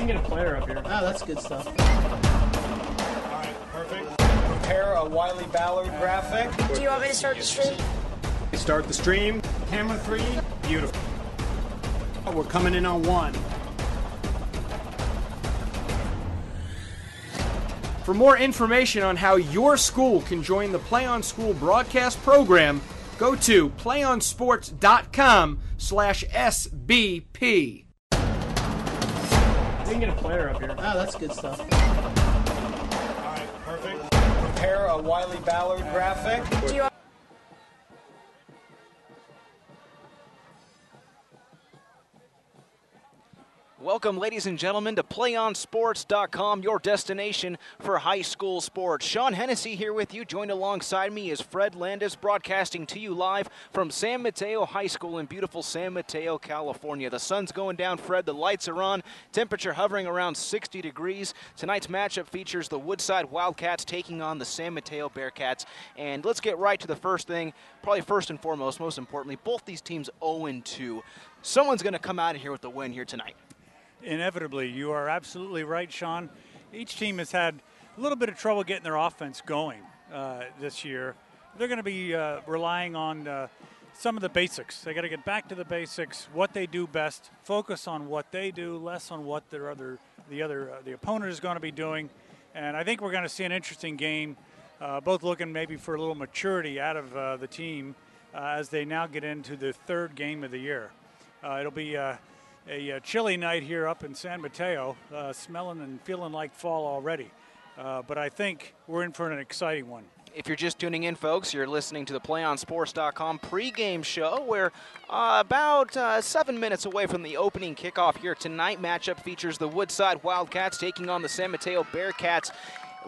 can get a player up here. Oh, that's good stuff. All right, perfect. Prepare a Wiley Ballard graphic. Do you want me to start the stream? Start the stream. Camera 3. Beautiful. We're coming in on 1. For more information on how your school can join the PlayOn School broadcast program, go to playonsports.com/SBP. We can get a player up here. Oh, that's good stuff. All right, perfect. Prepare a Wiley Ballard graphic. Do you want Welcome, ladies and gentlemen, to PlayOnSports.com, your destination for high school sports. Sean Hennessy here with you. Joined alongside me is Fred Landis, broadcasting to you live from San Mateo High School in beautiful San Mateo, California. The sun's going down, Fred. The lights are on. Temperature hovering around 60 degrees. Tonight's matchup features the Woodside Wildcats taking on the San Mateo Bearcats. And let's get right to the first thing. Probably first and foremost, most importantly, both these teams 0-2. Someone's going to come out of here with the win here tonight. Inevitably, you are absolutely right, Sean. Each team has had a little bit of trouble getting their offense going this year. They're going to be relying on some of the basics. They got to get back to the basics, what they do best, focus on what they do, less on what the opponent is going to be doing. And I think we're going to see an interesting game, both looking maybe for a little maturity out of the team as they now get into the third game of the year. It'll be a chilly night here up in San Mateo, smelling and feeling like fall already. But I think we're in for an exciting one. If you're just tuning in, folks, you're listening to the PlayOnSports.com pregame show. We're about 7 minutes away from the opening kickoff here tonight. Matchup features the Woodside Wildcats taking on the San Mateo Bearcats.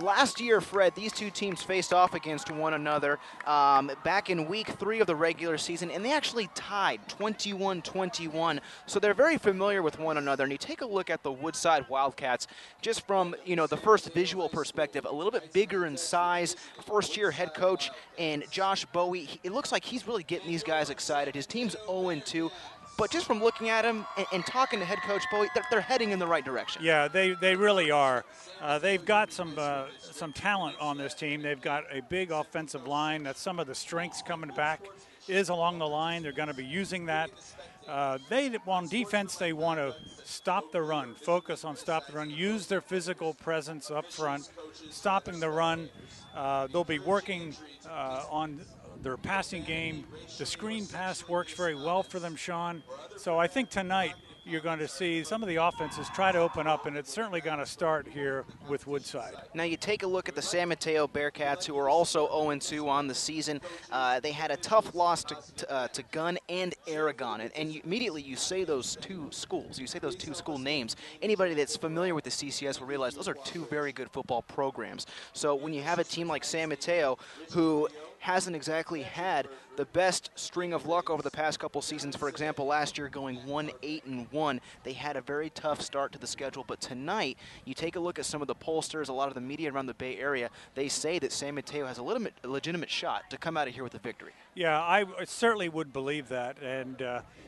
Last year, Fred, these two teams faced off against one another back in week 3 of the regular season, and they actually tied 21-21. So they're very familiar with one another. And you take a look at the Woodside Wildcats, just from the first visual perspective, a little bit bigger in size. First-year head coach and Josh Bowie. It looks like he's really getting these guys excited. His team's 0-2. But just from looking at him and talking to head coach Bowie, they're heading in the right direction. Yeah, they really are. They've got some talent on this team. They've got a big offensive line. That's some of the strengths coming back is along the line. They're going to be using that. On defense, they want to stop the run, focus on stop the run, use their physical presence up front, stopping the run. They'll be working on their passing game. The screen pass works very well for them, Sean. So I think tonight you're going to see some of the offenses try to open up, and it's certainly going to start here with Woodside. Now you take a look at the San Mateo Bearcats, who are also 0-2 on the season. They had a tough loss to Gunn and Aragon, and immediately you say those two schools, you say those two school names. Anybody that's familiar with the CCS will realize those are two very good football programs. So when you have a team like San Mateo, who hasn't exactly had the best string of luck over the past couple seasons. For example, last year going 1-8-1. They had a very tough start to the schedule, but tonight you take a look at some of the pollsters, a lot of the media around the Bay Area, they say that San Mateo has a legitimate shot to come out of here with a victory. Yeah, I certainly would believe that. And,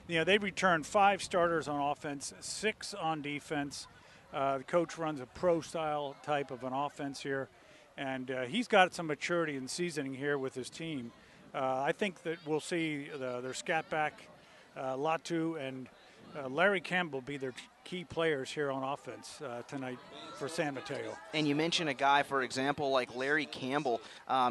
they returned 5 starters on offense, 6 on defense. The coach runs a pro-style type of an offense here. And he's got some maturity and seasoning here with his team. I think that we'll see their scat back, Latu and Larry Campbell be their key players here on offense tonight for San Mateo. And you mentioned a guy, for example, like Larry Campbell.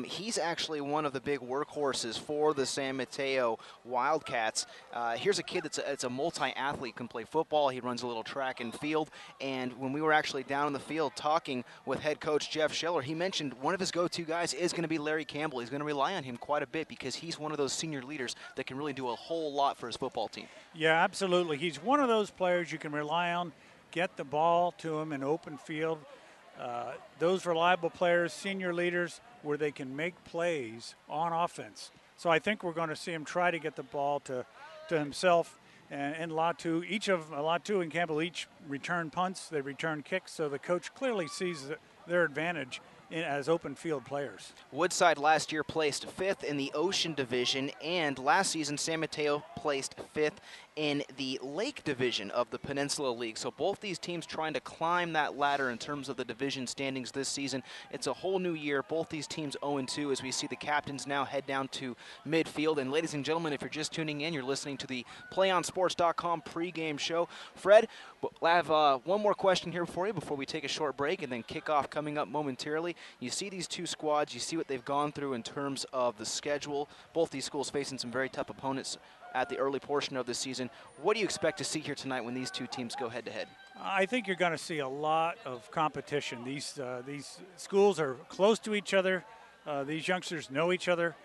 He's actually one of the big workhorses for the San Mateo Wildcats. Here's a kid that's a multi-athlete, can play football. He runs a little track and field. And when we were actually down in the field talking with head coach Jeff Scheller, he mentioned one of his go-to guys is going to be Larry Campbell. He's going to rely on him quite a bit because he's one of those senior leaders that can really do a whole lot for his football team. Yeah, absolutely. He's one of those players you can rely on, get the ball to him in open field. Those reliable players, senior leaders, where they can make plays on offense. So I think we're going to see him try to get the ball to himself and Latu. Each of Latu and Campbell each return punts, they return kicks, so the coach clearly sees their advantage as open field players. Woodside last year placed 5th in the Ocean Division, and last season San Mateo placed 5th in the Lake Division of the Peninsula League. So both these teams trying to climb that ladder in terms of the division standings this season. It's a whole new year. Both these teams 0-2 as we see the captains now head down to midfield. And ladies and gentlemen, if you're just tuning in, you're listening to the PlayOnSports.com pregame show. Fred, we'll have one more question here for you before we take a short break and then kickoff coming up momentarily. You see these two squads, you see what they've gone through in terms of the schedule. Both these schools facing some very tough opponents at the early portion of the season. What do you expect to see here tonight when these two teams go head-to-head? I think you're going to see a lot of competition. These schools are close to each other. These youngsters know each other,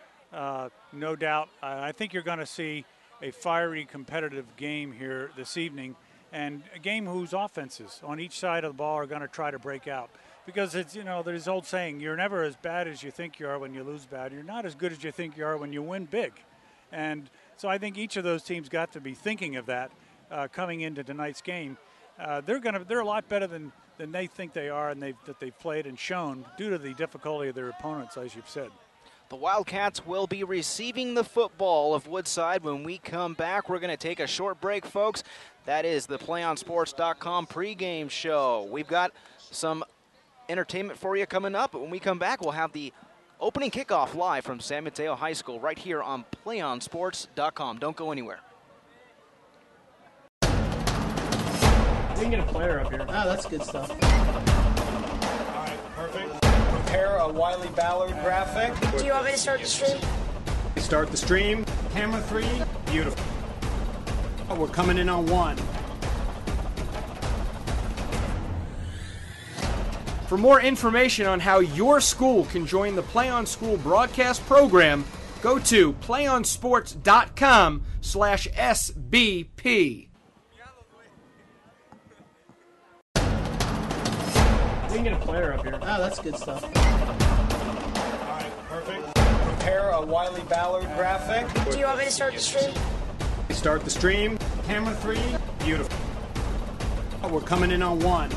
no doubt. I think you're going to see a fiery, competitive game here this evening, and a game whose offenses on each side of the ball are going to try to break out. Because it's, there's old saying, you're never as bad as you think you are when you lose bad. You're not as good as you think you are when you win big. And so I think each of those teams got to be thinking of that coming into tonight's game. They're a lot better than they think they are, and that they've played and shown due to the difficulty of their opponents, as you've said. The Wildcats will be receiving the football of Woodside. When we come back, we're going to take a short break, folks. That is the PlayOnSports.com pregame show. We've got some entertainment for you coming up, but when we come back, we'll have the opening kickoff live from San Mateo High School right here on PlayOnSports.com. Don't go anywhere. We can get a player up here. Oh, that's good stuff. All right, perfect. Prepare a Wiley Ballard graphic. Do you want me to start the stream? Start the stream. Camera 3. Beautiful. We're coming in on 1. For more information on how your school can join the Play On School broadcast program, go to playonsports.com/SBP. We can get a player up here. Oh, that's good stuff. All right, perfect. Prepare a Wiley Ballard graphic. Do you want me to start the stream? Start the stream. Camera 3. Beautiful. We're coming in on 1.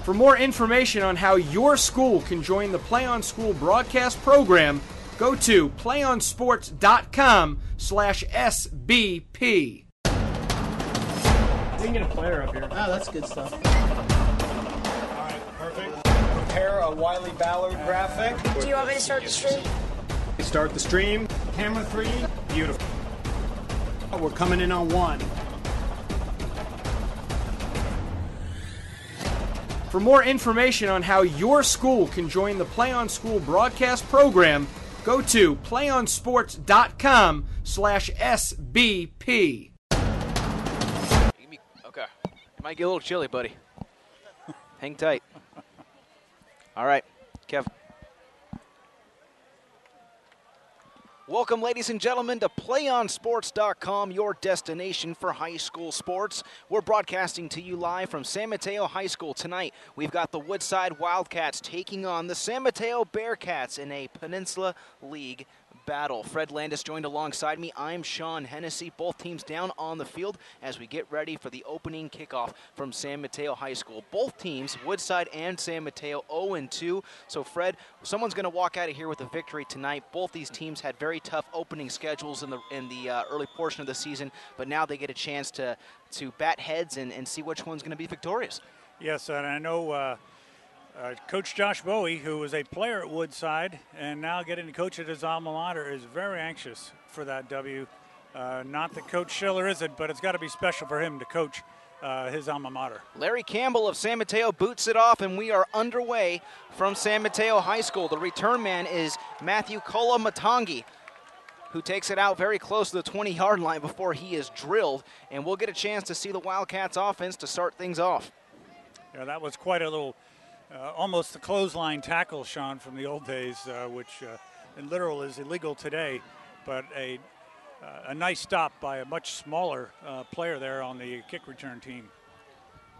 For more information on how your school can join the Play On School broadcast program, go to playonsports.com/SBP. We can get a player up here. Oh, that's good stuff. All right, perfect. Prepare a Wiley Ballard graphic. Do you want me to start the stream? Start the stream. Camera 3. Beautiful. We're coming in on 1. For more information on how your school can join the Play On School broadcast program, go to playonsports.com/SBP. Okay. It might get a little chilly, buddy. Hang tight. All right, Kev. Welcome, ladies and gentlemen, to PlayOnSports.com, your destination for high school sports. We're broadcasting to you live from San Mateo High School tonight. We've got the Woodside Wildcats taking on the San Mateo Bearcats in a Peninsula League battle. Fred Landis joined alongside me. I'm Sean Hennessy. Both teams down on the field as we get ready for the opening kickoff from San Mateo High School. Both teams, Woodside and San Mateo, 0-2. So Fred, someone's going to walk out of here with a victory tonight. Both these teams had very tough opening schedules in the early portion of the season, but now they get a chance to bat heads and see which one's going to be victorious. Yes, and I know Coach Josh Bowie, who was a player at Woodside and now getting to coach at his alma mater, is very anxious for that W. Not that Coach Schiller isn't, but it's got to be special for him to coach his alma mater. Larry Campbell of San Mateo boots it off, and we are underway from San Mateo High School. The return man is Matthew Kola-Matangi, who takes it out very close to the 20-yard line before he is drilled, and we'll get a chance to see the Wildcats offense to start things off. Yeah, that was quite a little almost a clothesline tackle, Sean, from the old days, which in literal is illegal today, but a nice stop by a much smaller player there on the kick return team.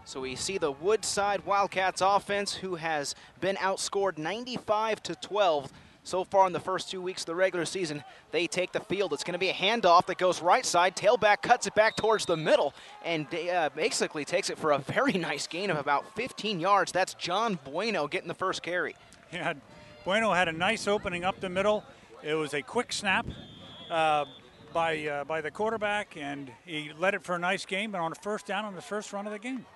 So we see the Woodside Wildcats offense, who has been outscored 95-12 so far in the first 2 weeks of the regular season. They take the field. It's going to be a handoff that goes right side. Tailback cuts it back towards the middle and basically takes it for a very nice gain of about 15 yards. That's John Bueno getting the first carry. Yeah, Bueno had a nice opening up the middle, It was a quick snap by the quarterback, and he led it for a nice game, and on a first down on the first run of the game.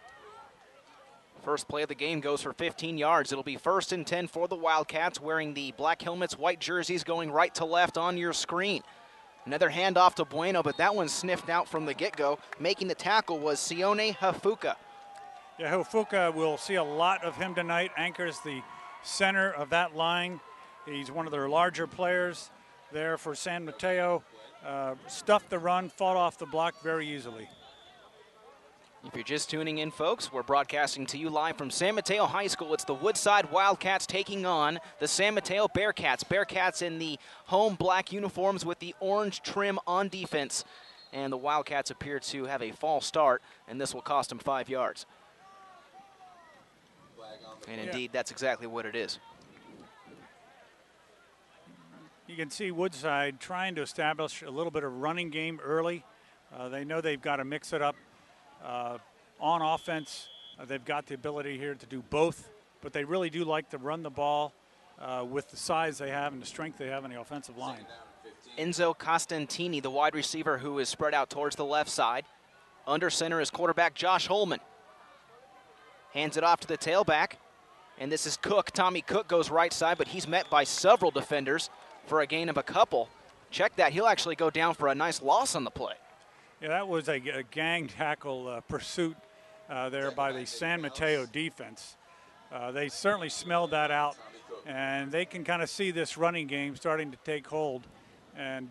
First play of the game goes for 15 yards. It'll be 1st and 10 for the Wildcats, wearing the black helmets, white jerseys, going right to left on your screen. Another handoff to Bueno, but that one sniffed out from the get-go. Making the tackle was Sione Hafuka. Yeah, Hafuka, we'll see a lot of him tonight. Anchors the center of that line. He's one of their larger players there for San Mateo. Stuffed the run, fought off the block very easily. If you're just tuning in, folks, we're broadcasting to you live from San Mateo High School. It's the Woodside Wildcats taking on the San Mateo Bearcats. Bearcats in the home black uniforms with the orange trim on defense. And the Wildcats appear to have a false start, and this will cost them 5 yards. And indeed, that's exactly what it is. You can see Woodside trying to establish a little bit of running game early. They know they've got to mix it up. On offense, they've got the ability here to do both, but they really do like to run the ball with the size they have and the strength they have in the offensive line. Enzo Costantini, the wide receiver who is spread out towards the left side. Under center is quarterback Josh Holman. Hands it off to the tailback, and this is Cook. Tommy Cook goes right side, but he's met by several defenders for a gain of a couple. Check that. He'll actually go down for a nice loss on the play. Yeah, that was a gang tackle pursuit there by the San Mateo defense. They certainly smelled that out, and they can kind of see this running game starting to take hold, and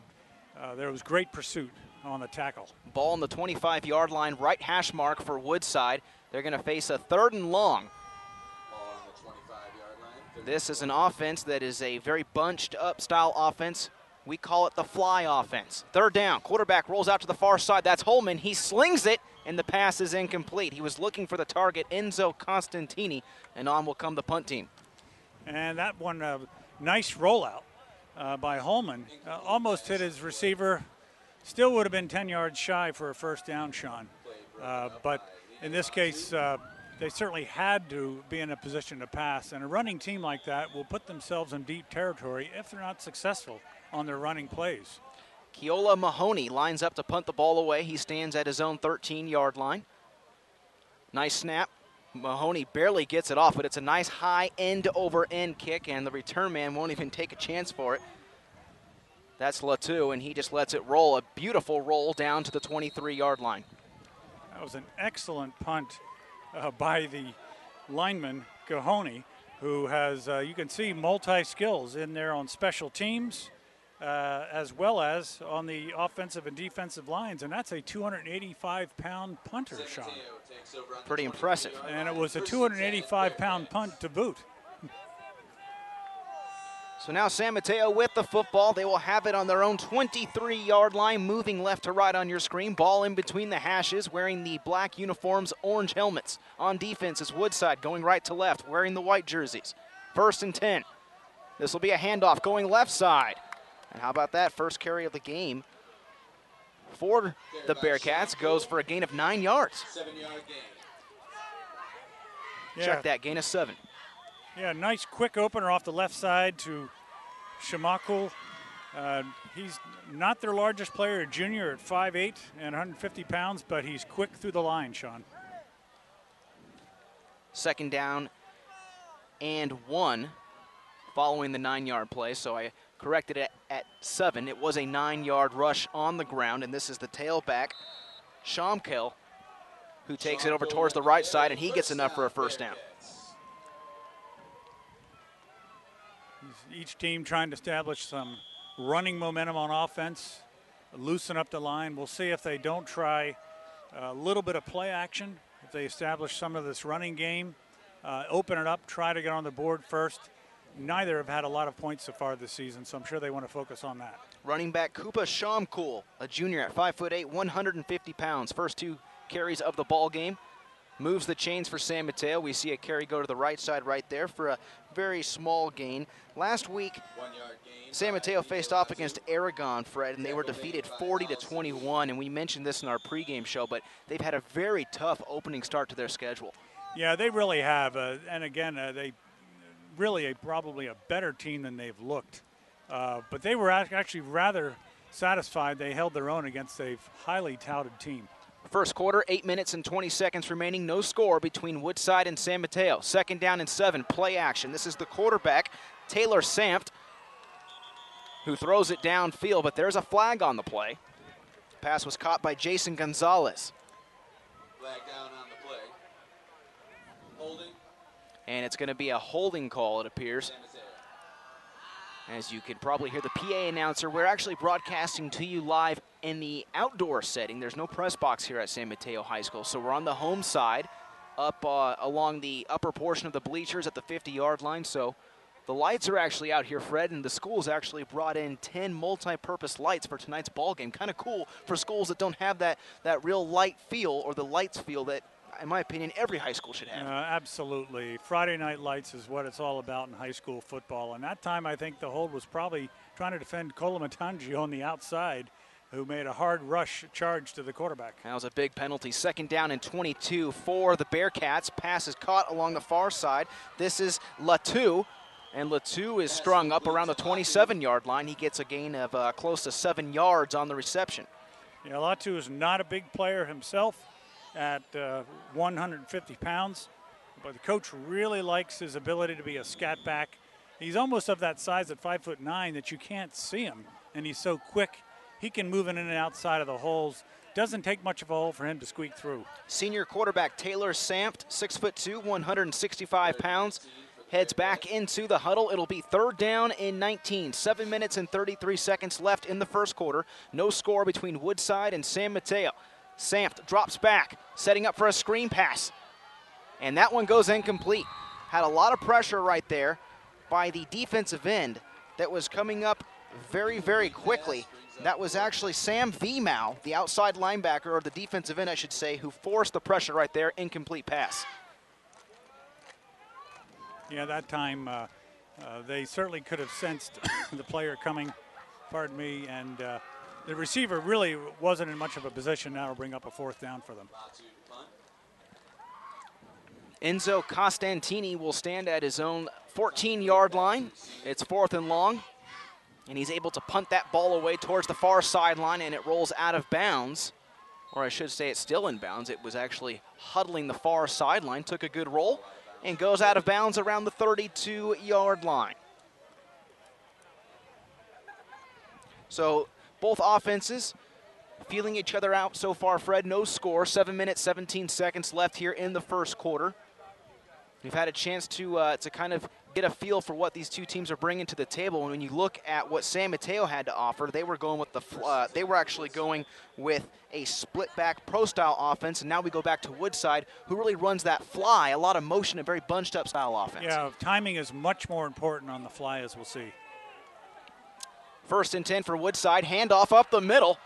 there was great pursuit on the tackle. Ball on the 25-yard line, right hash mark for Woodside. They're going to face a 3rd and long. This is an offense that is a very bunched up style offense. We call it the fly offense. 3rd down, quarterback rolls out to the far side. That's Holman. He slings it, and the pass is incomplete. He was looking for the target, Enzo Costantini, and on will come the punt team. And that one, nice rollout by Holman. Almost hit his receiver. Still would have been 10 yards shy for a first down, Sean. But in this case, they certainly had to be in a position to pass. And a running team like that will put themselves in deep territory if they're not successful on their running plays. Keola Mahoney lines up to punt the ball away. He stands at his own 13-yard line. Nice snap. Mahoney barely gets it off, but it's a nice high end-over-end kick, and the return man won't even take a chance for it. That's Latu, and he just lets it roll. A beautiful roll down to the 23-yard line. That was an excellent punt by the lineman, Cahoney, who has, you can see, multi-skills in there on special teams, as well as on the offensive and defensive lines, and that's a 285-pound punter, Sean. Pretty impressive. And it was a 285-pound punt to boot. So now San Mateo with the football. They will have it on their own 23-yard line, moving left to right on your screen. Ball in between the hashes, wearing the black uniforms, orange helmets. On defense is Woodside, going right to left, wearing the white jerseys. 1st and 10. This will be a handoff going left side. And how about that? First carry of the game for the Bearcats goes for a gain of 9 yards. 7-yard gain. Yeah. Check that, gain of 7. Yeah, nice quick opener off the left side to Shimakul. He's not their largest player, a junior at 5'8" and 150 pounds, but he's quick through the line, Sean. 2nd down and 1 following the 9-yard play, so I corrected it at 7. It was a 9-yard rush on the ground, and this is the tailback, Shamkel, who takes it over towards the right side, and he gets enough for a first down. Each team trying to establish some running momentum on offense, loosen up the line. We'll see if they don't try a little bit of play action, if they establish some of this running game, open it up, try to get on the board first. Neither have had a lot of points so far this season, so I'm sure they want to focus on that. Running back Koopa Shamkul, a junior at 5'8", 150 pounds. First 2 carries of the ball game. Moves the chains for San Mateo. We see a carry go to the right side right there for a very small gain. Last week, San Mateo faced off against Aragon, Fred, and they were defeated 40-21. And we mentioned this in our pregame show, but they've had a very tough opening start to their schedule. Yeah, they really have. And again, they really probably a better team than they've looked But they were actually rather satisfied they held their own against a highly touted team. First quarter, 8 minutes and 20 seconds remaining. No score between Woodside and San Mateo. Second down and 7, play action. This is the quarterback, Taylor Sampt, who throws it downfield, but there's a flag on the play. Pass was caught by Jason Gonzalez. Flag down on the play. Holding. And it's going to be a holding call, it appears. As you can probably hear the PA announcer, we're actually broadcasting to you live in the outdoor setting. There's no press box here at San Mateo High School, so we're on the home side, up along the upper portion of the bleachers at the 50-yard line. So the lights are actually out here, Fred, and the school's actually brought in 10 multi-purpose lights for tonight's ball game. Kind of cool for schools that don't have that real light feel, or the lights feel that, in my opinion, every high school should have. Absolutely. Friday night lights is what it's all about in high school football. And that time, I think the hold was probably trying to defend Colamatangi on the outside, who made a hard rush charge to the quarterback. That was a big penalty. Second down and 22 for the Bearcats. Pass is caught along the far side. This is Latu, and Latu is strung up around the 27-yard line. He gets a gain of close to 7 yards on the reception. Yeah, Latu is not a big player himself at 150 pounds, but the coach really likes his ability to be a scat back. He's almost of that size at 5'9" that you can't see him, and he's so quick. He can move in and outside of the holes. Doesn't take much of a hole for him to squeak through. Senior quarterback Taylor Sampt, 6'2", 165 pounds, heads back into the huddle. It'll be third down and 19. 7 minutes and 33 seconds left in the first quarter. No score between Woodside and San Mateo. Sampt drops back, setting up for a screen pass. And that one goes incomplete. Had a lot of pressure right there by the defensive end that was coming up very, very quickly. That was actually Sam Vimau, the outside linebacker, or the defensive end, I should say, who forced the pressure right there. Incomplete pass. Yeah, that time they certainly could have sensed the player coming, pardon me, and the receiver really wasn't in much of a position now to bring up a fourth down for them. Enzo Costantini will stand at his own 14-yard line. It's fourth and long, and he's able to punt that ball away towards the far sideline, and it rolls out of bounds. Or I should say it's still in bounds. It was actually huddling the far sideline, took a good roll, and goes out of bounds around the 32-yard line. So both offenses feeling each other out so far, Fred. No score. 7 minutes, 17 seconds left here in the first quarter. We've had a chance to kind of get a feel for what these two teams are bringing to the table. And when you look at what San Mateo had to offer, they were going with they were actually going with a split-back pro-style offense. And now we go back to Woodside, who really runs that fly, a lot of motion, a very bunched-up style offense. Yeah, timing is much more important on the fly, as we'll see. First and 10 for Woodside. Handoff up the middle.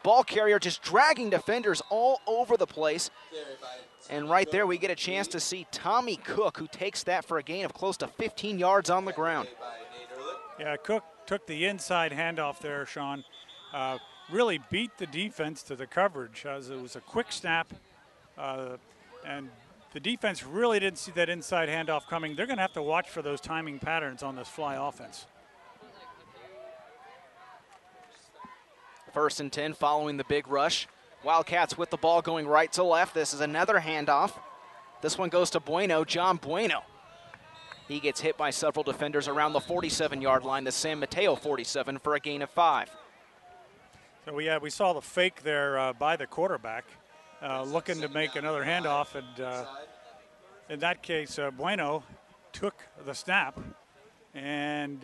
Ball carrier just dragging defenders all over the place. And right there we get a chance to see Tommy Cook, who takes that for a gain of close to 15 yards on the ground. Yeah, Cook took the inside handoff there, Sean. Really beat the defense to the coverage as it was a quick snap. And the defense really didn't see that inside handoff coming. They're going to have to watch for those timing patterns on this fly offense. First and 10 following the big rush. Wildcats with the ball going right to left. This is another handoff. This one goes to Bueno, John Bueno. He gets hit by several defenders around the 47-yard line, the San Mateo 47 for a gain of 5. So we saw the fake there by the quarterback, looking to make another handoff. And in that case, Bueno took the snap and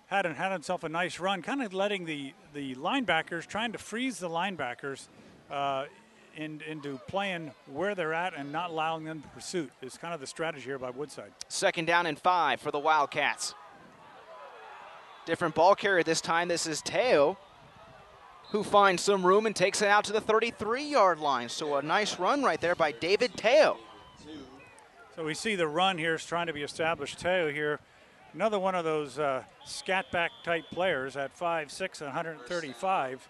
had himself a nice run, kind of letting the linebackers, trying to freeze the linebackers into playing where they're at and not allowing them to pursuit. It's kind of the strategy here by Woodside. Second down and 5 for the Wildcats. Different ball carrier this time. This is Teo, who finds some room and takes it out to the 33-yard line. So a nice run right there by David Teo. So we see the run here is trying to be established. Teo here, another one of those scat-back type players at 5'6", 135.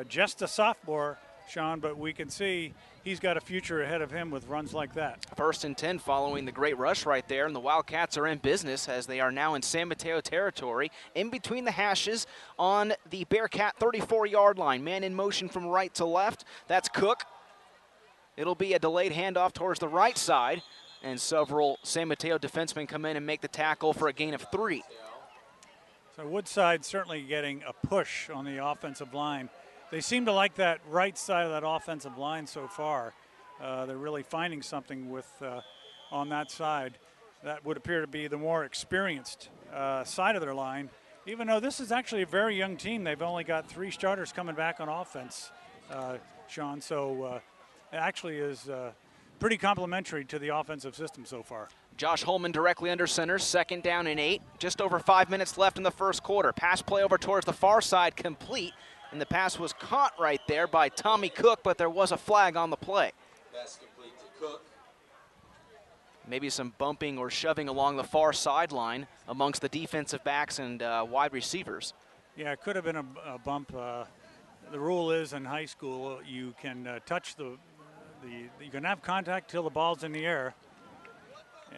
Just a sophomore Sean, but we can see he's got a future ahead of him with runs like that. 1st and 10 following the great rush right there, and the Wildcats are in business as they are now in San Mateo territory, in between the hashes on the Bearcat 34-yard line. Man in motion from right to left. That's Cook. It'll be a delayed handoff towards the right side, and several San Mateo defensemen come in and make the tackle for a gain of 3. So Woodside certainly getting a push on the offensive line. They seem to like that right side of that offensive line so far. They're really finding something with on that side. That would appear to be the more experienced side of their line, even though this is actually a very young team. They've only got 3 starters coming back on offense, Sean, so it actually is pretty complimentary to the offensive system so far. Josh Holman directly under center, 2nd down and 8. Just over 5 minutes left in the first quarter. Pass play over towards the far side, complete. And the pass was caught right there by Tommy Cook, but there was a flag on the play. Pass complete to Cook. Maybe some bumping or shoving along the far sideline amongst the defensive backs and wide receivers. Yeah, it could have been a bump. The rule is in high school you can touch you can have contact till the ball's in the air,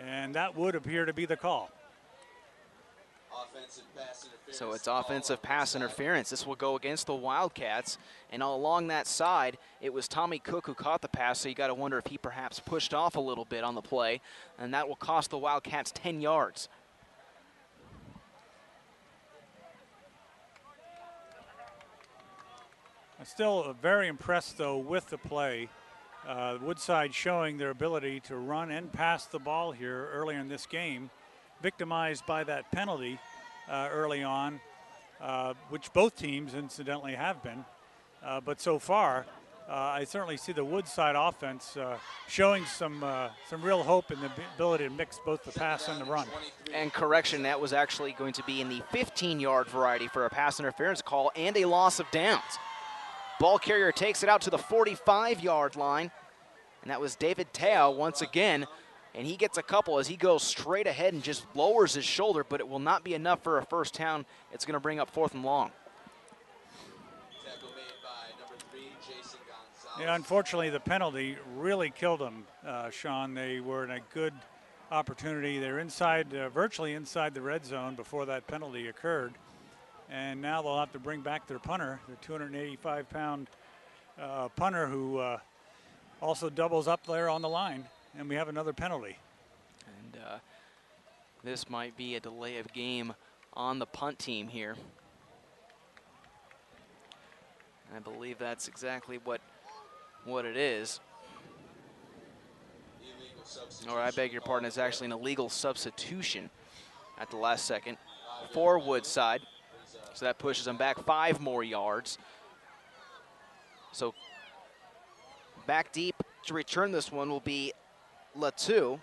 and that would appear to be the call. Offensive pass interference. So it's offensive pass interference. This will go against the Wildcats. And along that side, it was Tommy Cook who caught the pass, so you got to wonder if he perhaps pushed off a little bit on the play, and that will cost the Wildcats 10 yards. I'm still very impressed, though, with the play. Woodside showing their ability to run and pass the ball here earlier in this game, victimized by that penalty early on, which both teams incidentally have been. But so far, I certainly see the Woodside offense showing some real hope in the ability to mix both the pass and the run. And correction, that was actually going to be in the 15-yard variety for a pass interference call and a loss of downs. Ball carrier takes it out to the 45-yard line, and that was David Tao once again, and he gets a couple as he goes straight ahead and just lowers his shoulder, but it will not be enough for a first down. It's going to bring up 4th and long. Tackle made by number 3, Jason Gonzalez. Yeah, unfortunately, the penalty really killed them, Sean. They were in a good opportunity. They're inside, virtually inside the red zone before that penalty occurred. And now they'll have to bring back their punter, their 285-pound punter who also doubles up there on the line. And we have another penalty. And this might be a delay of game on the punt team here. I believe that's exactly what it is. Or I beg your pardon, it's actually an illegal substitution at the last second for Woodside. So that pushes them back 5 more yards. So back deep to return this one will be Latu.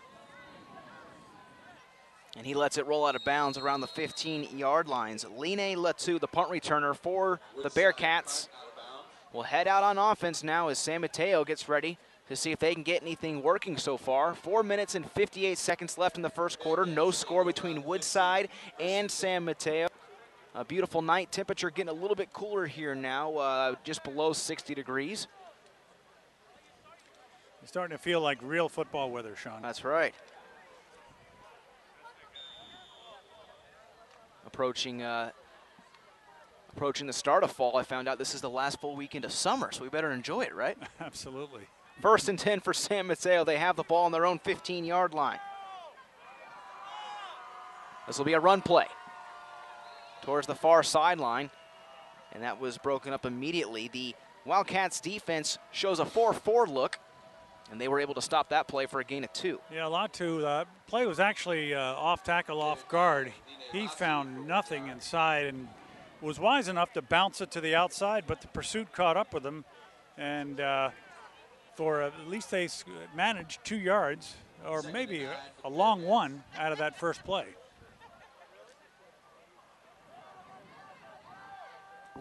And he lets it roll out of bounds around the 15-yard lines. Line Latu, the punt returner for the Bearcats, will head out on offense now as San Mateo gets ready to see if they can get anything working so far. 4 minutes and 58 seconds left in the first quarter. No score between Woodside and San Mateo. A beautiful night. Temperature getting a little bit cooler here now, just below 60 degrees. It's starting to feel like real football weather, Sean. That's right. Approaching the start of fall, I found out this is the last full weekend of summer, so we better enjoy it, right? Absolutely. 1st and 10 for San Mateo. They have the ball on their own 15-yard line. This will be a run play towards the far sideline, and that was broken up immediately. The Wildcats defense shows a 4-4 look, and they were able to stop that play for a gain of 2. Yeah, Latu, play was actually off tackle, off guard. He found nothing inside and was wise enough to bounce it to the outside, but the pursuit caught up with him, and for at least they managed 2 yards, or maybe a long one out of that first play.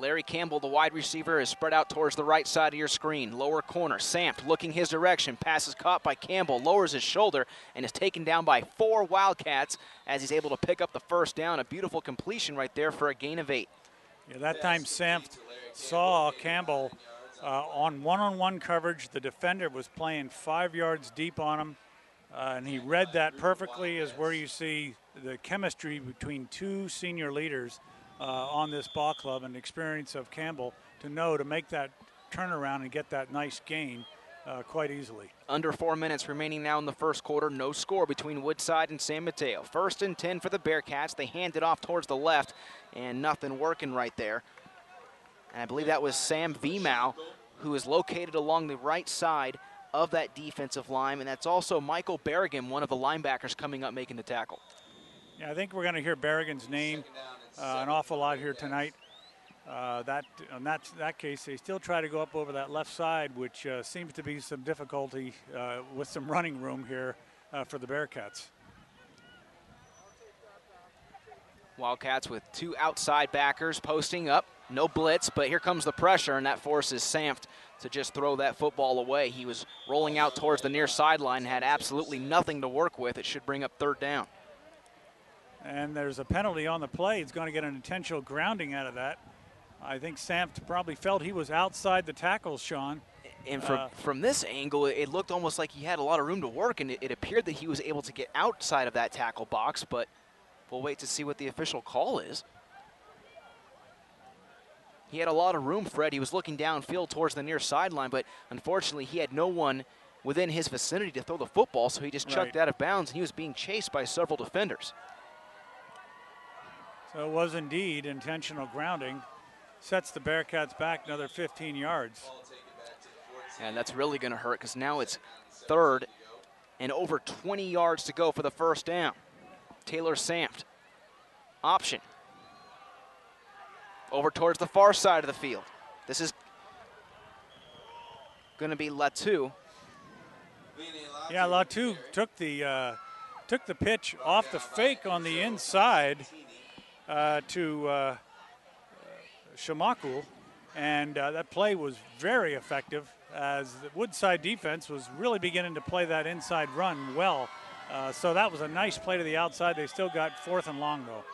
Larry Campbell, the wide receiver, is spread out towards the right side of your screen. Lower corner, Sampt looking his direction. Pass is caught by Campbell, lowers his shoulder, and is taken down by 4 Wildcats as he's able to pick up the first down. A beautiful completion right there for a gain of 8. Yeah, that time Sampt saw Campbell on one-on-one coverage. The defender was playing 5 yards deep on him, and he read that perfectly, is where you see the chemistry between two senior leaders on this ball club, and the experience of Campbell to know to make that turnaround and get that nice gain quite easily. Under 4 minutes remaining now in the first quarter. No score between Woodside and San Mateo. 1st and 10 for the Bearcats. They hand it off towards the left, and nothing working right there. And I believe that was Sam Vimau, who is located along the right side of that defensive line, and that's also Michael Berrigan, one of the linebackers coming up making the tackle. Yeah, I think we're going to hear Berrigan's name an awful lot here tonight. In that case, they still try to go up over that left side, which seems to be some difficulty with some running room here for the Bearcats. Wildcats with 2 outside backers posting up. No blitz, but here comes the pressure, and that forces Samft to just throw that football away. He was rolling out towards the near sideline, had absolutely nothing to work with. It should bring up 3rd down. And there's a penalty on the play. He's going to get an intentional grounding out of that. I think Samft probably felt he was outside the tackles, Sean. And from this angle, it looked almost like he had a lot of room to work, and it appeared that he was able to get outside of that tackle box, but we'll wait to see what the official call is. He had a lot of room, Fred. He was looking downfield towards the near sideline, but unfortunately he had no one within his vicinity to throw the football, so he just chucked out of bounds, and he was being chased by several defenders. So it was indeed intentional grounding. Sets the Bearcats back another 15 yards. And that's really going to hurt, because now it's 3rd and over 20 yards to go for the 1st down. Taylor Samft. Option. Over towards the far side of the field. This is going to be Latu. Yeah, Latu took the pitch off the fake on the inside to Shamakul, and that play was very effective as the Woodside defense was really beginning to play that inside run well. So that was a nice play to the outside. They still got 4th and long, though.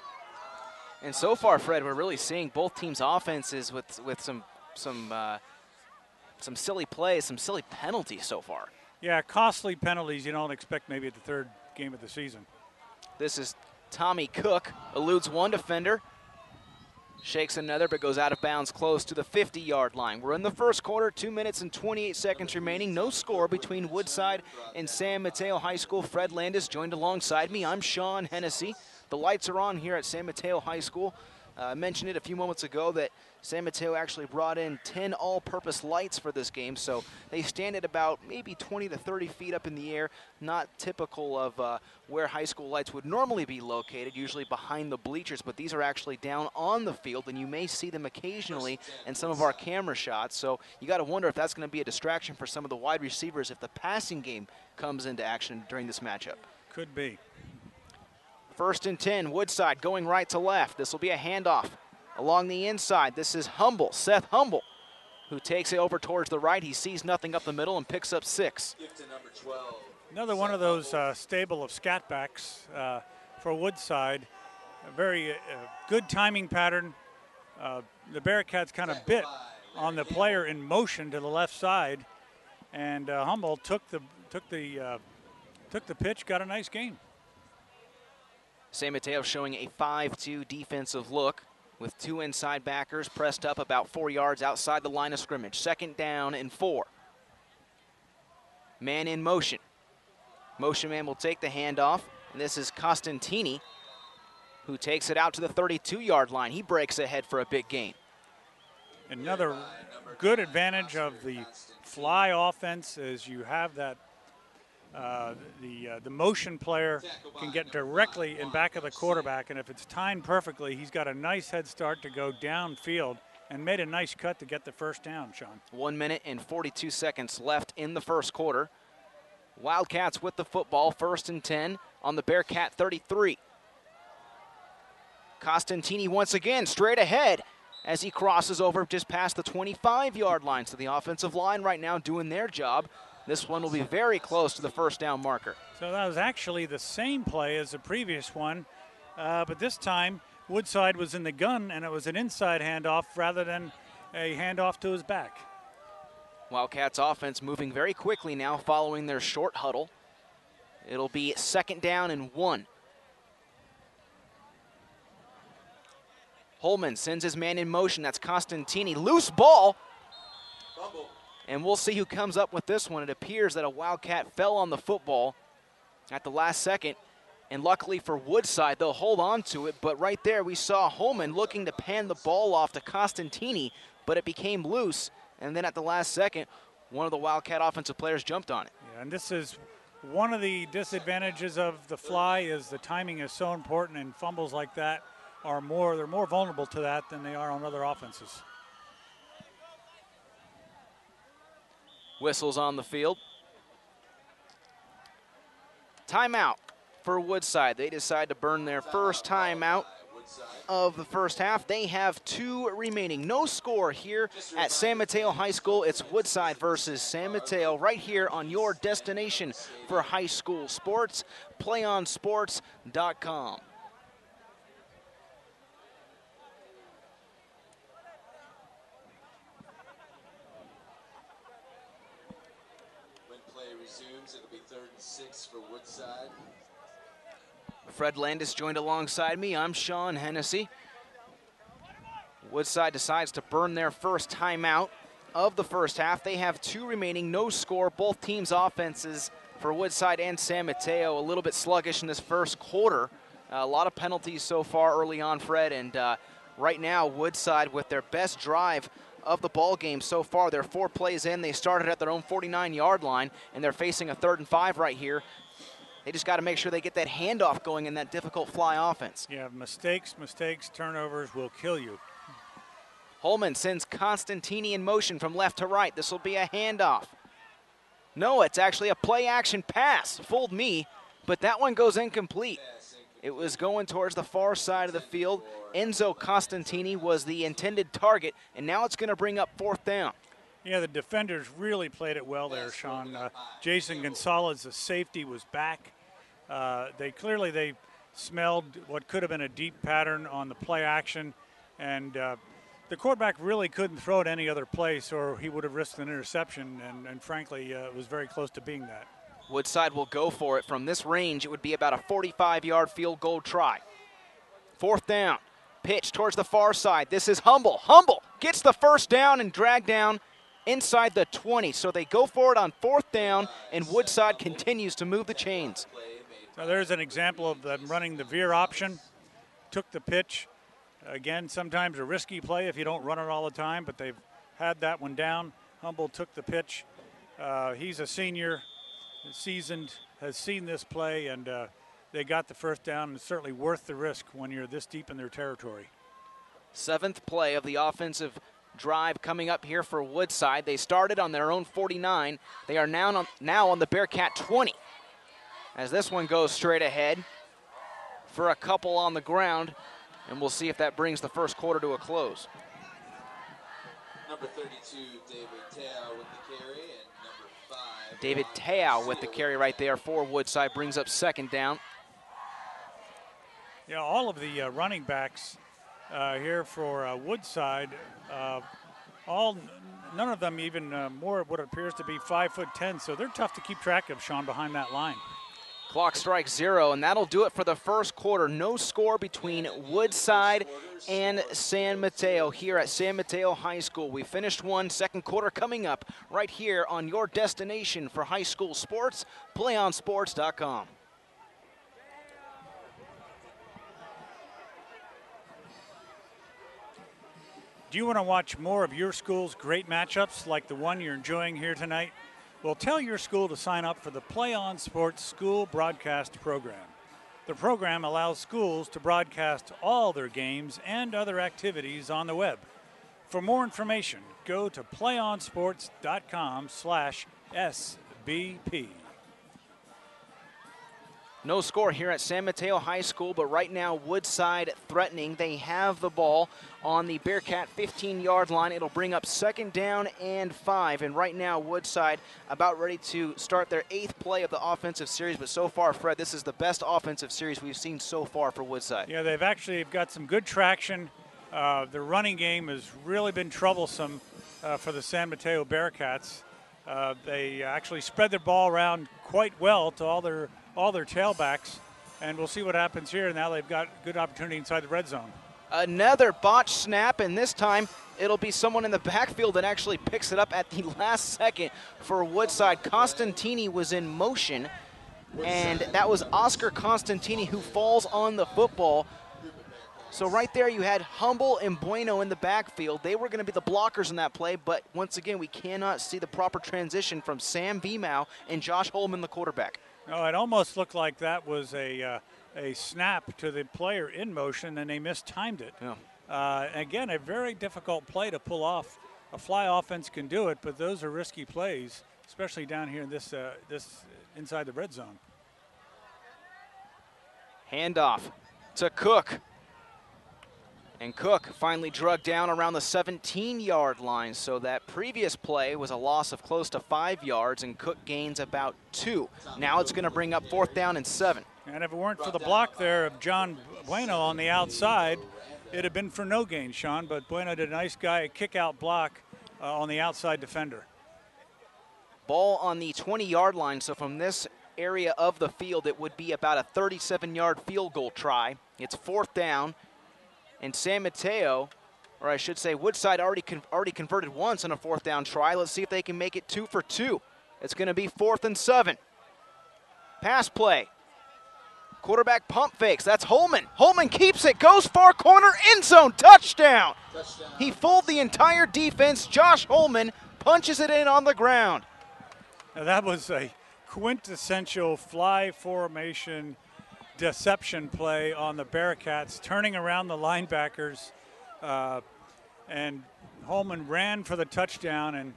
And so far, Fred, we're really seeing both teams' offenses with some silly plays, some silly penalties so far. Yeah, costly penalties you don't expect maybe at the 3rd game of the season. This is Tommy Cook, eludes one defender, shakes another, but goes out of bounds close to the 50-yard line. We're in the first quarter, 2 minutes and 28 seconds remaining. No score between Woodside and San Mateo High School. Fred Landis joined alongside me. I'm Sean Hennessy. The lights are on here at San Mateo High School. I mentioned it a few moments ago that San Mateo actually brought in 10 all-purpose lights for this game, so they stand at about maybe 20 to 30 feet up in the air, not typical of where high school lights would normally be located, usually behind the bleachers, but these are actually down on the field, and you may see them occasionally in some of our camera shots, so you got to wonder if that's going to be a distraction for some of the wide receivers if the passing game comes into action during this matchup. Could be. 1st and 10, Woodside going right to left. This will be a handoff along the inside. This is Seth Humble, who takes it over towards the right. He sees nothing up the middle and picks up 6. Another one of those stable of scat backs for Woodside. A very good timing pattern. The Bearcats kind of bit on the player in motion to the left side, and Humble took the pitch, got a nice gain. San Mateo showing a 5-2 defensive look with 2 inside backers pressed up about 4 yards outside the line of scrimmage. 2nd down and 4. Man in motion. Motion man will take the handoff, and this is Costantini, who takes it out to the 32-yard line. He breaks ahead for a big gain. Another good advantage of the fly offense is you have that the motion player can get directly in back of the quarterback, and if it's timed perfectly, he's got a nice head start to go downfield and made a nice cut to get the 1st down, Sean. 1 minute and 42 seconds left in the first quarter. Wildcats with the football, 1st and 10 on the Bearcat 33. Costantini once again straight ahead as he crosses over just past the 25-yard line. So the offensive line right now doing their job. This one will be very close to the 1st down marker. So that was actually the same play as the previous one, but this time Woodside was in the gun, and it was an inside handoff rather than a handoff to his back. Wildcats offense moving very quickly now following their short huddle. It'll be 2nd down and 1. Holman sends his man in motion. That's Costantini. Loose ball. Fumble. And we'll see who comes up with this one. It appears that a Wildcat fell on the football at the last second. And luckily for Woodside, they'll hold on to it. But right there, we saw Holman looking to pan the ball off to Costantini, but it became loose. And then at the last second, one of the Wildcat offensive players jumped on it. Yeah, and this is one of the disadvantages of the fly is the timing is so important, and fumbles like that they're more vulnerable to that than they are on other offenses. Whistles on the field. Timeout for Woodside. They decide to burn their first timeout of the first half. They have 2 remaining. No score here at San Mateo High School. It's Woodside versus San Mateo right here on your destination for high school sports, PlayOnSports.com. When play resumes, it'll be 3rd and 6 for Woodside. Fred Landis joined alongside me. I'm Sean Hennessy. Woodside decides to burn their first timeout of the first half. They have 2 remaining, no score. Both teams' offenses for Woodside and San Mateo a little bit sluggish in this first quarter. A lot of penalties so far early on, Fred, and right now Woodside with their best drive of the ball game so far. They're 4 plays in. They started at their own 49-yard line, and they're facing a 3rd and 5 right here. They just got to make sure they get that handoff going in that difficult fly offense. Yeah, mistakes, turnovers will kill you. Holman sends Costantini in motion from left to right. This will be a handoff. No, it's actually a play-action pass. Fooled me, but that one goes incomplete. It was going towards the far side of the field. Enzo Costantini was the intended target, and now it's going to bring up 4th down. Yeah, the defenders really played it well there, Sean. Jason Gonzalez, the safety, was back. They smelled what could have been a deep pattern on the play action, and the quarterback really couldn't throw it any other place or he would have risked an interception, and frankly, it was very close to being that. Woodside will go for it. From this range, it would be about a 45-yard field goal try. 4th down, pitch towards the far side. This is Humble. Humble gets the first down and dragged down inside the 20. So they go for it on 4th down, and Woodside continues to move the chains. So there's an example of them running the veer option. Took the pitch. Again, sometimes a risky play if you don't run it all the time, but they've had that one down. Humble took the pitch. He's a senior, seasoned, has seen this play, and they got the first down. It's certainly worth the risk when you're this deep in their territory. 7th play of the offensive drive coming up here for Woodside. They started on their own 49. They are now on the Bearcat 20. As this one goes straight ahead for a couple on the ground, and we'll see if that brings the first quarter to a close. Number 32, David Tao with the carry, and number 5. David Tao with the carry right there for Woodside brings up 2nd down. Yeah, all of the running backs here for Woodside, none of them even more what appears to be 5'10", so they're tough to keep track of, Sean, behind that line. Clock strikes 0, and that'll do it for the first quarter. No score between Woodside and San Mateo here at San Mateo High School. We finished one, second quarter coming up right here on your destination for high school sports, PlayOnSports.com. Do you want to watch more of your school's great matchups like the one you're enjoying here tonight? Well, tell your school to sign up for the PlayOn Sports School Broadcast Program. The program allows schools to broadcast all their games and other activities on the web. For more information, go to PlayOnSports.com/SBP. No score here at San Mateo High School, but right now Woodside threatening. They have the ball on the Bearcat 15-yard line. It'll bring up 2nd down and 5, and right now Woodside about ready to start their 8th play of the offensive series, but so far, Fred, this is the best offensive series we've seen so far for Woodside. Yeah, they've got some good traction. The running game has really been troublesome for the San Mateo Bearcats. They actually spread the ball around quite well to all their tailbacks, and we'll see what happens here. Now they've got good opportunity inside the red zone. Another botched snap, and this time it'll be someone in the backfield that actually picks it up at the last second for Woodside. Costantini was in motion, and that was Oscar Costantini who falls on the football. So right there you had Humble and Bueno in the backfield. They were going to be the blockers in that play, but once again, we cannot see the proper transition from Sam Vimau and Josh Holman, the quarterback. No, it almost looked like that was a snap to the player in motion, and they mistimed it. Yeah. Again, a very difficult play to pull off. A fly offense can do it, but those are risky plays, especially down here in this inside the red zone. Handoff to Cook. And Cook finally drug down around the 17-yard line, so that previous play was a loss of close to 5 yards, and Cook gains about 2. Now it's going to bring up 4th down and 7. And if it weren't for the block there of John Bueno on the outside, it'd have been for no gain, Sean, but Bueno did a nice kick-out block on the outside defender. Ball on the 20-yard line, so from this area of the field, it would be about a 37-yard field goal try. It's 4th down. And San Mateo, or I should say Woodside, already converted once on a 4th down try. Let's see if they can make it 2 for 2. It's going to be 4th and 7. Pass play. Quarterback pump fakes. That's Holman. Holman keeps it, goes far corner, end zone, touchdown. He fooled the entire defense. Josh Holman punches it in on the ground. Now that was a quintessential fly formation deception play on the Bearcats, turning around the linebackers, and Holman ran for the touchdown. And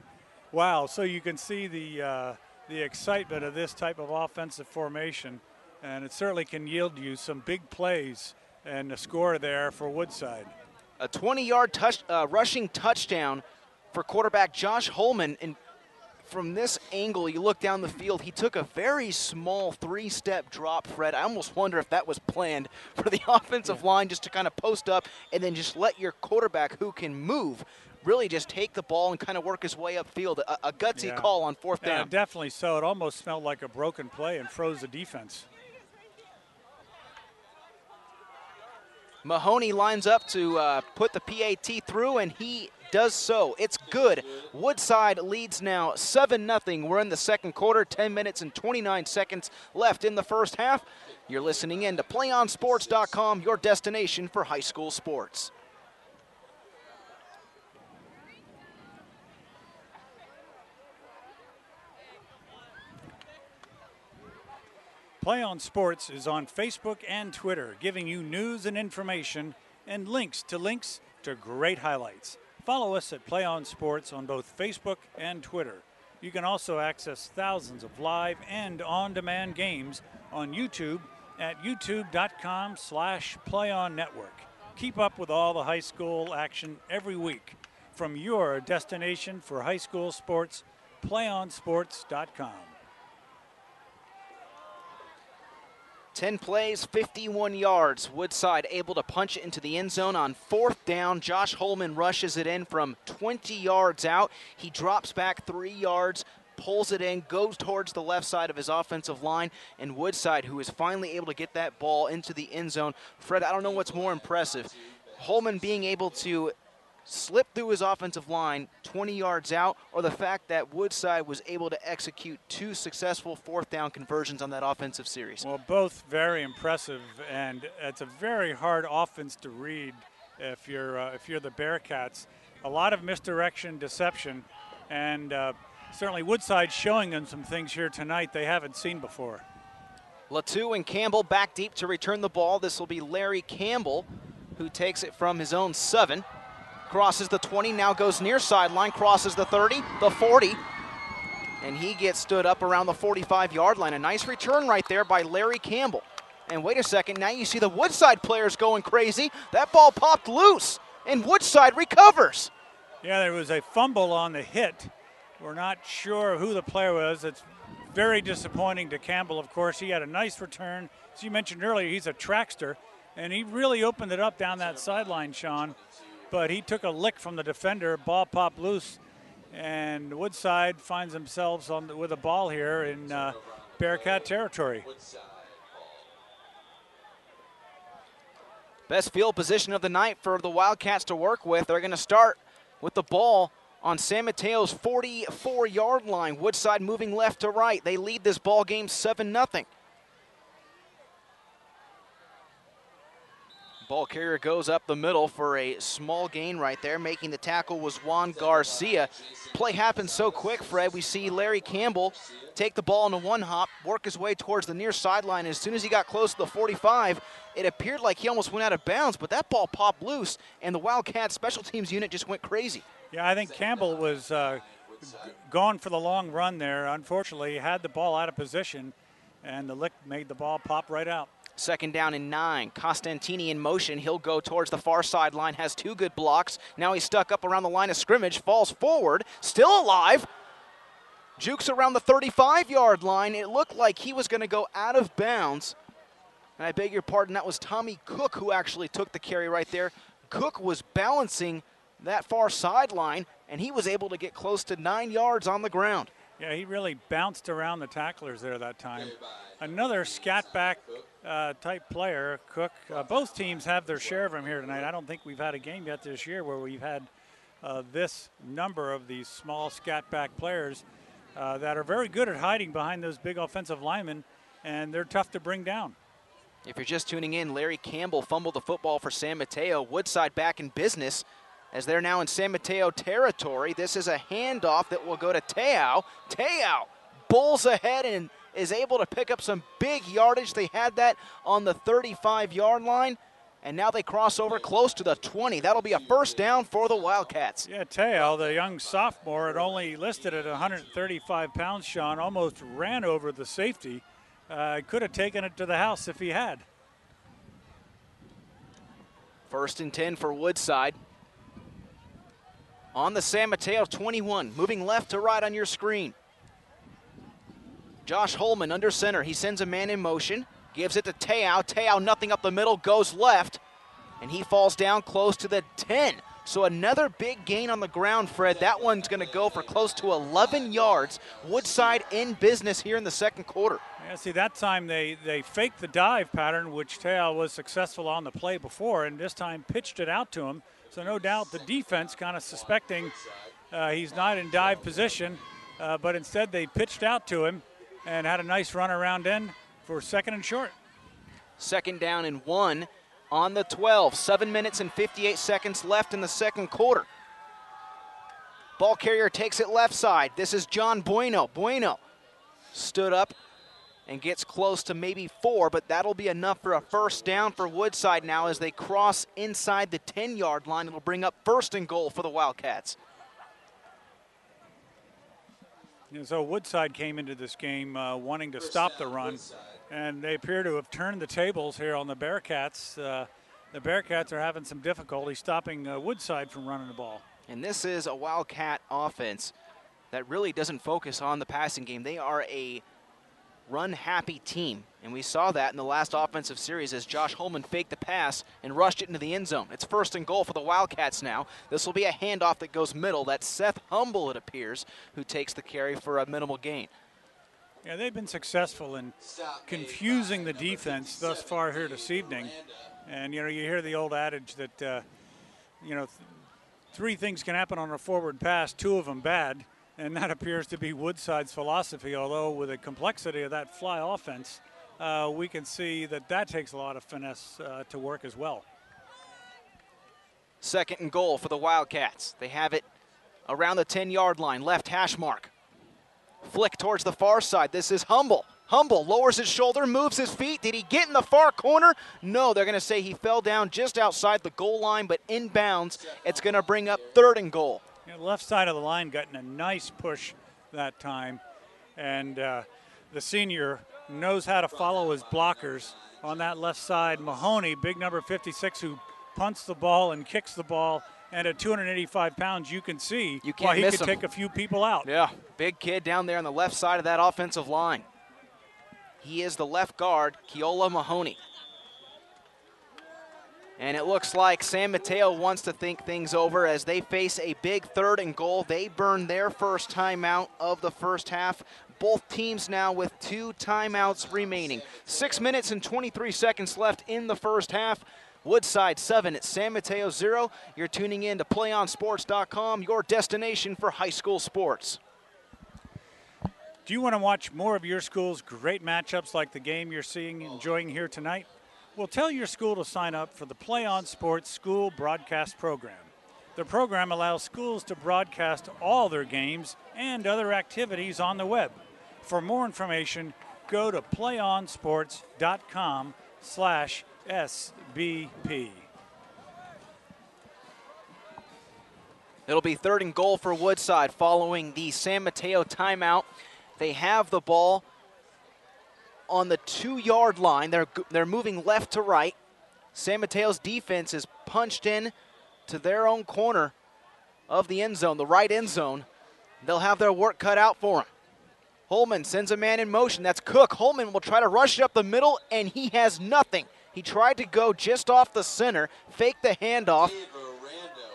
wow, so you can see the excitement of this type of offensive formation, and it certainly can yield you some big plays and a score there for Woodside. A 20-yard rushing touchdown for quarterback Josh Holman. And from this angle, you look down the field, he took a very small 3-step drop, Fred. I almost wonder if that was planned for the offensive line, just to kind of post up and then just let your quarterback, who can move, really just take the ball and kind of work his way upfield. A gutsy call on 4th down. Yeah, definitely so. It almost smelled like a broken play and froze the defense. Mahoney lines up to put the PAT through, and he does so. It's good. Woodside leads now 7-0. We're in the second quarter, 10 minutes and 29 seconds left in the first half. You're listening in to PlayOnSports.com, your destination for high school sports. Play On Sports is on Facebook and Twitter, giving you news and information and links to great highlights. Follow us at Play On Sports on both Facebook and Twitter. You can also access thousands of live and on-demand games on YouTube at youtube.com/PlayOnNetwork. Keep up with all the high school action every week from your destination for high school sports, PlayOnSports.com. 10 plays, 51 yards. Woodside able to punch it into the end zone on 4th down. Josh Holman rushes it in from 20 yards out. He drops back 3 yards, pulls it in, goes towards the left side of his offensive line, and Woodside, who is finally able to get that ball into the end zone. Fred, I don't know what's more impressive. Holman being able to slip through his offensive line 20 yards out, or the fact that Woodside was able to execute 2 successful 4th down conversions on that offensive series. Well, both very impressive, and it's a very hard offense to read if you're the Bearcats. A lot of misdirection, deception, and certainly Woodside showing them some things here tonight they haven't seen before. Latu and Campbell back deep to return the ball. This will be Larry Campbell, who takes it from his own 7. Crosses the 20, now goes near sideline, crosses the 30, the 40, and he gets stood up around the 45-yard line. A nice return right there by Larry Campbell. And wait a second, now you see the Woodside players going crazy. That ball popped loose, and Woodside recovers. Yeah, there was a fumble on the hit. We're not sure who the player was. It's very disappointing to Campbell, of course. He had a nice return. As you mentioned earlier, he's a trackster, and he really opened it up down that sideline, Sean. But he took a lick from the defender, ball popped loose, And Woodside finds themselves with a ball here in Bearcat territory. Best field position of the night for the Wildcats to work with. They're going to start with the ball on San Mateo's 44-yard line. Woodside moving left to right. They lead this ball game 7-0. Ball carrier goes up the middle for a small gain right there. Making the tackle was Juan Garcia. Play happens so quick, Fred. We see Larry Campbell take the ball in a one hop, work his way towards the near sideline. As soon as he got close to the 45, it appeared like he almost went out of bounds, but that ball popped loose, and the Wildcats special teams unit just went crazy. Yeah, I think Campbell was gone for the long run there. Unfortunately, he had the ball out of position, and the lick made the ball pop right out. 2nd down and 9. Costantini in motion. He'll go towards the far sideline, has 2 good blocks. Now he's stuck up around the line of scrimmage, falls forward, still alive. Jukes around the 35-yard line. It looked like he was going to go out of bounds. And I beg your pardon, that was Tommy Cook who actually took the carry right there. Cook was balancing that far sideline, and he was able to get close to 9 yards on the ground. Yeah, he really bounced around the tacklers there that time. Another scat back type player, Cook. Both teams have their share of him here tonight. I don't think we've had a game yet this year where we've had this number of these small scat back players that are very good at hiding behind those big offensive linemen, and they're tough to bring down. If you're just tuning in, Larry Campbell fumbled the football for San Mateo. Woodside back in business as they're now in San Mateo territory. This is a handoff that will go to Te'o. Te'o bulls ahead and is able to pick up some big yardage. They had that on the 35-yard line, and now they cross over close to the 20. That'll be a 1st down for the Wildcats. Yeah, Te'o, the young sophomore, had only listed at 135 pounds, Sean, almost ran over the safety. Could have taken it to the house if he had. 1st and 10 for Woodside. On the San Mateo 21, moving left to right on your screen. Josh Holman under center. He sends a man in motion, gives it to Te'o. Te'o nothing up the middle, goes left, and he falls down close to the 10. So another big gain on the ground, Fred. That one's going to go for close to 11 yards. Woodside in business here in the 2nd quarter. Yeah, see, that time they faked the dive pattern, which Te'o was successful on the play before, and this time pitched it out to him. So no doubt the defense kind of suspecting he's not in dive position, but instead they pitched out to him and had a nice run around end for 2nd and short. 2nd down and 1 on the 12. 7 minutes and 58 seconds left in the 2nd quarter. Ball carrier takes it left side. This is John Bueno. Bueno stood up and gets close to maybe 4, but that'll be enough for a 1st down for Woodside now as they cross inside the 10-yard line. It'll bring up 1st and goal for the Wildcats. And so Woodside came into this game wanting to stop the run, and they appear to have turned the tables here on the Bearcats. The Bearcats are having some difficulty stopping Woodside from running the ball. And this is a Wildcat offense that really doesn't focus on the passing game. They are a run-happy team, and we saw that in the last offensive series as Josh Holman faked the pass and rushed it into the end zone. It's 1st and goal for the Wildcats now. This will be a handoff that goes middle. That's Seth Humble, it appears, who takes the carry for a minimal gain. Yeah, they've been successful in confusing the defense thus far here this evening. And, you hear the old adage that, 3 things can happen on a forward pass, 2 of them bad. And that appears to be Woodside's philosophy, although with the complexity of that fly offense, we can see that takes a lot of finesse to work as well. 2nd and goal for the Wildcats. They have it around the 10-yard line, left hash mark. Flick towards the far side. This is Humble. Humble lowers his shoulder, moves his feet. Did he get in the far corner? No, they're going to say he fell down just outside the goal line, but inbounds. It's going to bring up 3rd and goal. The left side of the line got in a nice push that time, and the senior knows how to follow his blockers on that left side. Mahoney, big number 56, who punts the ball and kicks the ball, and at 285 pounds, you can see why he could take a few people out. Yeah, big kid down there on the left side of that offensive line. He is the left guard, Keola Mahoney. And it looks like San Mateo wants to think things over as they face a big 3rd and goal. They burn their first timeout of the first half. Both teams now with 2 timeouts remaining. 6 minutes and 23 seconds left in the first half. Woodside 7 at San Mateo 0. You're tuning in to PlayOnSports.com, your destination for high school sports. Do you want to watch more of your school's great matchups like the game you're enjoying here tonight? Well, tell your school to sign up for the PlayOn Sports School Broadcast Program. The program allows schools to broadcast all their games and other activities on the web. For more information, go to playonsports.com/SBP. It'll be 3rd and goal for Woodside following the San Mateo timeout. They have the ball on the 2-yard line. They're moving left to right. San Mateo's defense is punched in to their own corner of the end zone, the right end zone. They'll have their work cut out for them. Holman sends a man in motion. That's Cook. Holman will try to rush it up the middle, and he has nothing. He tried to go just off the center, fake the handoff,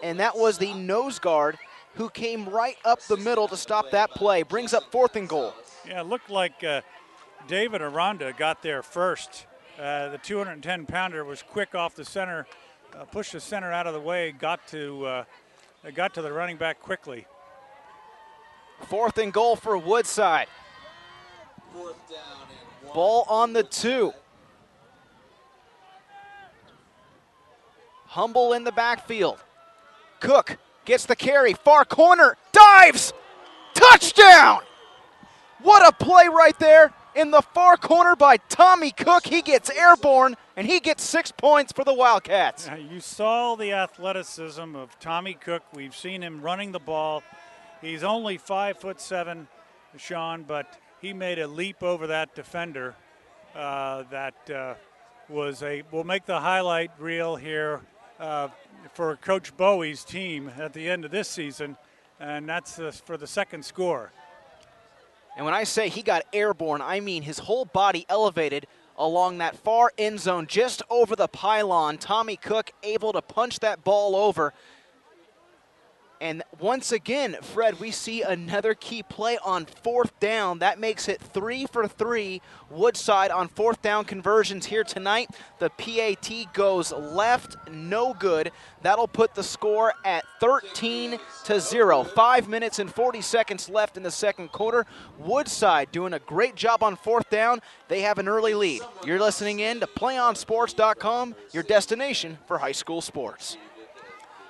and that was the nose guard who came right up the middle to stop that play. Brings up 4th and goal. Yeah, it looked like David Aranda got there first. The 210-pounder was quick off the center, pushed the center out of the way, got to the running back quickly. 4th and goal for Woodside. 4th down and 1. Ball on the 2. Humble in the backfield. Cook gets the carry, far corner, dives, touchdown! What a play right there in the far corner by Tommy Cook. He gets airborne, and he gets 6 points for the Wildcats. You saw the athleticism of Tommy Cook. We've seen him running the ball. He's only 5'7", Sean, but he made a leap over that defender will make the highlight reel here for Coach Bowie's team at the end of this season, and that's for the second score. And when I say he got airborne, I mean his whole body elevated along that far end zone just over the pylon. Tommy Cook able to punch that ball over. And once again, Fred, we see another key play on 4th down. That makes it 3 for 3 Woodside on 4th down conversions here tonight. The PAT goes left, no good. That'll put the score at 13-0. 5 minutes and 40 seconds left in the second quarter. Woodside doing a great job on 4th down. They have an early lead. You're listening in to PlayOnSports.com, your destination for high school sports.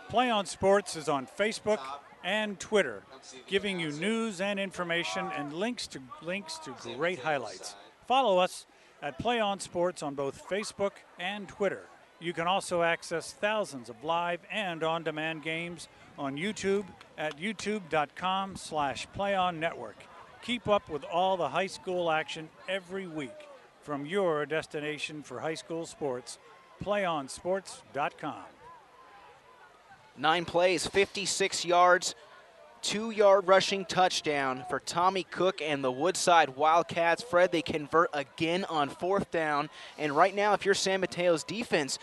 Play On Sports is on Facebook and Twitter, giving you news and information and links to great highlights. Follow us at Play On Sports on both Facebook and Twitter. You can also access thousands of live and on-demand games on YouTube at youtube.com/PlayOnNetwork. Keep up with all the high school action every week from your destination for high school sports, PlayOnSports.com. 9 plays, 56 yards, 2-yard rushing touchdown for Tommy Cook and the Woodside Wildcats. Fred, they convert again on 4th down. And right now, if you're San Mateo's defense,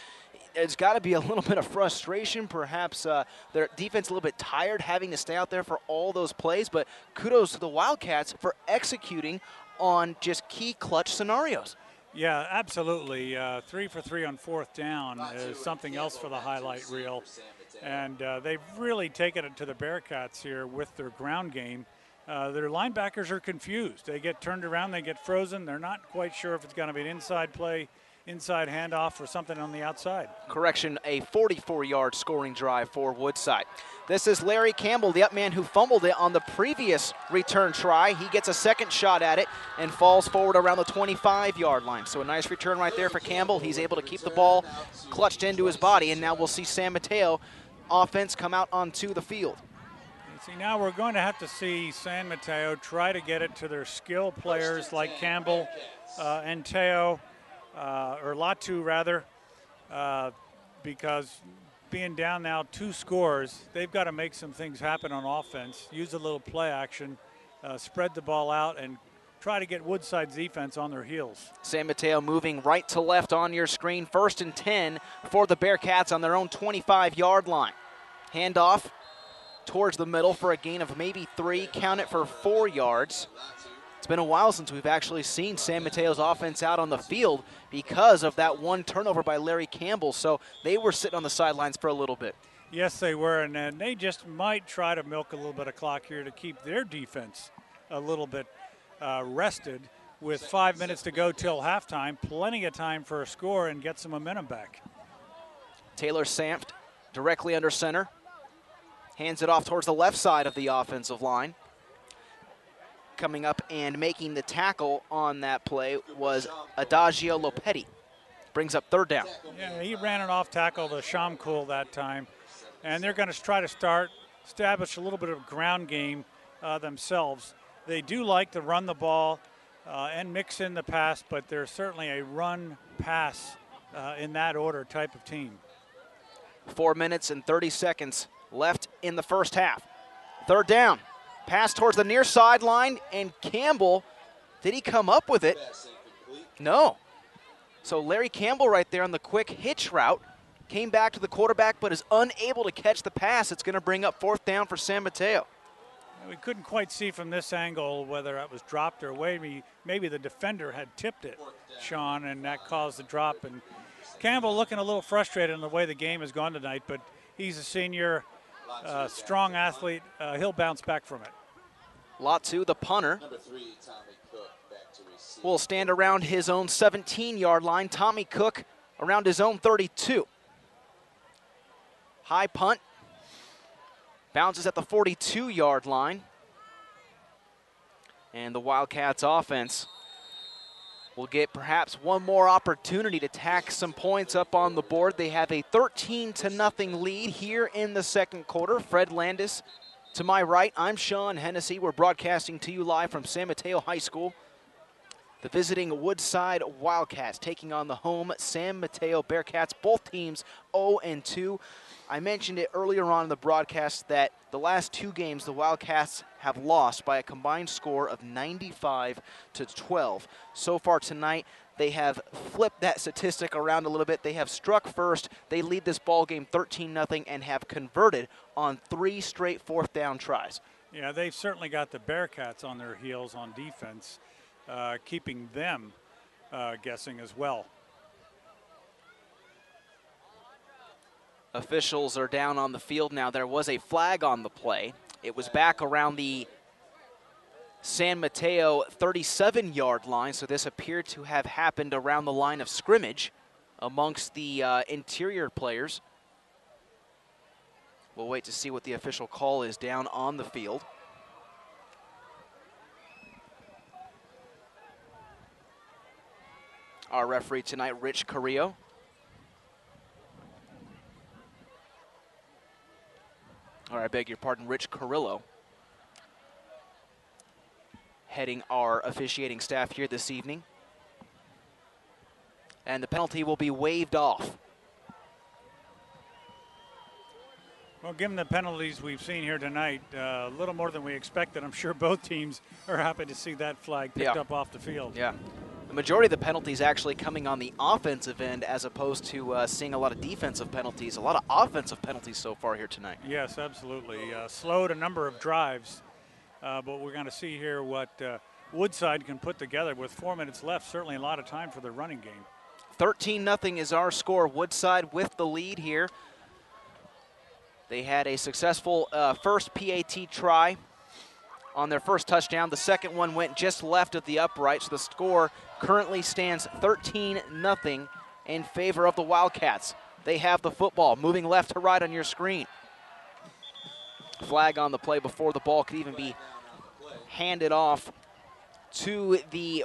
it's got to be a little bit of frustration. Perhaps their defense a little bit tired having to stay out there for all those plays. But kudos to the Wildcats for executing on just key clutch scenarios. Yeah, absolutely. 3 for 3 on 4th down is something else for the highlight reel. And they've really taken it to the Bearcats here with their ground game. Their linebackers are confused. They get turned around, they get frozen. They're not quite sure if it's going to be an inside play, inside handoff, or something on the outside. Correction, a 44-yard scoring drive for Woodside. This is Larry Campbell, the up man who fumbled it on the previous return try. He gets a second shot at it and falls forward around the 25-yard line. So a nice return right there for Campbell. He's able to keep the ball clutched into his body, and now we'll see San Mateo offense come out onto the field. See, now we're going to have to see San Mateo try to get it to their skill players like Campbell and Teo, or Latu rather, because being down now 2 scores, they've got to make some things happen on offense, use a little play action, spread the ball out, and try to get Woodside's defense on their heels. San Mateo moving right to left on your screen. 1st and 10 for the Bearcats on their own 25-yard line. Handoff towards the middle for a gain of maybe 3. Count it for 4 yards. It's been a while since we've actually seen San Mateo's offense out on the field because of that one turnover by Larry Campbell. So they were sitting on the sidelines for a little bit. Yes, they were, and they just might try to milk a little bit of clock here to keep their defense a little bit rested with 5 minutes to go till halftime. Plenty of time for a score and get some momentum back. Taylor Samft directly under center. Hands it off towards the left side of the offensive line. Coming up and making the tackle on that play was Adagio Lopetti. Brings up 3rd down. Yeah, he ran an off tackle to Shamkul that time. And they're going to try to establish a little bit of ground game themselves. They do like to run the ball and mix in the pass, but they're certainly a run-pass in that order type of team. 4 minutes and 30 seconds left in the first half. 3rd down. Pass towards the near sideline, and Campbell, did he come up with it? No. So Larry Campbell right there on the quick hitch route. Came back to the quarterback, but is unable to catch the pass. It's going to bring up 4th down for San Mateo. We couldn't quite see from this angle whether it was dropped or away. Maybe the defender had tipped it, Sean, and that caused the drop. And Campbell looking a little frustrated in the way the game has gone tonight, but he's a senior, strong athlete. He'll bounce back from it. Latu, the punter, Number 3, Tommy Cook, back to receive. will stand around his own 17-yard line. Tommy Cook around his own 32. High punt. Bounces at the 42-yard line. And the Wildcats offense will get perhaps one more opportunity to tack some points up on the board. They have a 13-0 lead here in the second quarter. Fred Landis to my right. I'm Sean Hennessy. We're broadcasting to you live from San Mateo High School. The visiting Woodside Wildcats taking on the home San Mateo Bearcats. Both teams 0-2. I mentioned it earlier on in the broadcast that the last 2 games the Wildcats have lost by a combined score of 95-12. So far tonight, they have flipped that statistic around a little bit. They have struck first. They lead this ball game 13-0 and have converted on 3 straight 4th down tries. Yeah, they've certainly got the Bearcats on their heels on defense, keeping them guessing as well. Officials are down on the field now. There was a flag on the play. It was back around the San Mateo 37-yard line, so this appeared to have happened around the line of scrimmage amongst the interior players. We'll wait to see what the official call is down on the field. Our referee tonight, Rich Carrillo. Or I beg your pardon, Rich Carrillo, heading our officiating staff here this evening. And the penalty will be waived off. Well, given the penalties we've seen here tonight, a little more than we expected. I'm sure both teams are happy to see that flag picked up off the field. Yeah. The majority of the penalties actually coming on the offensive end as opposed to seeing a lot of defensive penalties, a lot of offensive penalties so far here tonight. Yes, absolutely. Slowed a number of drives, but we're going to see here what Woodside can put together with 4 minutes left. Certainly a lot of time for the running game. 13-0 is our score. Woodside with the lead here. They had a successful first PAT try on their first touchdown. The second one went just left of the upright, so the score currently stands 13-0 in favor of the Wildcats. They have the football, moving left to right on your screen. Flag on the play before the ball could even be handed off to the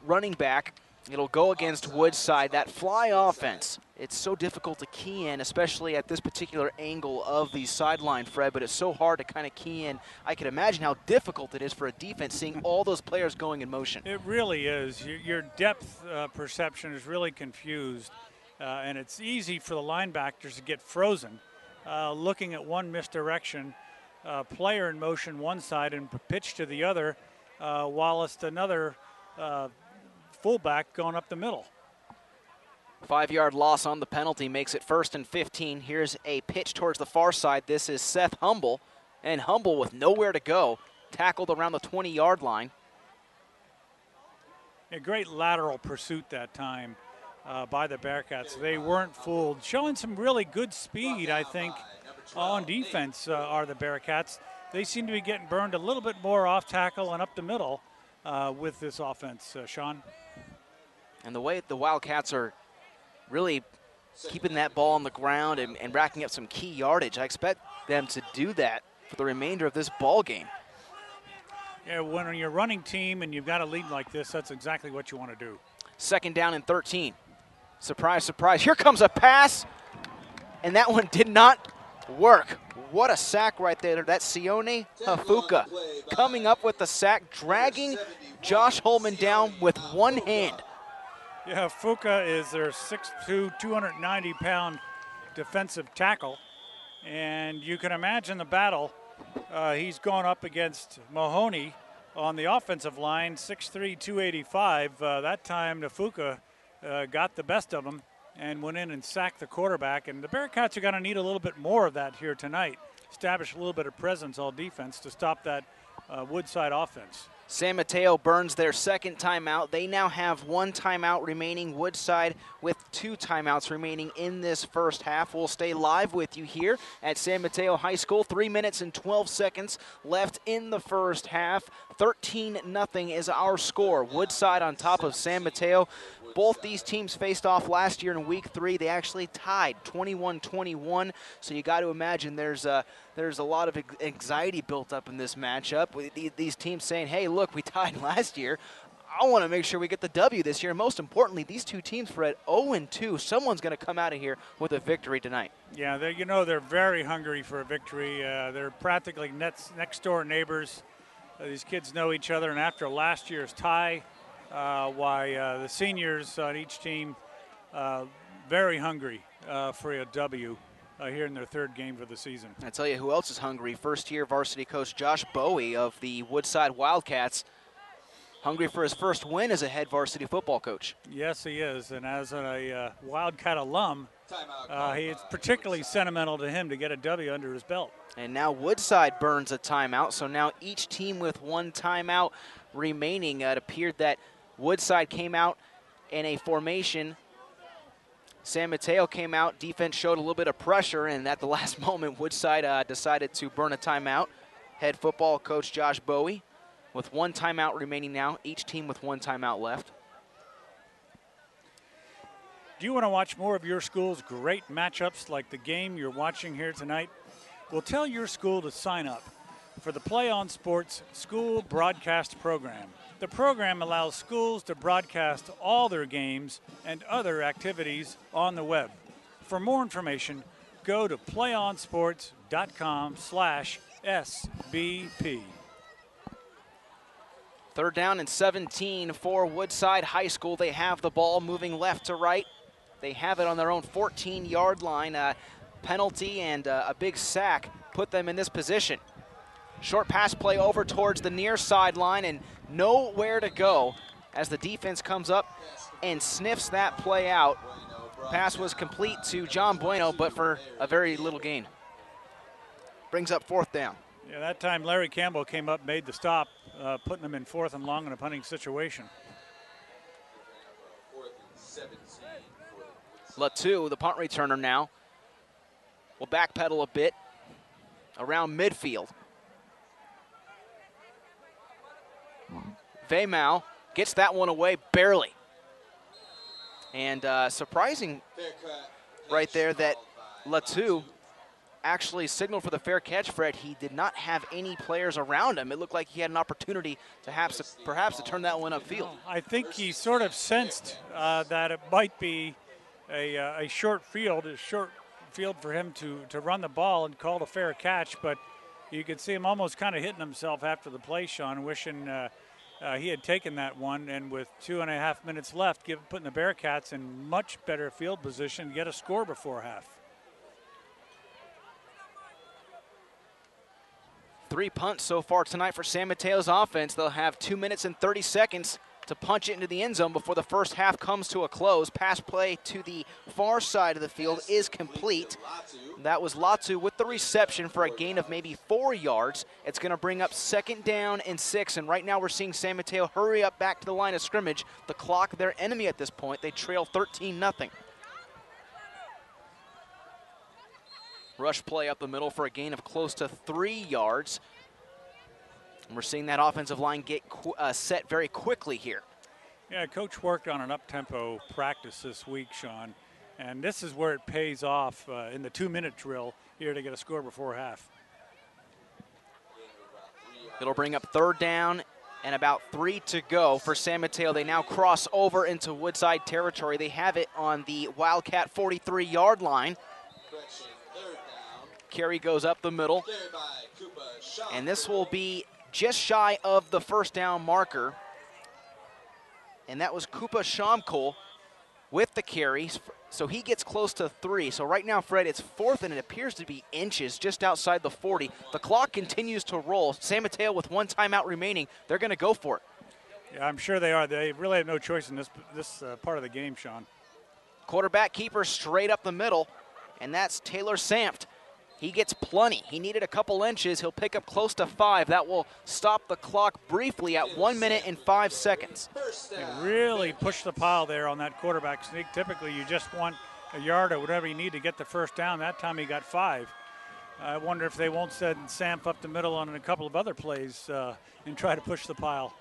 running back. It'll go against Woodside. That fly offense, it's so difficult to key in, especially at this particular angle of the sideline, Fred, but it's so hard to kind of key in. I can imagine how difficult it is for a defense seeing all those players going in motion. It really is. Your depth perception is really confused, and it's easy for the linebackers to get frozen looking at one misdirection, player in motion one side and pitch to the other, Wallace, another fullback going up the middle. 5-yard loss on the penalty makes it 1st and 15. Here's a pitch towards the far side. This is Seth Humble, and Humble with nowhere to go, tackled around the 20-yard line. A great lateral pursuit that time by the Bearcats. They weren't fooled. Showing some really good speed, I think, on defense are the Bearcats. They seem to be getting burned a little bit more off tackle and up the middle with this offense, Sean. And the way the Wildcats are really keeping that ball on the ground and racking up some key yardage, I expect them to do that for the remainder of this ball game. Yeah, when you're a running team and you've got a lead like this, that's exactly what you want to do. 2nd down and 13. Surprise, surprise. Here comes a pass, and that one did not work. What a sack right there. That's Sione Hafuka coming up with the sack, dragging Josh Holman down with one hand. Yeah, Fuka is their 6'2", 290-pound defensive tackle. And you can imagine the battle. He's going up against Mahoney on the offensive line, 6'3", 285. That time, Nafuka got the best of him and went in and sacked the quarterback. And the Bearcats are going to need a little bit more of that here tonight. Establish a little bit of presence on defense to stop that Woodside offense. San Mateo burns their 2nd timeout. They now have 1 timeout remaining. Woodside with 2 timeouts remaining in this first half. We'll stay live with you here at San Mateo High School. 3 minutes and 12 seconds left in the first half. 13-0 is our score. Woodside on top of San Mateo. Both these teams faced off last year in week 3. They actually tied 21-21. So you got to imagine there's a lot of anxiety built up in this matchup. With these teams saying, hey, look, we tied last year. I want to make sure we get the W this year. Most importantly, these two teams, Fred, 0-2. Someone's going to come out of here with a victory tonight. Yeah, they're very hungry for a victory. They're practically next door neighbors. These kids know each other, and after last year's tie, the seniors on each team very hungry for a W here in their 3rd game for the season. I tell you who else is hungry. First-year varsity coach Josh Bowie of the Woodside Wildcats, hungry for his first win as a head varsity football coach. Yes, he is, and as a Wildcat alum, it's particularly sentimental to him to get a W under his belt. And now Woodside burns a timeout, so now each team with 1 timeout remaining. It appeared that Woodside came out in a formation. San Mateo came out. Defense showed a little bit of pressure, and at the last moment, Woodside decided to burn a timeout. Head football coach Josh Bowie with 1 timeout remaining now. Each team with 1 timeout left. Do you want to watch more of your school's great matchups like the game you're watching here tonight? Well, tell your school to sign up for the PlayOn Sports School Broadcast Program. The program allows schools to broadcast all their games and other activities on the web. For more information, go to playonsports.com/SBP. 3rd down and 17 for Woodside High School. They have the ball moving left to right. They have it on their own 14-yard line. Penalty and a big sack put them in this position. Short pass play over towards the near sideline and nowhere to go as the defense comes up and sniffs that play out. Pass was complete to John Bueno, but for a very little gain. Brings up 4th down. Yeah, that time Larry Campbell came up, made the stop, putting them in 4th and long in a punting situation. Latu, the punt returner now, will backpedal a bit around midfield. Veimau gets that one away barely. And surprising right there that Latu actually signaled for the fair catch, Fred. He did not have any players around him. It looked like he had an opportunity to perhaps to turn that one upfield. I think he sort of sensed that it might be a short field for him to run the ball and called a fair catch, but you could see him almost kind of hitting himself after the play, Sean, wishing he had taken that one, and with 2.5 minutes left, putting the Bearcats in much better field position to get a score before half. 3 punts so far tonight for San Mateo's offense. They'll have 2 minutes and 30 seconds to punch it into the end zone before the first half comes to a close. Pass play to the far side of the field is complete. That was Latu with the reception for a gain of maybe 4 yards. It's going to bring up 2nd down and 6, and right now we're seeing San Mateo hurry up back to the line of scrimmage. The clock, their enemy at this point. They trail 13-0. Rush play up the middle for a gain of close to 3 yards. And we're seeing that offensive line get set very quickly here. Yeah, Coach worked on an up-tempo practice this week, Sean, and this is where it pays off in the 2-minute drill here to get a score before half. It'll bring up 3rd down and about 3 to go for San Mateo. They now cross over into Woodside territory. They have it on the Wildcat 43-yard line. Carry goes up the middle, and this will be just shy of the 1st down marker. And that was Koopa Shamkul with the carry, so he gets close to 3. So right now, Fred, it's 4th, and it appears to be inches just outside the 40. The clock continues to roll. San Mateo with 1 timeout remaining. They're going to go for it. Yeah, I'm sure they are. They really have no choice in this part of the game, Sean. Quarterback keeper straight up the middle, and that's Taylor Samft. He gets plenty. He needed a couple inches. He'll pick up close to 5. That will stop the clock briefly at 1 minute and 5 seconds. They really pushed the pile there on that quarterback sneak. Typically, you just want a yard or whatever you need to get the 1st down. That time he got 5. I wonder if they won't send Samf up the middle on a couple of other plays and try to push the pile.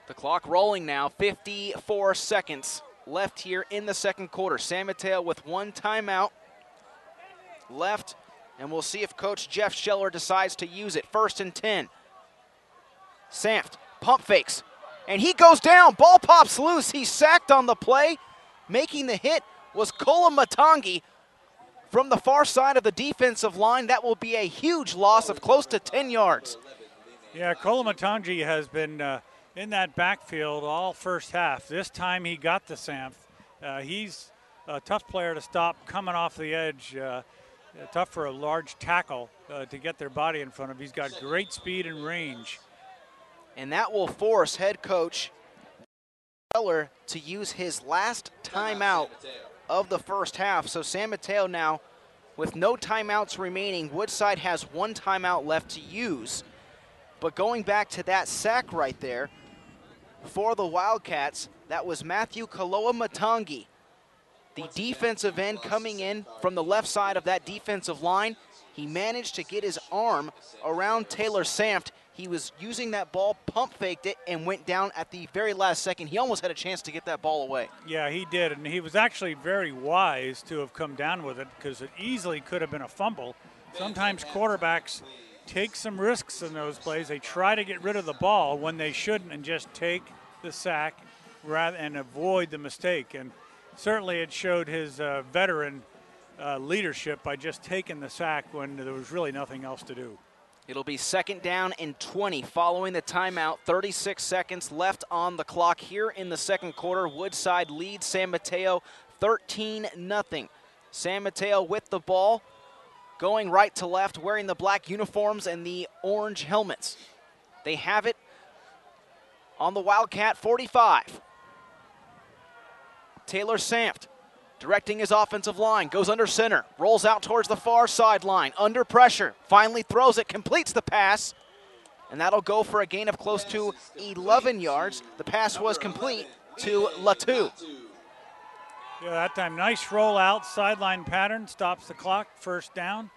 The clock rolling now, 54 seconds left here in the 2nd quarter. San Mateo with 1 timeout left, and we'll see if Coach Jeff Scheller decides to use it. 1st and 10. Samft pump fakes, and he goes down. Ball pops loose. He's sacked on the play. Making the hit was Kola Matangi from the far side of the defensive line. That will be a huge loss of close to 10 yards. Yeah, Kola Matangi has been in that backfield all first half. This time he got the Samf. He's a tough player to stop coming off the edge. Tough for a large tackle to get their body in front of. He's got great speed and range. And that will force head coach Scheller to use his last timeout of the first half. So San Mateo now with no timeouts remaining. Woodside has 1 timeout left to use. But going back to that sack right there for the Wildcats, that was Matthew Kaloa Matangi. The defensive end coming in from the left side of that defensive line. He managed to get his arm around Taylor Samft. He was using that ball, pump faked it, and went down at the very last second. He almost had a chance to get that ball away. Yeah, he did, and he was actually very wise to have come down with it because it easily could have been a fumble. Sometimes quarterbacks take some risks in those plays. They try to get rid of the ball when they shouldn't and just take the sack rather and avoid the mistake. And certainly it showed his veteran leadership by just taking the sack when there was really nothing else to do. It'll be 2nd down and 20 following the timeout. 36 seconds left on the clock here in the 2nd quarter. Woodside leads San Mateo 13-0. San Mateo with the ball, going right to left, wearing the black uniforms and the orange helmets. They have it on the Wildcat 45. Taylor Samft directing his offensive line, goes under center, rolls out towards the far sideline, under pressure, finally throws it, completes the pass, and that'll go for a gain of close to 11 yards. The pass was complete to Latu. Yeah, that time nice rollout, sideline pattern, stops the clock, 1st down,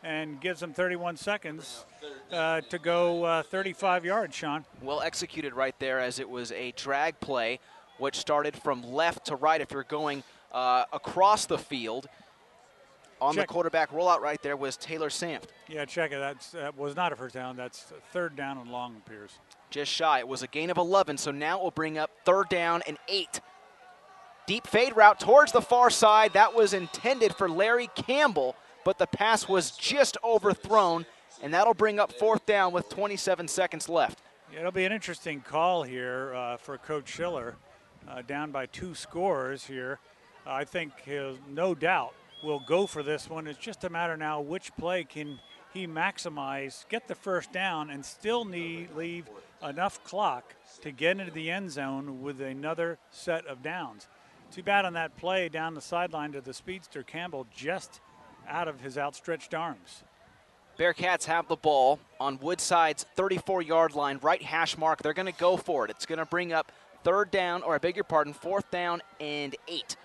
and gives them 31 seconds to go 35 yards, Sean. Well executed right there, as it was a drag play, which started from left to right if you're going across the field. On the quarterback rollout right there was Taylor Samft. Yeah, check it. That was not a 1st down. That's 3rd down and long, appears. Just shy. It was a gain of 11, so now it will bring up 3rd down and 8. Deep fade route towards the far side. That was intended for Larry Campbell, but the pass was just overthrown, and that'll bring up 4th down with 27 seconds left. Yeah, it'll be an interesting call here for Coach Schiller. Down by 2 scores here. I think he'll no doubt will go for this one. It's just a matter now which play can he maximize, get the first down, and still leave enough clock to get into the end zone with another set of downs. Too bad on that play down the sideline to the speedster Campbell, just out of his outstretched arms. Bearcats have the ball on Woodside's 34-yard line, right hash mark. They're going to go for it. It's going to bring up fourth down and 8.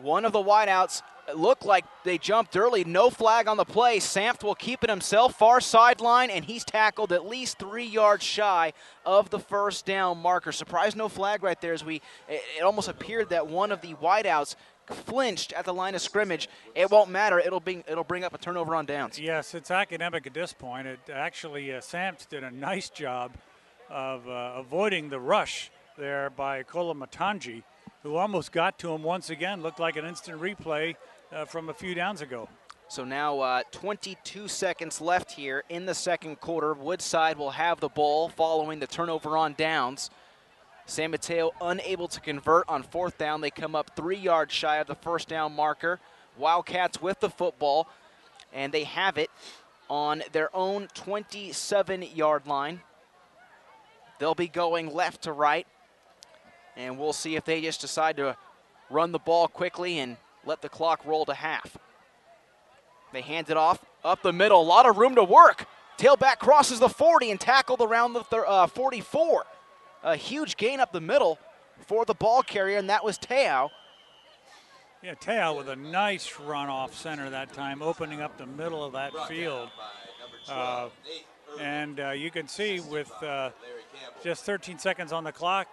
One of the wideouts looked like they jumped early. No flag on the play. Samft will keep it himself, far sideline, and he's tackled at least 3 yards shy of the first down marker. Surprise, no flag right there, as it almost appeared that one of the wideouts flinched at the line of scrimmage. It won't matter. It'll bring up a turnover on downs. Yes, it's academic at this point. Samft did a nice job of avoiding the rush there by Kolamatanji, who almost got to him once again. Looked like an instant replay from a few downs ago. So now 22 seconds left here in the second quarter. Woodside will have the ball following the turnover on downs. San Mateo unable to convert on fourth down. They come up 3 yards shy of the first down marker. Wildcats with the football, and they have it on their own 27-yard line. They'll be going left to right, and we'll see if they just decide to run the ball quickly and let the clock roll to half. They hand it off up the middle. A lot of room to work. Tailback crosses the 40 and tackled around the 44. A huge gain up the middle for the ball carrier, and that was Teo. Yeah, Teo with a nice run off center that time, opening up the middle of that field. You can see with just 13 seconds on the clock,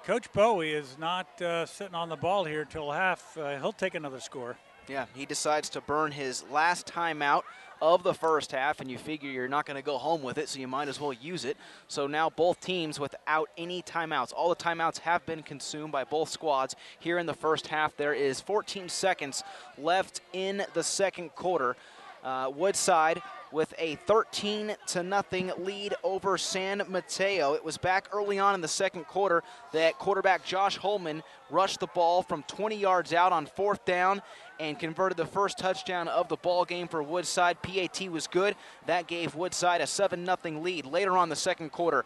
Coach Bowie is not sitting on the ball here till half. He'll take another score. Yeah, he decides to burn his last timeout of the first half, and you figure you're not going to go home with it, so you might as well use it. So now both teams without any timeouts. All the timeouts have been consumed by both squads here in the first half. There is 14 seconds left in the second quarter. Woodside with a 13-0 lead over San Mateo. It was back early on in the second quarter that quarterback Josh Holman rushed the ball from 20 yards out on fourth down and converted the first touchdown of the ball game for Woodside. PAT was good. That gave Woodside a 7-0 lead. Later on the second quarter,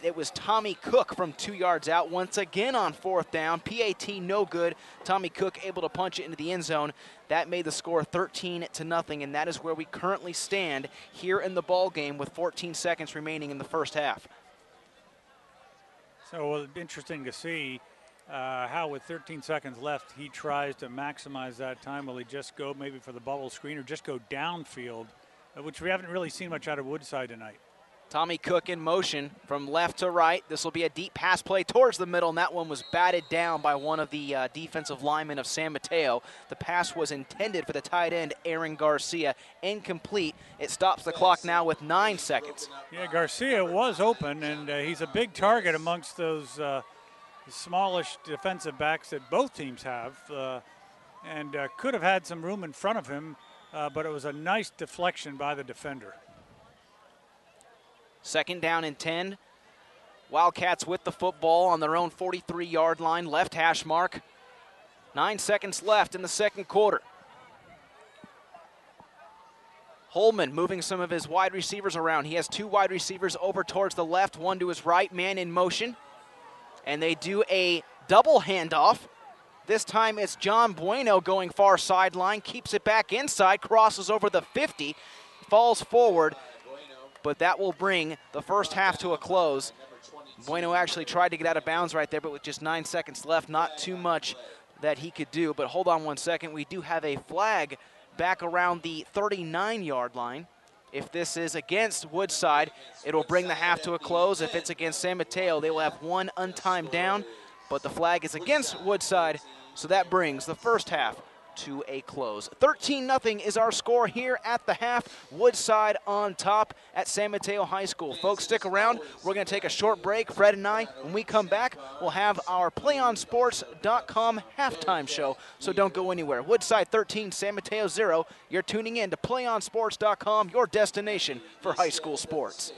it was Tommy Cook from 2 yards out once again on fourth down. PAT no good. Tommy Cook able to punch it into the end zone. That made the score 13-0, and that is where we currently stand here in the ball game with 14 seconds remaining in the first half. So interesting to see how with 13 seconds left he tries to maximize that time. Will he just go maybe for the bubble screen or just go downfield, which we haven't really seen much out of Woodside tonight. Tommy Cook in motion from left to right. This will be a deep pass play towards the middle, and that one was batted down by one of the defensive linemen of San Mateo. The pass was intended for the tight end, Aaron Garcia. Incomplete. It stops the clock now with 9 seconds. Yeah, Garcia was open, and he's a big target amongst those smallish defensive backs that both teams have, and could have had some room in front of him, but it was a nice deflection by the defender. Second down and 10. Wildcats with the football on their own 43-yard line, left hash mark. 9 seconds left in the second quarter. Holman moving some of his wide receivers around. He has 2 wide receivers over towards the left, one to his right, man in motion. And they do a double handoff. This time it's John Bueno going far sideline, keeps it back inside, crosses over the 50, falls forward, but that will bring the first half to a close. Bueno actually tried to get out of bounds right there, but with just 9 seconds left, not too much that he could do. But hold on 1 second. We do have a flag back around the 39-yard line. If this is against Woodside, it'll bring the half to a close. If it's against San Mateo, they will have 1 untimed down, but the flag is against Woodside, so that brings the first half to a close. 13-0 is our score here at the half. Woodside on top at San Mateo High School. Folks, stick around. We're going to take a short break. Fred and I, when we come back, we'll have our PlayOnSports.com halftime show, so don't go anywhere. Woodside 13, San Mateo 0. You're tuning in to PlayOnSports.com, your destination for high school sports.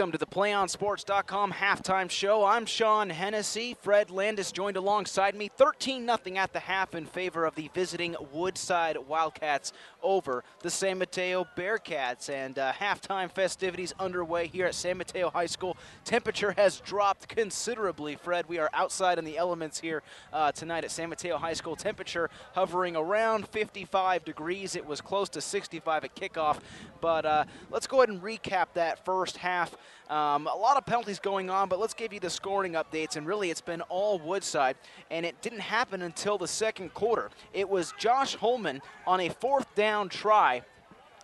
Welcome to the PlayOnSports.com halftime show. I'm Sean Hennessy. Fred Landis joined alongside me. 13-0 at the half in favor of the visiting Woodside Wildcats over the San Mateo Bearcats. And halftime festivities underway here at San Mateo High School. Temperature has dropped considerably, Fred. We are outside in the elements here tonight at San Mateo High School. Temperature hovering around 55 degrees. It was close to 65 at kickoff. But let's go ahead and recap that first half. A lot of penalties going on, but let's give you the scoring updates. And really, it's been all Woodside, and it didn't happen until the second quarter. It was Josh Holman on a 4th down try.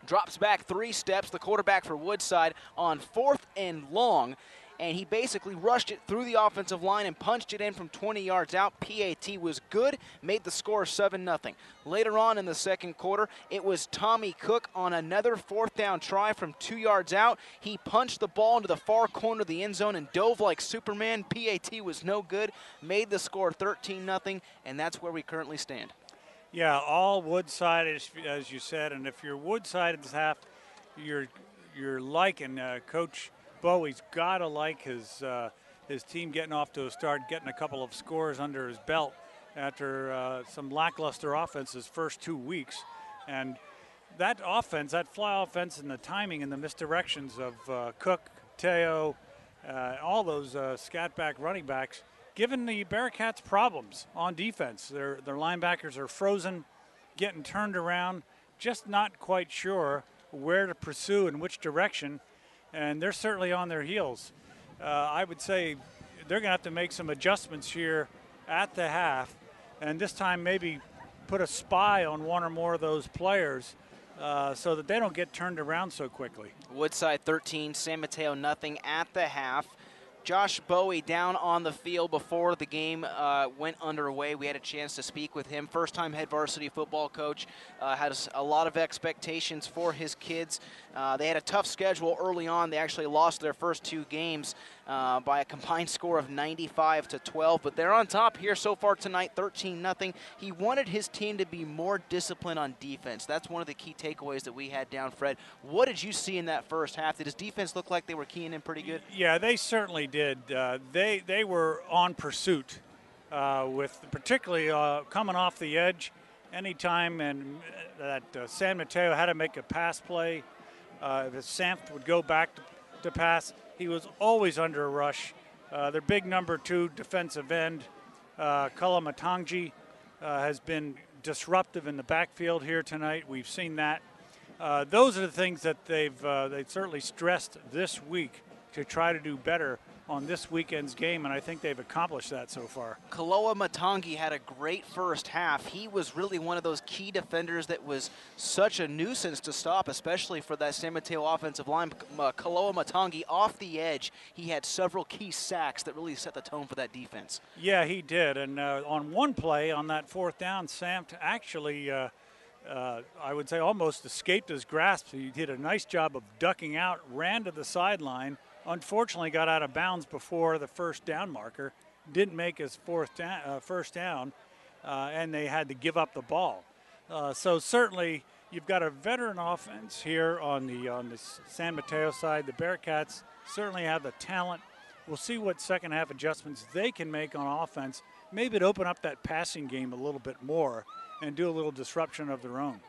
Drops back 3 steps, the quarterback for Woodside, on 4th and long. And he basically rushed it through the offensive line and punched it in from 20 yards out. PAT was good, made the score 7-0. Later on in the second quarter, it was Tommy Cook on another 4th down try from 2 yards out. He punched the ball into the far corner of the end zone and dove like Superman. PAT was no good, made the score 13-0, and that's where we currently stand. Yeah, all Woodside, as you said, and if you're Woodside at this half, you're liking Coach Bowie's got to like his team getting off to a start, getting a couple of scores under his belt after some lackluster offenses first 2 weeks. And that offense, that fly offense and the timing and the misdirections of Cook, Mateo, all those scat back running backs, giving the Bearcats problems on defense. Their linebackers are frozen, getting turned around, just not quite sure where to pursue and which direction. And they're certainly on their heels. I would say they're going to have to make some adjustments here at the half, and this time maybe put a spy on one or more of those players so that they don't get turned around so quickly. Woodside 13, San Mateo nothing at the half. Josh Bowie down on the field before the game went underway. We had a chance to speak with him. First-time head varsity football coach. Had a lot of expectations for his kids. They had a tough schedule early on. They actually lost their first 2 games by a combined score of 95-12. But they're on top here so far tonight, 13-0. He wanted his team to be more disciplined on defense. That's one of the key takeaways that we had down, Fred. What did you see in that first half? Did his defense look like they were keying in pretty good? Yeah, they certainly did. They were on pursuit, with particularly coming off the edge anytime, and that San Mateo had to make a pass play. If Samft would go back to pass, he was always under a rush. Their big number 2 defensive end, Kalamatangi, has been disruptive in the backfield here tonight. We've seen that. Those are the things that they've certainly stressed this week to try to do better on this weekend's game, and I think they've accomplished that so far. Kaloa Matangi had a great first half. He was really one of those key defenders that was such a nuisance to stop, especially for that San Mateo offensive line. Kaloa Matangi off the edge, he had several key sacks that really set the tone for that defense. Yeah, he did, and on one play on that 4th down, Samft actually I would say almost escaped his grasp. He did a nice job of ducking out, ran to the sideline, unfortunately got out of bounds before the first down marker, didn't make his first down, and they had to give up the ball. So certainly you've got a veteran offense here on the San Mateo side. The Bearcats certainly have the talent. We'll see what second half adjustments they can make on offense, maybe to open up that passing game a little bit more and do a little disruption of their own.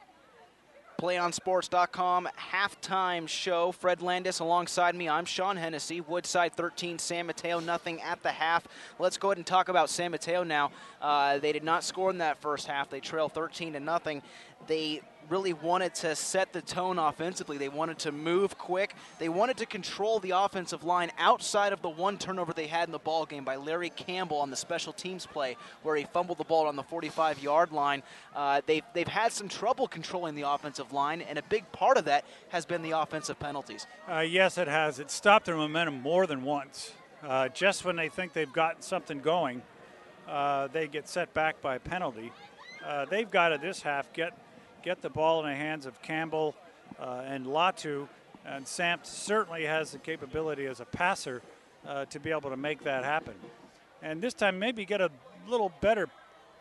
PlayOnSports.com halftime show. Fred Landis alongside me. I'm Sean Hennessy. Woodside 13, San Mateo nothing at the half. Let's go ahead and talk about San Mateo now. They did not score in that first half. They trailed 13-0. They really wanted to set the tone offensively. They wanted to move quick. They wanted to control the offensive line outside of the one turnover they had in the ball game by Larry Campbell on the special teams play where he fumbled the ball on the 45-yard line. They've had some trouble controlling the offensive line, and a big part of that has been the offensive penalties. Yes, it has. It stopped their momentum more than once. Just when they think they've gotten something going, they get set back by a penalty. They've got to this half get the ball in the hands of Campbell and Latu, and Sampt certainly has the capability as a passer to be able to make that happen. And this time maybe get a little better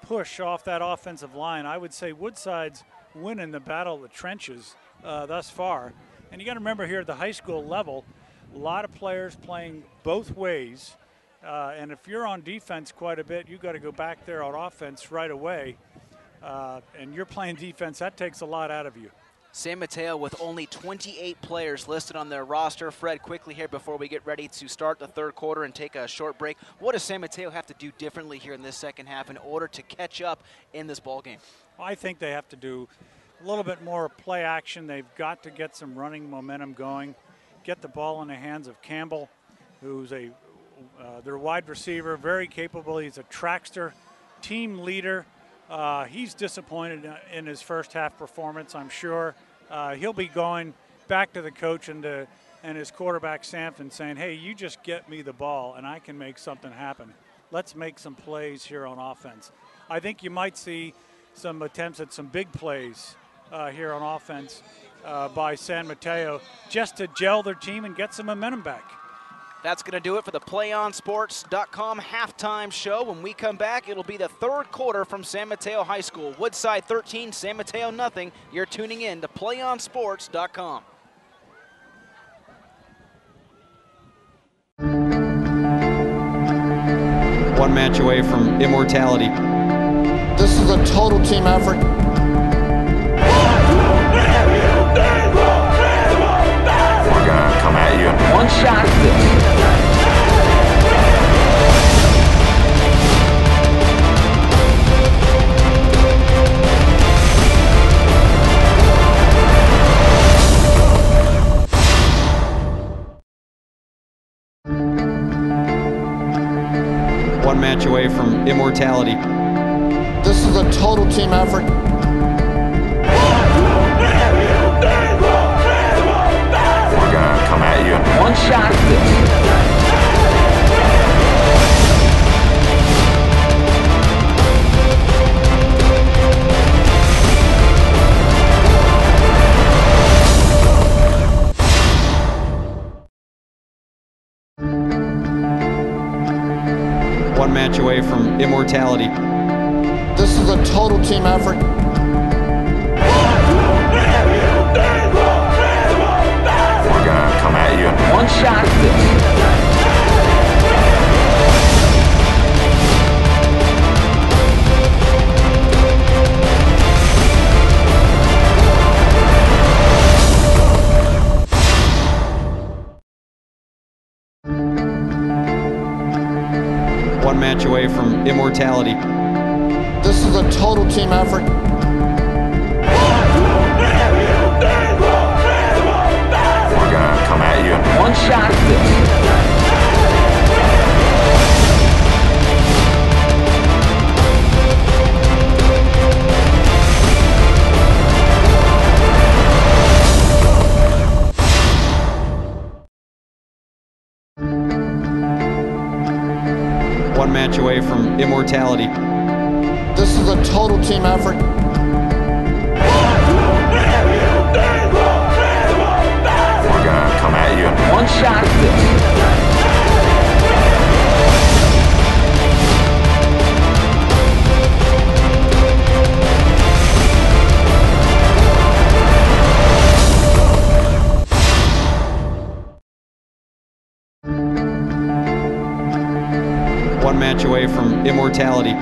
push off that offensive line. I would say Woodside's winning the battle of the trenches thus far. And you got to remember here at the high school level, a lot of players playing both ways. And if you're on defense quite a bit, you've got to go back there on offense right away. And you're playing defense, that takes a lot out of you. San Mateo with only 28 players listed on their roster. Fred, quickly here before we get ready to start the third quarter and take a short break, what does San Mateo have to do differently here in this second half in order to catch up in this ball game? I think they have to do a little bit more play action. They've got to get some running momentum going, get the ball in the hands of Campbell, who's their wide receiver, very capable. He's a trackster, team leader. He's disappointed in his first half performance, I'm sure. He'll be going back to the coach and his quarterback, Sampson, saying, hey, you just get me the ball and I can make something happen. Let's make some plays here on offense. I think you might see some attempts at some big plays here on offense by San Mateo just to gel their team and get some momentum back. That's going to do it for the PlayOnSports.com halftime show. When we come back, it'll be the third quarter from San Mateo High School. Woodside 13, San Mateo nothing. You're tuning in to PlayOnSports.com. One match away from immortality. This is a total team effort. We're gonna come at you in one shot. One match away from immortality. This is a total team effort. We're gonna come at you in one shot. One match away from immortality. This is a total team effort. We're gonna come at you in one shot. One match away from immortality. This is a total team effort. We're gonna come at you in one shot. One match away from immortality. This is a total team effort. We're gonna come at you in one shot. One match away from immortality.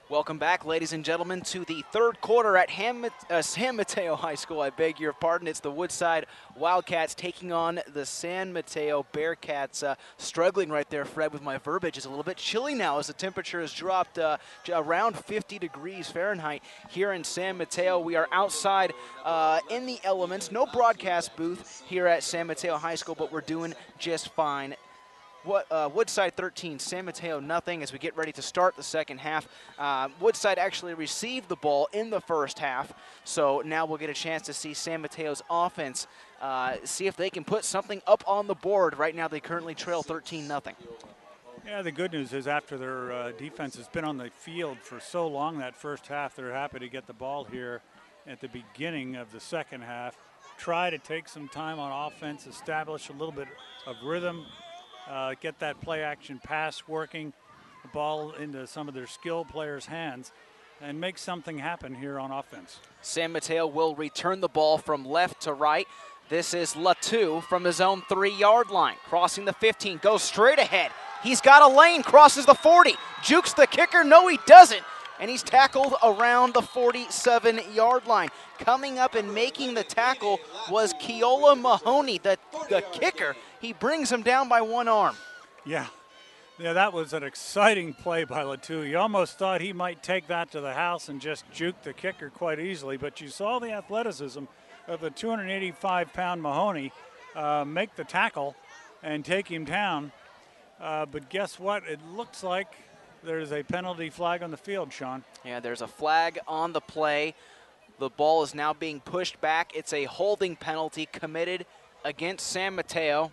Welcome back, ladies and gentlemen, to the third quarter at San Mateo High School. I beg your pardon. It's the Woodside Wildcats taking on the San Mateo Bearcats. Struggling right there, Fred, with my verbiage. It's a little bit chilly now as the temperature has dropped around 50 degrees Fahrenheit here in San Mateo. We are outside in the elements. No broadcast booth here at San Mateo High School, but we're doing just fine. Woodside 13, San Mateo nothing as we get ready to start the second half. Woodside actually received the ball in the first half, so now we'll get a chance to see San Mateo's offense, see if they can put something up on the board. Right now they currently trail 13-0. Yeah, the good news is after their defense has been on the field for so long that first half, they're happy to get the ball here at the beginning of the second half. try to take some time on offense, establish a little bit of rhythm, get that play action pass working, the ball into some of their skilled players' hands, and make something happen here on offense. San Mateo will return the ball from left to right. This is Latu from his own 3-yard line, crossing the 15, goes straight ahead. He's got a lane, crosses the 40, jukes the kicker. No, he doesn't. And he's tackled around the 47-yard line. Coming up and making the tackle was Keola Mahoney, the kicker. He brings him down by one arm. Yeah, that was an exciting play by Latu. You almost thought he might take that to the house and just juke the kicker quite easily, but you saw the athleticism of the 285-pound Mahoney make the tackle and take him down. But guess what? It looks like there's a penalty flag on the field, Sean. Yeah, there's a flag on the play. The ball is now being pushed back. It's a holding penalty committed against San Mateo.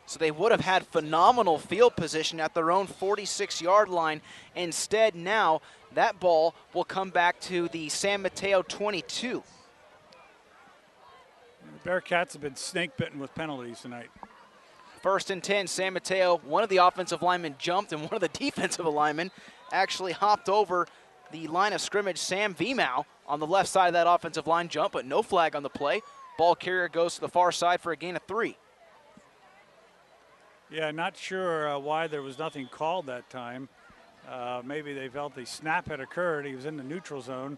So they would have had phenomenal field position at their own 46-yard line. Instead, now that ball will come back to the San Mateo 22. The Bearcats have been snake bitten with penalties tonight. 1st and 10, San Mateo. One of the offensive linemen jumped, and one of the defensive linemen actually hopped over the line of scrimmage. Sam Vimau on the left side of that offensive line jump, but no flag on the play. Ball carrier goes to the far side for a gain of 3. Yeah, not sure why there was nothing called that time. Maybe they felt the snap had occurred. He was in the neutral zone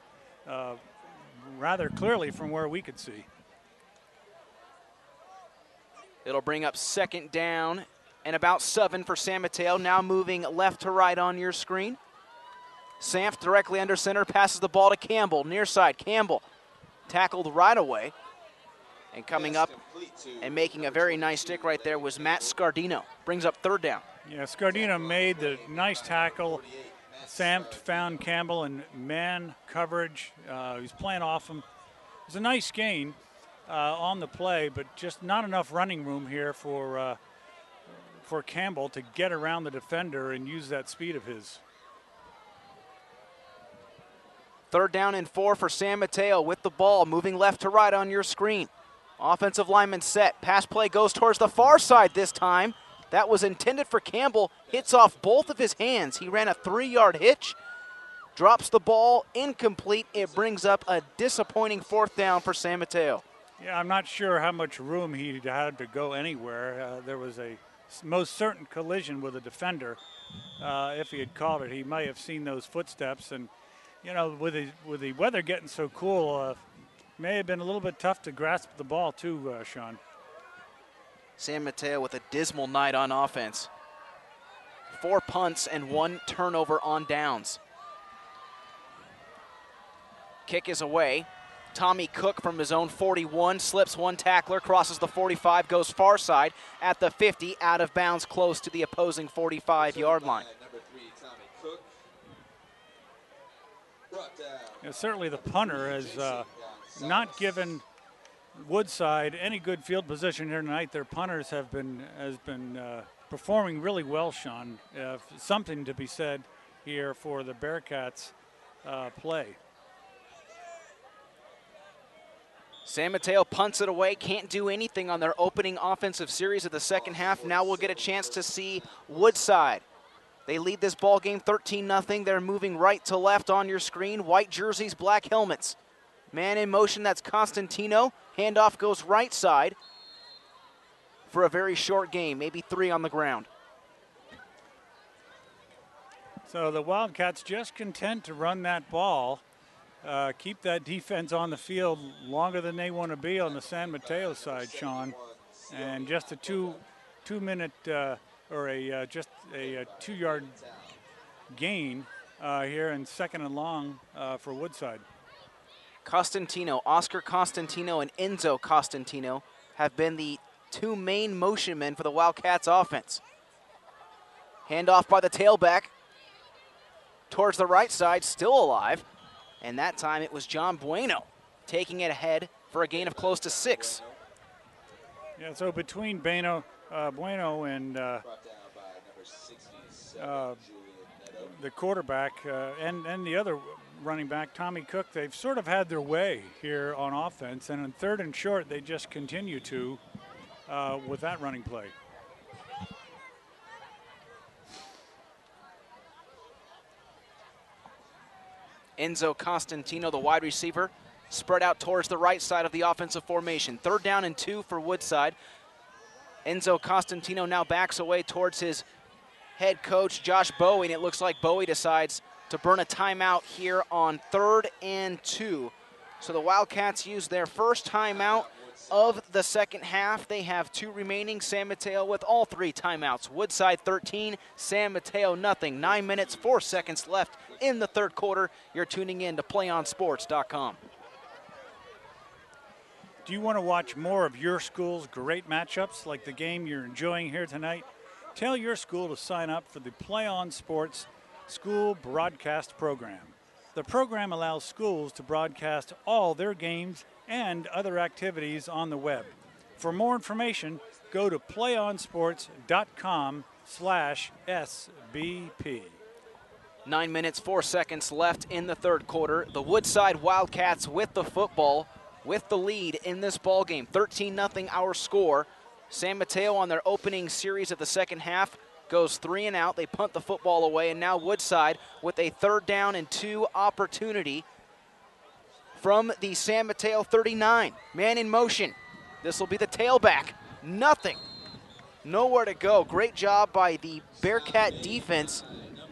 rather clearly from where we could see. It'll bring up 2nd down and about 7 for San Mateo. Now moving left to right on your screen. Sanf directly under center, passes the ball to Campbell, near side. Campbell tackled right away. And coming up and making a very nice stick right there was Matt Scardino. Brings up 3rd down. Yeah, Scardino made the nice tackle. Sanft found Campbell in man coverage. He's playing off him. It was a nice gain on the play, but just not enough running room here for Campbell to get around the defender and use that speed of his. 3rd down and 4 for San Mateo with the ball, moving left to right on your screen. Offensive lineman set. Pass play goes towards the far side this time. That was intended for Campbell. Hits off both of his hands. He ran a 3-yard hitch. Drops the ball, incomplete. It brings up a disappointing 4th down for San Mateo. Yeah, I'm not sure how much room he had to go anywhere. There was a most certain collision with a defender. If he had called it, he might have seen those footsteps. And, you know, with the weather getting so cool, may have been a little bit tough to grasp the ball too, Sean. San Mateo with a dismal night on offense. 4 punts and 1 turnover on downs. Kick is away. Tommy Cook from his own 41 slips one tackler, crosses the 45, goes far side at the 50, out of bounds close to the opposing 45-yard line. Yeah, certainly the punter has not given Woodside any good field position here tonight. Their punters has been performing really well, Sean. Something to be said here for the Bearcats play. San Mateo punts it away, can't do anything on their opening offensive series of the second half. Now we'll get a chance to see Woodside. They lead this ball game 13-0. They're moving right to left on your screen. White jerseys, black helmets. Man in motion, that's Constantino. Handoff goes right side for a very short game, maybe 3 on the ground. So the Wildcats just content to run that ball. Keep that defense on the field longer than they want to be on the San Mateo side, Sean. And just a two-minute or just a 2-yard gain here in 2nd and long for Woodside. Oscar Constantino and Enzo Constantino have been the 2 main motion men for the Wildcats offense. Handoff by the tailback towards the right side, still alive. And that time it was John Bueno taking it ahead for a gain of close to 6. Yeah, so between Bueno and the quarterback and the other running back, Tommy Cook, they've sort of had their way here on offense, and in 3rd and short, they just continue to with that running play. Enzo Costantino, the wide receiver, spread out towards the right side of the offensive formation. 3rd down and 2 for Woodside. Enzo Costantino now backs away towards his head coach, Josh Bowie, and it looks like Bowie decides to burn a timeout here on 3rd and 2. So the Wildcats use their first timeout of the second half. They have 2 remaining. San Mateo with all 3 timeouts. Woodside 13, San Mateo nothing. 9 minutes, 4 seconds left in the 3rd quarter. You're tuning in to PlayOnSports.com. Do you want to watch more of your school's great matchups like the game you're enjoying here tonight? Tell your school to sign up for the Play On Sports School Broadcast Program. The program allows schools to broadcast all their games and other activities on the web. For more information, go to playonsports.com/SBP. 9 minutes, 4 seconds left in the 3rd quarter. The Woodside Wildcats with the football, with the lead in this ball game. 13-0 our score. San Mateo on their opening series of the second half goes 3 and out. They punt the football away, and now Woodside with a 3rd down and 2 opportunity from the San Mateo 39. Man in motion. This will be the tailback. Nothing. Nowhere to go. Great job by the Bearcat defense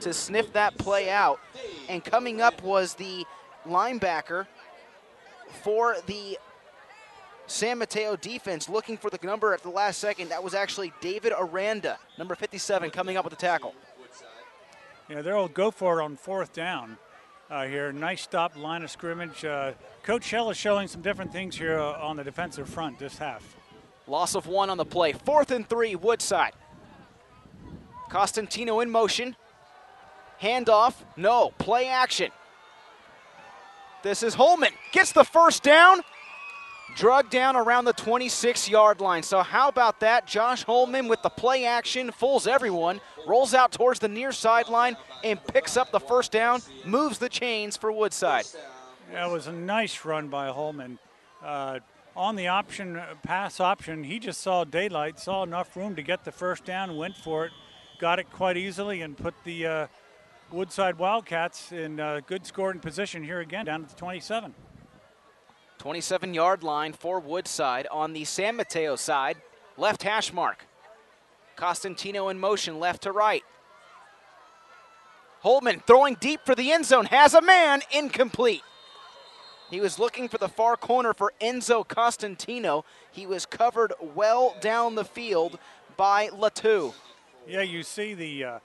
to sniff that play out. And coming up was the linebacker for the San Mateo defense looking for the number at the last second. That was actually David Aranda, number 57, coming up with the tackle. Yeah, they'll go for it on 4th down here. Nice stop, line of scrimmage. Coach Shell is showing some different things here on the defensive front this half. Loss of 1 on the play. 4th and 3, Woodside. Costantino in motion. Handoff, no, play action. This is Holman, gets the first down. Drug down around the 26-yard line. So how about that? Josh Holman with the play action, fools everyone, rolls out towards the near sideline and picks up the first down, moves the chains for Woodside. Yeah, it was a nice run by Holman. On the option, pass option, he just saw daylight, saw enough room to get the first down, went for it, got it quite easily, and put the Woodside Wildcats in good scoring position here again, down at the 27. 27-yard line for Woodside. On the San Mateo side, left hash mark. Costantino in motion, left to right. Holman throwing deep for the end zone, has a man, incomplete. He was looking for the far corner for Enzo Costantino. He was covered well down the field by Latu. Yeah, you see the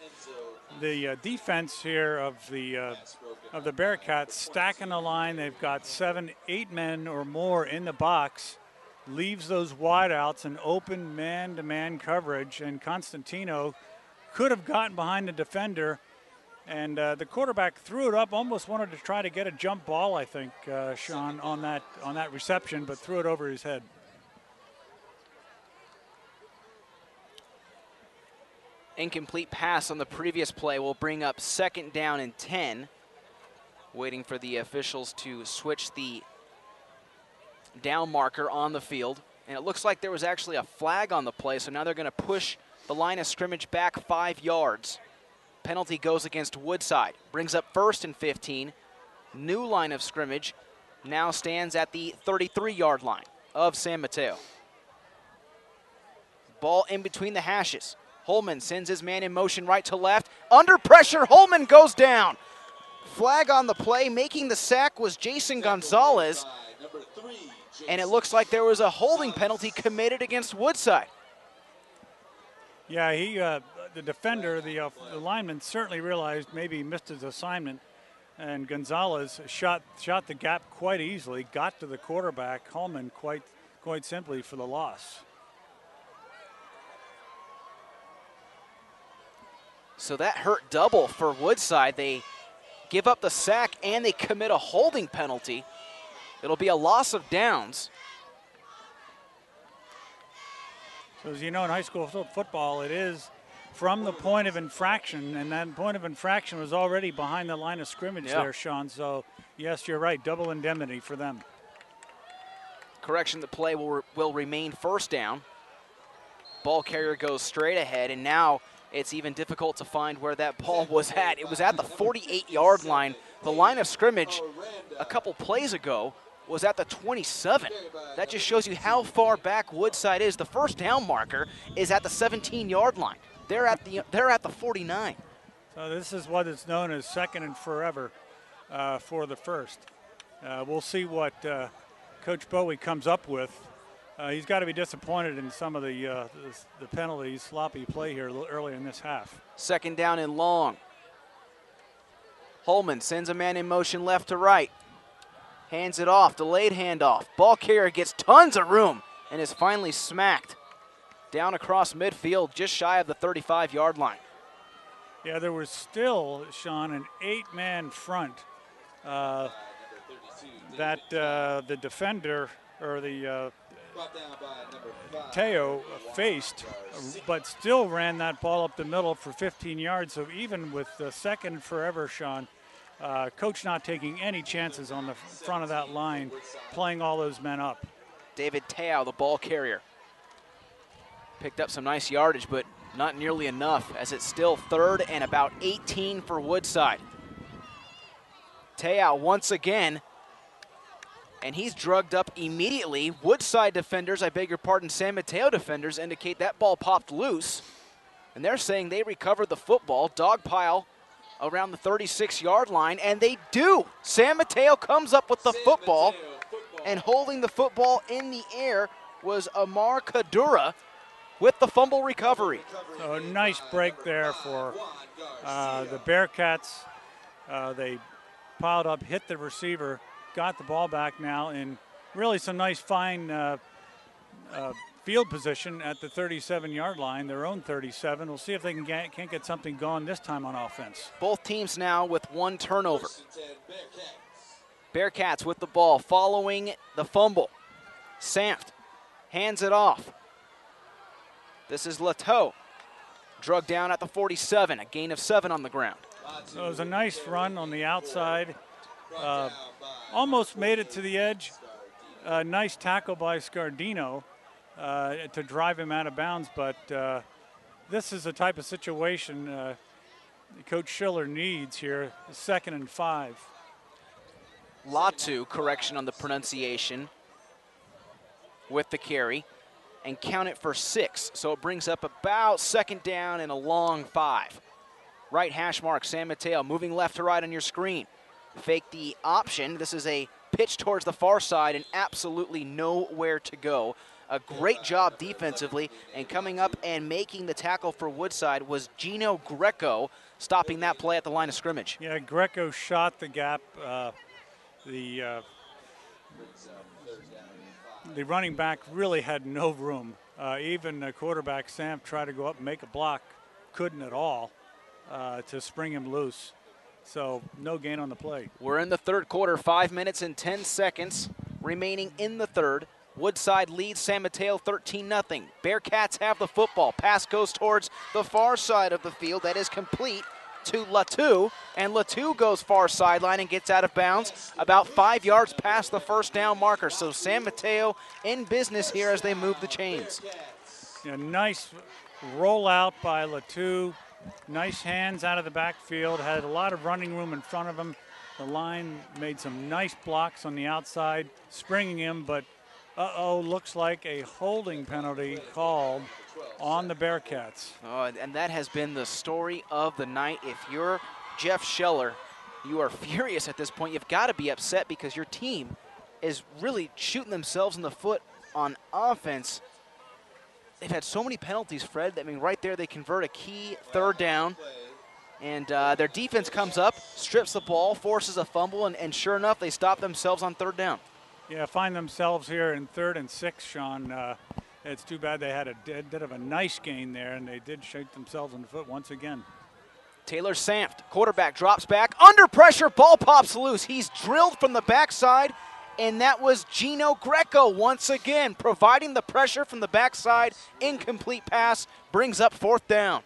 defense here of the Bearcats stacking the line. They've got 7, 8 men or more in the box. Leaves those wideouts and open man-to-man coverage. And Costantino could have gotten behind the defender. And the quarterback threw it up, almost wanted to try to get a jump ball, I think, Sean, on that reception, but threw it over his head. Incomplete pass on the previous play will bring up 2nd down and 10. Waiting for the officials to switch the down marker on the field. And it looks like there was actually a flag on the play, so now they're going to push the line of scrimmage back 5 yards. Penalty goes against Woodside. Brings up 1st and 15. New line of scrimmage now stands at the 33-yard line of San Mateo. Ball in between the hashes. Holman sends his man in motion right to left. Under pressure, Holman goes down. Flag on the play. Making the sack was Jason Gonzalez. And it looks like there was a holding penalty committed against Woodside. Yeah, the defender, the lineman certainly realized maybe he missed his assignment. And Gonzalez shot the gap quite easily, got to the quarterback, Holman, quite simply for the loss. So that hurt double for Woodside. They give up the sack and they commit a holding penalty. It'll be a loss of downs. So as you know, in high school football, it is from the point of infraction, and that point of infraction was already behind the line of scrimmage there, Sean. So, yes, you're right, double indemnity for them. Correction, the play will remain first down. Ball carrier goes straight ahead, and now it's even difficult to find where that ball was at. It was at the 48-yard line. The line of scrimmage a couple plays ago was at the 27. That just shows you how far back Woodside is. The first down marker is at the 17-yard line. They're at the 49. So this is what is known as second and forever for the first. We'll see what Coach Bowie comes up with. He's got to be disappointed in some of the penalties, sloppy play here early in this half. Second down and long. Holman sends a man in motion left to right. Hands it off, delayed handoff. Ball carrier gets tons of room and is finally smacked down across midfield, just shy of the 35-yard line. Yeah, there was still, Sean, an 8-man front that the defender, or the Mateo faced, but still ran that ball up the middle for 15 yards. So even with the second forever, Sean, coach not taking any chances on the front of that line, playing all those men up. David Teo, the ball carrier, picked up some nice yardage, but not nearly enough, as it's still third and about 18 for Woodside. Teo once again, and he's drugged up immediately. Woodside defenders, I beg your pardon, San Mateo defenders indicate that ball popped loose, and they're saying they recovered the football, dog pile around the 36-yard line, and they do. San Mateo comes up with the football, and holding the football in the air was Amar Kadura with the fumble recovery. So a nice break there for the Bearcats. They piled up, hit the receiver, got the ball back now, and really some nice fine field position at the 37-yard line, their own 37. We'll see if they can't get something going this time on offense. Both teams now with one turnover. Bearcats with the ball following the fumble. Sanft hands it off. This is Lateau, drugged down at the 47, a gain of 7 on the ground. So it was a nice run on the outside. Almost made it to the edge. Nice tackle by Scardino to drive him out of bounds, but this is the type of situation Coach Schiller needs here, 2nd and 5. Latu, correction on the pronunciation, with the carry, and count it for 6. So it brings up about 2nd down and a long 5. Right hash mark, San Mateo moving left to right on your screen. Fake the option. This is a pitch towards the far side and absolutely nowhere to go. A great job defensively, and coming up and making the tackle for Woodside was Gino Greco, stopping that play at the line of scrimmage. Yeah, Greco shot the gap. The running back really had no room. Even quarterback Sam tried to go up and make a block, couldn't at all to spring him loose. So no gain on the play. We're in the third quarter, 5 minutes and 10 seconds remaining in the third. Woodside leads San Mateo 13-0. Bearcats have the football. Pass goes towards the far side of the field. That is complete to Latou, and Latou goes far sideline and gets out of bounds about 5 yards past the first down marker. So San Mateo in business here as they move the chains. Yeah, nice rollout by Latou. Nice hands out of the backfield. Had a lot of running room in front of him. The line made some nice blocks on the outside, springing him, but looks like a holding penalty called on the Bearcats. Oh, and that has been the story of the night. If you're Jeff Scheller, you are furious at this point. You've got to be upset because your team is really shooting themselves in the foot on offense. They've had so many penalties, Fred. I mean, right there they convert a key third down. And their defense comes up, strips the ball, forces a fumble, and sure enough, they stop themselves on third down. Yeah, find themselves here in 3rd and 6, Sean. It's too bad they had a bit of a nice gain there, and they did shoot themselves in the foot once again. Taylor Sanft, quarterback, drops back. Under pressure, ball pops loose. He's drilled from the backside, and that was Gino Greco once again, providing the pressure from the backside. Incomplete pass brings up 4th down.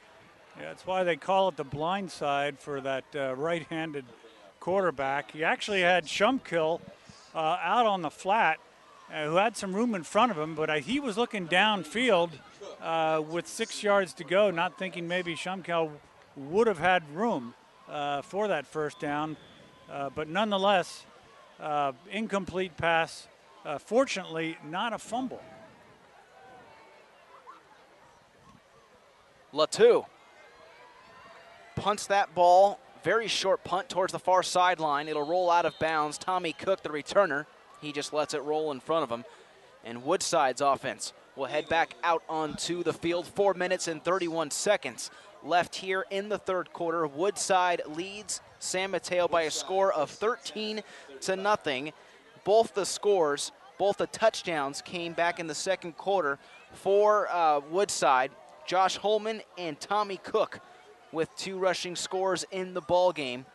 Yeah, that's why they call it the blind side for that right-handed quarterback. He actually had Shumkill out on the flat, who had some room in front of him, but he was looking downfield with 6 yards to go, not thinking maybe Shumkill would have had room for that first down. But nonetheless, incomplete pass. Fortunately, not a fumble. Latu punts that ball. Very short punt towards the far sideline. It'll roll out of bounds. Tommy Cook, the returner, he just lets it roll in front of him. And Woodside's offense will head back out onto the field. 4 minutes and 31 seconds left here in the third quarter. Woodside leads San Mateo by a score of 13-0. Both the scores, both the touchdowns came back in the second quarter for Woodside. Josh Holman and Tommy Cook with 2 rushing scores in the ball game.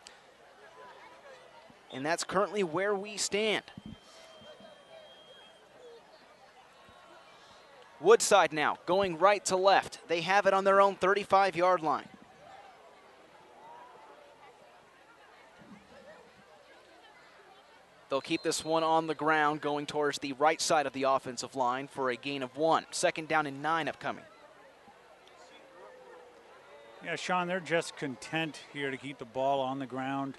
And that's currently where we stand. Woodside now going right to left. They have it on their own 35-yard line. They'll keep this one on the ground going towards the right side of the offensive line for a gain of 1. 2nd down and 9 upcoming. Yeah, Sean, they're just content here to keep the ball on the ground,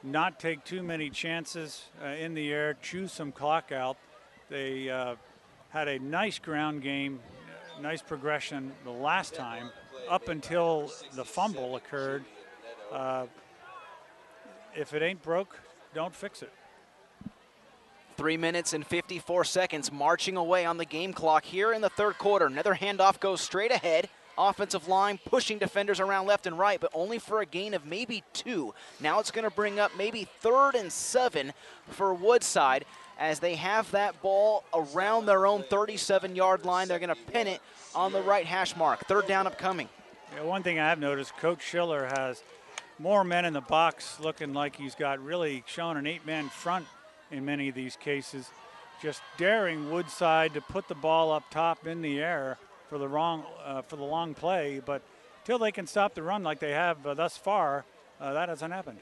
not take too many chances in the air, chew some clock out. They had a nice ground game, nice progression the last time up until the fumble occurred. If it ain't broke, don't fix it. 3 minutes and 54 seconds marching away on the game clock here in the third quarter. Another handoff goes straight ahead. Offensive line pushing defenders around left and right, but only for a gain of maybe 2. Now it's going to bring up maybe 3rd and 7 for Woodside as they have that ball around their own 37-yard line. They're going to pin it on the right hash mark. 3rd down upcoming. Yeah, one thing I have noticed, Coach Schiller has more men in the box, looking like he's got really shown an 8-man front in many of these cases, just daring Woodside to put the ball up top in the air for the long play, but till they can stop the run like they have thus far, that hasn't happened.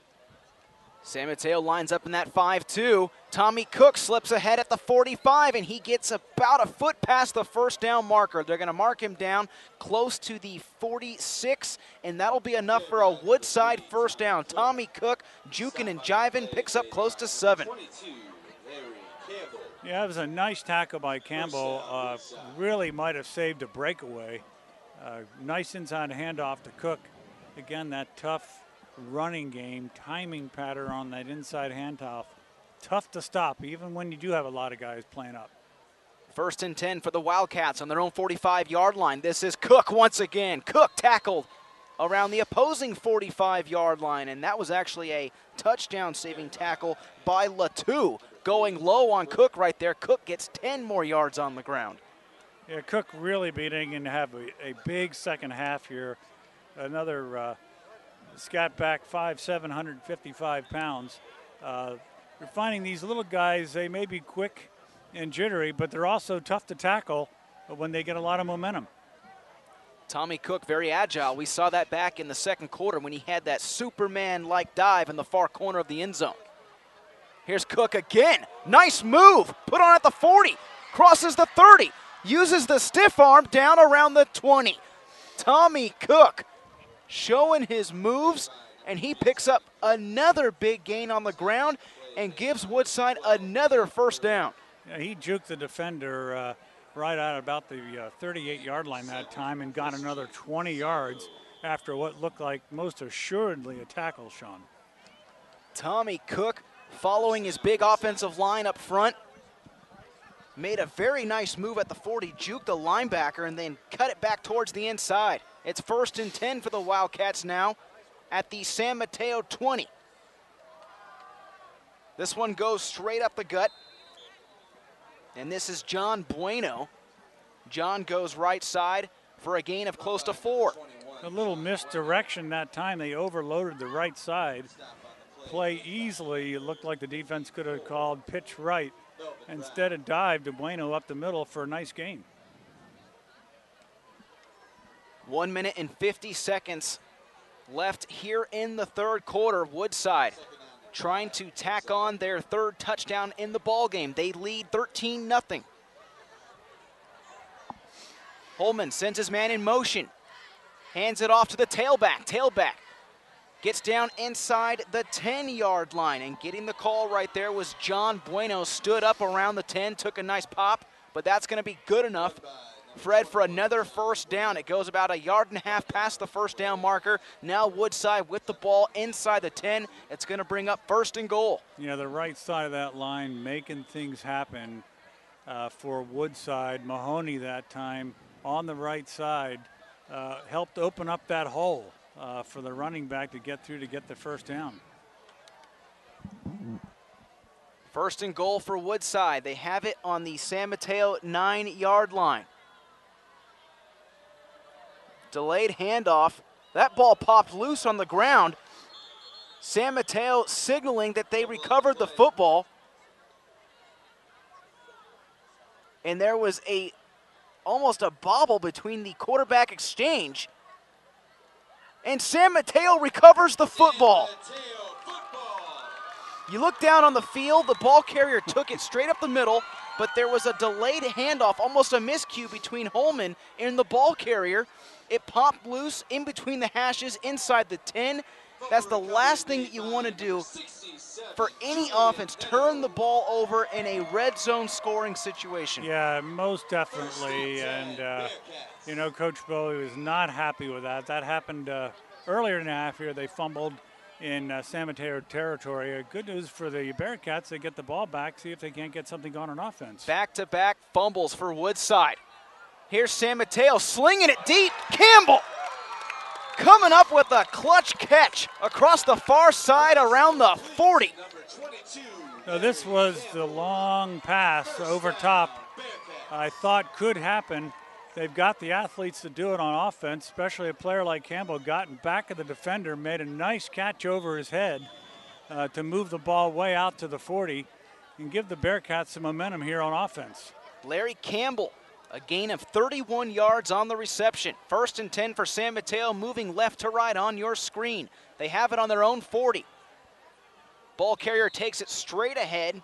San Mateo lines up in that 5-2. Tommy Cook slips ahead at the 45, and he gets about a foot past the first down marker. They're going to mark him down close to the 46, and that'll be enough for a Woodside first down. Tommy Cook, juking and jiving, picks up close to 7. Yeah, it was a nice tackle by Campbell. Really might have saved a breakaway. Nice inside handoff to Cook. Again, that tough running game, timing pattern on that inside handoff. Tough to stop, even when you do have a lot of guys playing up. 1st and 10 for the Wildcats on their own 45-yard line. This is Cook once again. Cook tackled around the opposing 45-yard line, and that was actually a touchdown-saving tackle by Latu. Going low on Cook right there. Cook gets 10 more yards on the ground. Yeah, Cook really beating and have a big second half here. Another scat back 5'7", 155 pounds. You're finding these little guys, they may be quick and jittery, but they're also tough to tackle when they get a lot of momentum. Tommy Cook, very agile. We saw that back in the second quarter when he had that Superman-like dive in the far corner of the end zone. Here's Cook again. Nice move. Put on at the 40. Crosses the 30. Uses the stiff arm down around the 20. Tommy Cook showing his moves, and he picks up another big gain on the ground and gives Woodside another first down. Yeah, he juked the defender right out about the 38-yard line that time and got another 20 yards after what looked like most assuredly a tackle, Sean. Tommy Cook, following his big offensive line up front, made a very nice move at the 40, juked the linebacker, and then cut it back towards the inside. It's 1st and 10 for the Wildcats now at the San Mateo 20. This one goes straight up the gut, and this is John Bueno. John goes right side for a gain of close to 4. A little misdirection that time. They overloaded the right side. Play easily. It looked like the defense could have called pitch right. Instead it dived to Bueno up the middle for a nice gain. 1 minute and 50 seconds left here in the third quarter. Woodside trying to tack on their third touchdown in the ball game. They lead 13-0. Holman sends his man in motion. Hands it off to the tailback. Tailback gets down inside the 10-yard line, and getting the call right there was John Bueno. Stood up around the 10, took a nice pop, but that's going to be good enough, Fred, for another first down. It goes about 1.5 yards past the first down marker. Now Woodside with the ball inside the 10. It's going to bring up first and goal. Yeah, the right side of that line making things happen for Woodside. Mahoney that time on the right side helped open up that hole for the running back to get through to get the first down. First and goal for Woodside. They have it on the San Mateo 9-yard line. Delayed handoff. That ball popped loose on the ground. San Mateo signaling that they recovered the football. And there was almost a bobble between the quarterback exchange. And San Mateo recovers the football. You look down on the field, the ball carrier took it straight up the middle, but there was a delayed handoff, almost a miscue between Holman and the ball carrier. It popped loose in between the hashes inside the 10. That's the last thing that you want to do for any offense, turn the ball over in a red zone scoring situation. Yeah, most definitely. And, you know, Coach Bowie was not happy with that. That happened earlier in the half here. They fumbled in San Mateo territory. Good news for the Bearcats. They get the ball back, see if they can't get something going on offense. Back-to-back fumbles for Woodside. Here's San Mateo slinging it deep. Campbell coming up with a clutch catch across the far side around the 40. So this was the long pass over top I thought could happen. They've got the athletes to do it on offense, especially a player like Campbell got in back of the defender, made a nice catch over his head to move the ball way out to the 40 and give the Bearcats some momentum here on offense. Larry Campbell, a gain of 31 yards on the reception. 1st and 10 for San Mateo, moving left to right on your screen. They have it on their own 40. Ball carrier takes it straight ahead,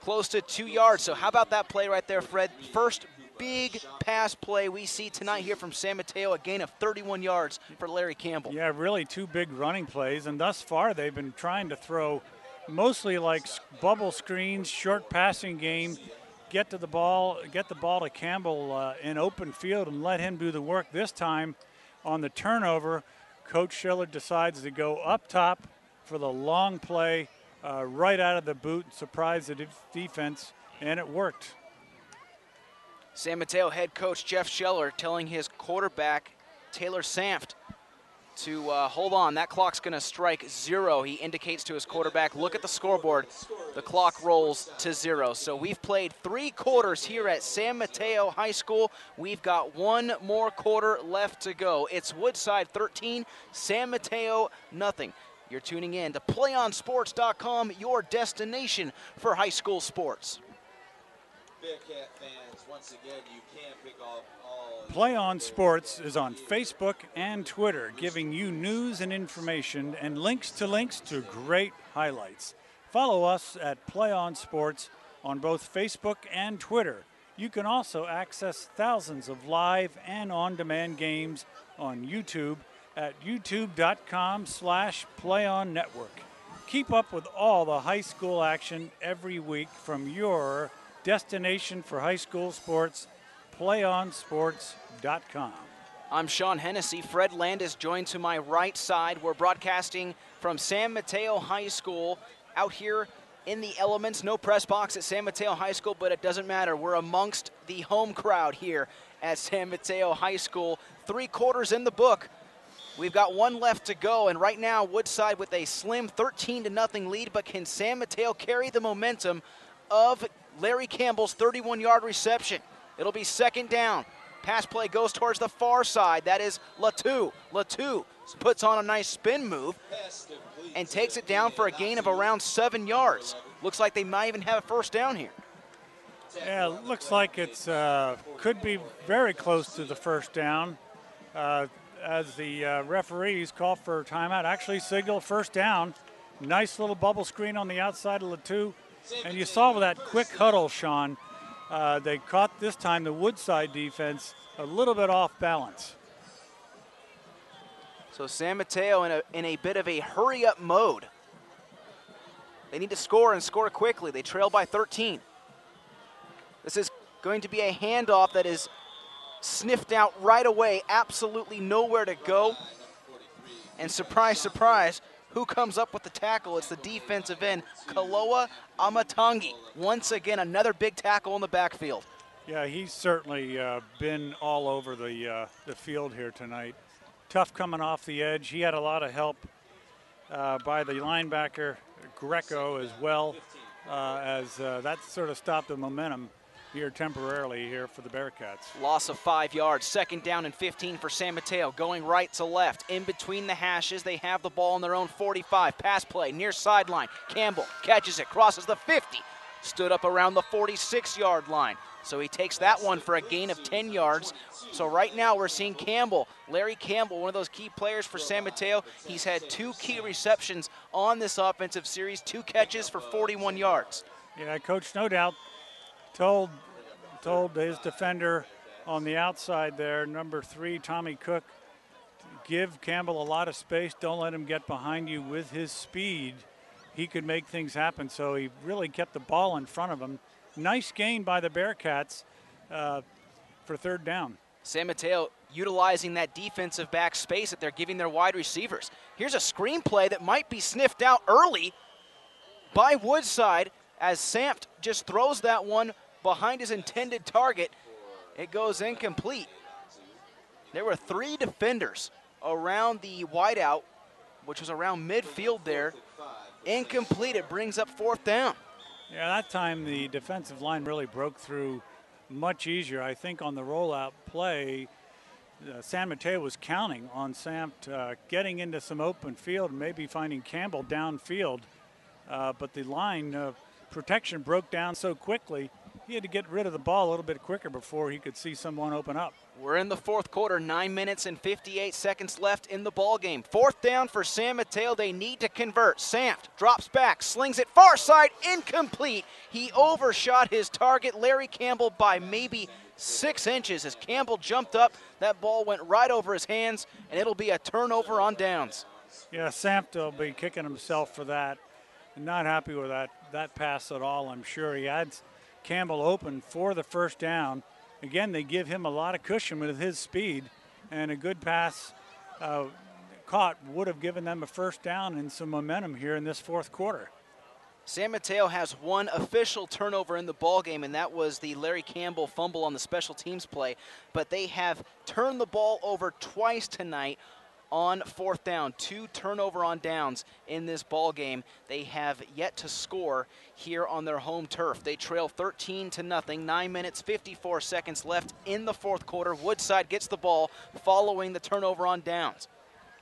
close to 2 yards. So how about that play right there, Fred? First big pass play we see tonight here from San Mateo, a gain of 31 yards for Larry Campbell. Yeah, really two big running plays, and thus far they've been trying to throw mostly like bubble screens, short passing game, get the ball to Campbell in open field and let him do the work. This time on the turnover, Coach Schiller decides to go up top for the long play right out of the boot, surprise the defense, and it worked. San Mateo head coach Jeff Scheller telling his quarterback Taylor Sanft to hold on. That clock's going to strike 0. He indicates to his quarterback, look at the scoreboard. The clock rolls to 0. So we've played 3 quarters here at San Mateo High School. We've got 1 more quarter left to go. It's Woodside 13, San Mateo nothing. You're tuning in to PlayOnSports.com, your destination for high school sports. Bearcat fans, once again, you can pick up all. Play On Sports is on Facebook and Twitter, giving you news and information and links to great highlights. Follow us at Play On Sports on both Facebook and Twitter. You can also access thousands of live and on-demand games on YouTube at youtube.com/PlayOnNetwork. Keep up with all the high school action every week from your destination for high school sports, PlayOnSports.com. I'm Sean Hennessy. Fred Landis joined to my right side. We're broadcasting from San Mateo High School out here in the elements. No press box at San Mateo High School, but it doesn't matter. We're amongst the home crowd here at San Mateo High School. 3 quarters in the book. We've got 1 left to go, and right now Woodside with a slim 13-0 lead, but can San Mateo carry the momentum of Larry Campbell's 31-yard reception? It'll be 2nd down. Pass play goes towards the far side. That is Latu. Latu puts on a nice spin move and takes it down for a gain of around 7 yards. Looks like they might even have a first down here. Yeah, looks like it's could be very close to the first down. as the referees call for timeout, actually signal first down. Nice little bubble screen on the outside of Latu. And you saw with that quick huddle, Sean, they caught this time the Woodside defense a little bit off balance. So San Mateo in a bit of a hurry-up mode. They need to score and score quickly. They trail by 13. This is going to be a handoff that is sniffed out right away. Absolutely nowhere to go. And surprise, surprise, who comes up with the tackle? It's the defensive end, Kaloa Amatangi. Once again, another big tackle in the backfield. Yeah, he's certainly been all over the field here tonight. Tough coming off the edge. He had a lot of help by the linebacker, Greco, as well, as that sort of stopped the momentum here temporarily here for the Bearcats. Loss of 5 yards, 2nd down and 15 for San Mateo, going right to left. In between the hashes, they have the ball on their own 45. Pass play, near sideline. Campbell catches it, crosses the 50. Stood up around the 46-yard line. So he takes that one for a gain of 10 yards. So right now we're seeing Campbell, Larry Campbell, one of those key players for San Mateo. He's had 2 key receptions on this offensive series, 2 catches for 41 yards. Yeah, Coach no doubt told his defender on the outside there, number 3, Tommy Cook, give Campbell a lot of space. Don't let him get behind you with his speed. He could make things happen. So he really kept the ball in front of him. Nice gain by the Bearcats for 3rd down. San Mateo utilizing that defensive back space that they're giving their wide receivers. Here's a screen play that might be sniffed out early by Woodside as Sampt just throws that one behind his intended target. It goes incomplete. There were 3 defenders around the wideout, which was around midfield there. Incomplete. It brings up 4th down. Yeah, that time the defensive line really broke through much easier. I think on the rollout play, San Mateo was counting on Sampt getting into some open field and maybe finding Campbell downfield. But the line protection broke down so quickly, he had to get rid of the ball a little bit quicker before he could see someone open up. We're in the 4th quarter, 9 minutes and 58 seconds left in the ball game. 4th down for San Mateo. They need to convert. Sampt drops back, slings it far side, incomplete. He overshot his target, Larry Campbell, by maybe 6 inches. As Campbell jumped up, that ball went right over his hands, and it'll be a turnover on downs. Yeah, Sampt will be kicking himself for that. Not happy with that pass at all, I'm sure. He had Campbell open for the 1st down. Again, they give him a lot of cushion with his speed, and a good pass caught would have given them a 1st down and some momentum here in this 4th quarter. San Mateo has 1 official turnover in the ball game, and that was the Larry Campbell fumble on the special teams play. But they have turned the ball over twice tonight on 4th down. 2 turnover on downs in this ball game. They have yet to score here on their home turf. They trail 13-0. 9 minutes, 54 seconds left in the 4th quarter. Woodside gets the ball following the turnover on downs.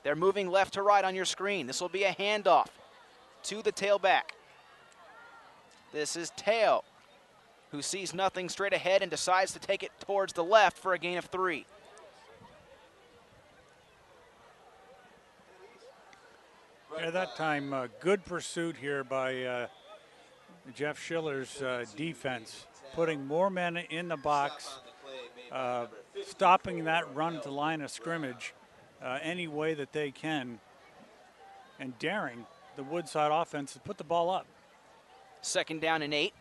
They're moving left to right on your screen. This will be a handoff to the tailback. This is Teo, who sees nothing straight ahead and decides to take it towards the left for a gain of 3. At that time, good pursuit here by Jeff Schiller's defense, putting more men in the box, stopping that run to line of scrimmage any way that they can, and daring the Woodside offense to put the ball up. 2nd down and 8.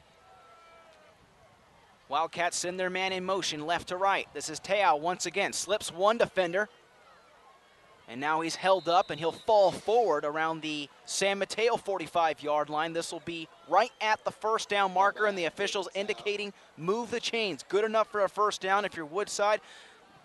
Wildcats send their man in motion left to right. This is Teo once again, slips 1 defender. And now he's held up, and he'll fall forward around the San Mateo 45-yard line. This will be right at the 1st down marker, and the officials indicating move the chains. Good enough for a 1st down if you're Woodside.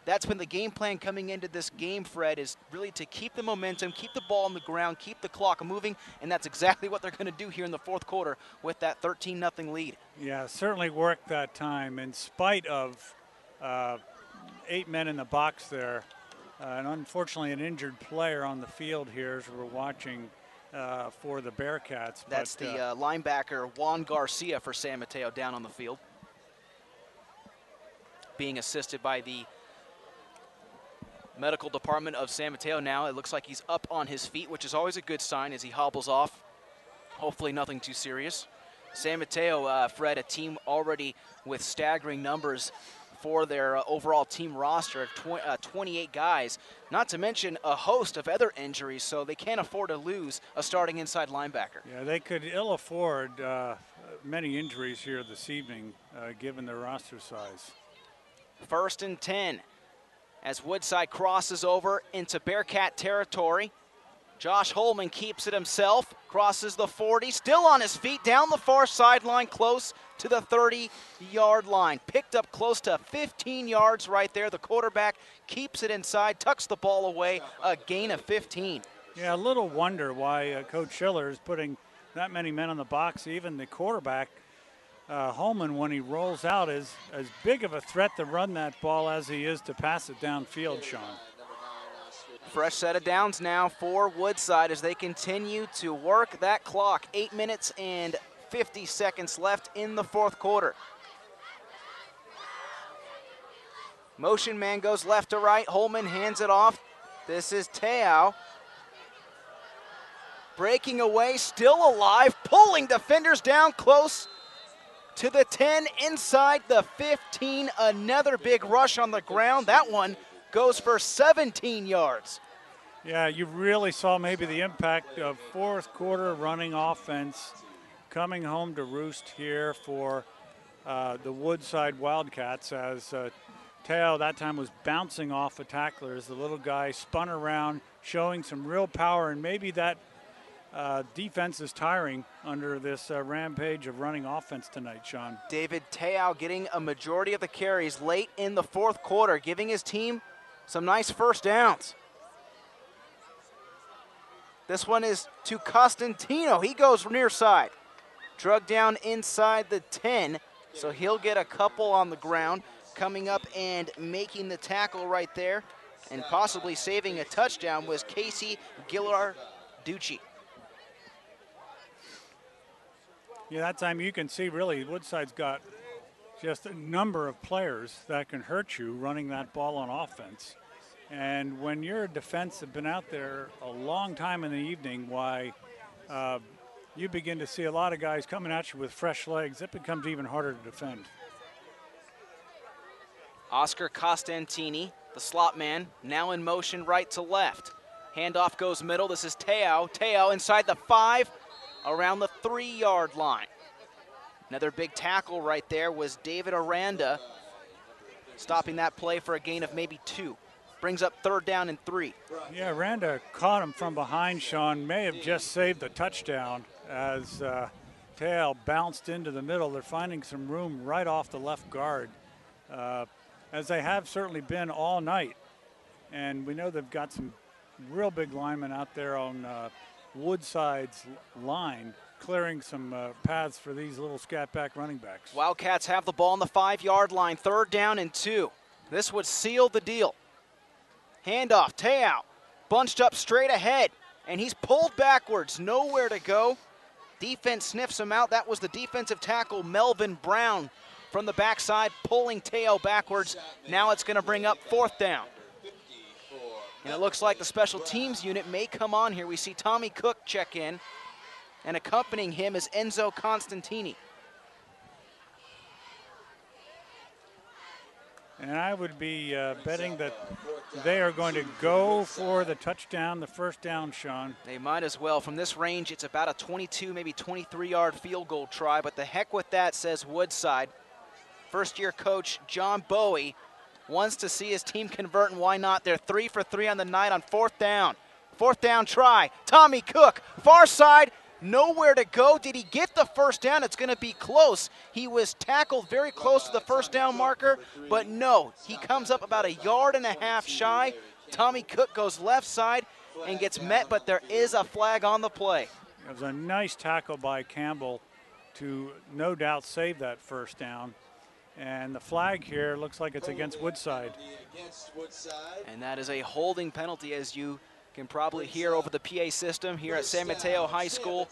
That's been the game plan coming into this game, Fred, is really to keep the momentum, keep the ball on the ground, keep the clock moving, and that's exactly what they're going to do here in the 4th quarter with that 13-0 lead. Yeah, certainly worked that time in spite of 8 men in the box there. And unfortunately, an injured player on the field here as we're watching for the Bearcats. That's the linebacker Juan Garcia for San Mateo down on the field, being assisted by the Medical department of San Mateo now. It looks like he's up on his feet, which is always a good sign as he hobbles off. Hopefully nothing too serious. San Mateo, Fred, a team already with staggering numbers for their overall team roster of 28 guys, not to mention a host of other injuries, so they can't afford to lose a starting inside linebacker. Yeah, they could ill afford many injuries here this evening, given their roster size. 1st and 10 as Woodside crosses over into Bearcat territory. Josh Holman keeps it himself, crosses the 40, still on his feet, down the far sideline, close to the 30-yard line. Picked up close to 15 yards right there. The quarterback keeps it inside, tucks the ball away, a gain of 15. Yeah, a little wonder why Coach Schiller is putting that many men on the box. Even the quarterback, Holman, when he rolls out, is as big of a threat to run that ball as he is to pass it downfield, Sean. Fresh set of downs now for Woodside as they continue to work that clock. 8 minutes and 50 seconds left in the 4th quarter. Motion man goes left to right. Holman hands it off. This is Te'o. Breaking away, still alive, pulling defenders down close to the 10, inside the 15. Another big rush on the ground. That one goes for 17 yards. Yeah, you really saw maybe the impact of 4th quarter running offense coming home to roost here for the Woodside Wildcats as Teo that time was bouncing off a tackler as the little guy spun around, showing some real power, and maybe that defense is tiring under this rampage of running offense tonight, Sean. David Te'o getting a majority of the carries late in the 4th quarter, giving his team some nice first downs. This one is to Costantino. He goes near side. Drug down inside the 10, so he'll get a couple on the ground. Coming up and making the tackle right there and possibly saving a touchdown was Casey Gillarducci. Yeah, that time you can see really Woodside's got just a number of players that can hurt you running that ball on offense. And when your defense have been out there a long time in the evening, why you begin to see a lot of guys coming at you with fresh legs, it becomes even harder to defend. Oscar Costantini, the slot man, now in motion right to left. Handoff goes middle. This is Te'o. Te'o inside the 5, around the 3-yard line. Another big tackle right there was David Aranda, stopping that play for a gain of maybe 2. Brings up 3rd down and 3. Yeah, Aranda caught him from behind, Sean. May have just saved the touchdown as Te'o bounced into the middle. They're finding some room right off the left guard, as they have certainly been all night. And we know they've got some real big linemen out there on Woodside's line, clearing some paths for these little scat back running backs. Wildcats have the ball on the 5-yard line, 3rd down and 2. This would seal the deal. Handoff, Te'o, bunched up straight ahead, and he's pulled backwards, nowhere to go. Defense sniffs him out. That was the defensive tackle, Melvin Brown, from the backside, pulling Te'o backwards. Now it's going to bring up 4th down. And it looks like the special teams unit may come on here. We see Tommy Cook check in, and accompanying him is Enzo Constantini. And I would be betting that they are going to go for the touchdown, the 1st down, Sean. They might as well. From this range, it's about a 22, maybe 23-yard field goal try, but the heck with that, says Woodside. First-year coach John Bowie wants to see his team convert, and why not? They're 3 for 3 on the night on 4th down. 4th down try. Tommy Cook, far side, nowhere to go. Did he get the 1st down? It's going to be close. He was tackled very close to the 1st down marker, but no. He comes up about 1.5 yards shy. Tommy Cook goes left side and gets met, but there is a flag on the play. It was a nice tackle by Campbell to no doubt save that 1st down. And the flag here looks like it's against Woodside. And that is a holding penalty, as you can probably hear over the PA system here at San Mateo High School.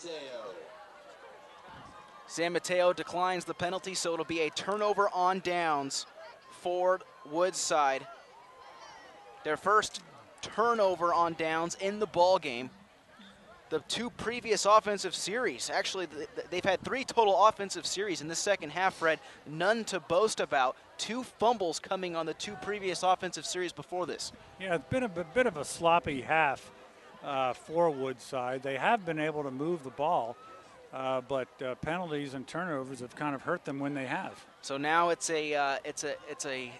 San Mateo declines the penalty, so it'll be a turnover on downs for Woodside. Their first turnover on downs in the ball game. The two previous offensive series, actually, they've had 3 total offensive series in the second half, Fred. None to boast about. 2 fumbles coming on the 2 previous offensive series before this. Yeah, it's been a bit of a sloppy half for Woodside. They have been able to move the ball, but penalties and turnovers have kind of hurt them when they have. So now it's a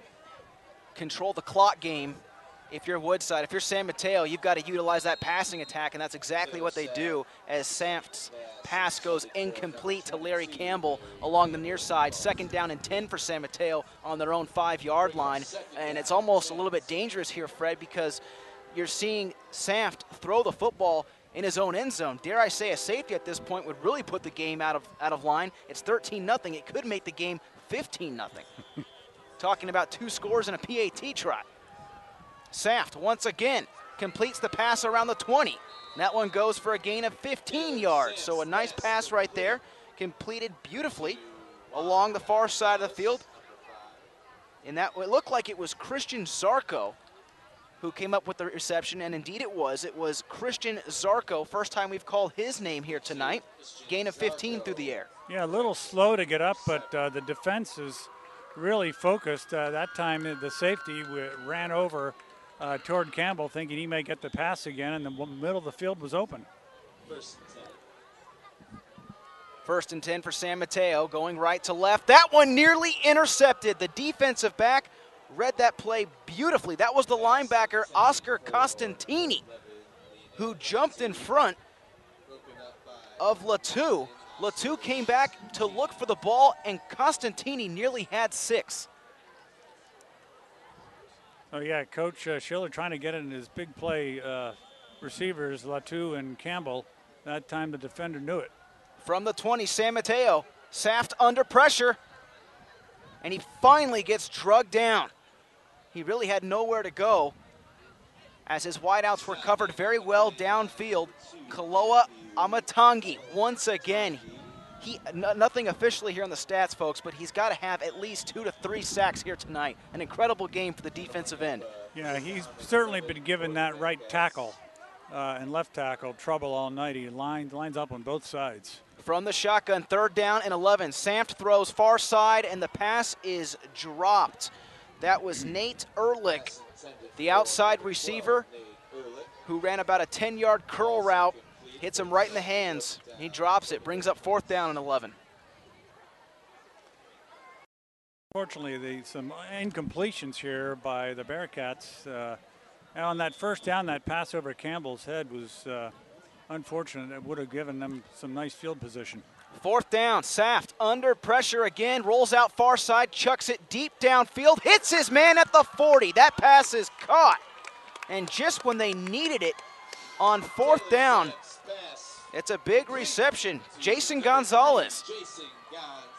control the clock game. If you're Woodside, if you're San Mateo, you've got to utilize that passing attack, and that's exactly what they do as Saft's pass goes incomplete to Larry Campbell along the near side. 2nd down and 10 for San Mateo on their own 5-yard line. And it's almost a little bit dangerous here, Fred, because you're seeing Saft throw the football in his own end zone. Dare I say a safety at this point would really put the game out of line. It's 13-0. It could make the game 15-0. Talking about 2 scores and a PAT try. Saft once again completes the pass around the 20. That one goes for a gain of 15 yards. So a nice pass right there, completed beautifully along the far side of the field. And that it looked like it was Christian Zarco who came up with the reception, and indeed it was. It was Christian Zarco, first time we've called his name here tonight. Gain of 15 through the air. Yeah, a little slow to get up, but the defense is really focused. That time the safety ran over toward Campbell, thinking he may get the pass again, and the middle of the field was open. 1st and 10 for San Mateo, going right to left. That one nearly intercepted. The defensive back read that play beautifully. That was the linebacker, Oscar Costantini, who jumped in front of Latu. Latu came back to look for the ball, and Costantini nearly had 6. Oh, yeah, Coach Schiller trying to get in his big play receivers, Latu and Campbell. That time the defender knew it. From the 20, San Mateo, Saft under pressure, and he finally gets drugged down. He really had nowhere to go as his wideouts were covered very well downfield. Kaloa Amatangi, once again, nothing officially here on the stats, folks, but he's got to have at least 2 to 3 sacks here tonight. An incredible game for the defensive end. Yeah, he's certainly been given that right tackle and left tackle trouble all night. He lines up on both sides. From the shotgun, 3rd down and 11. Saft throws far side, and the pass is dropped. That was Nate Ehrlich, the outside receiver, who ran about a 10-yard curl route. Hits him right in the hands. He drops it, brings up 4th down and 11. Fortunately, some incompletions here by the Bearcats. And on that 1st down, that pass over Campbell's head was unfortunate. It would have given them some nice field position. 4th down, Saft under pressure again, rolls out far side, chucks it deep downfield, hits his man at the 40. That pass is caught. And just when they needed it on 4th down, it's a big reception. Jason Gonzalez.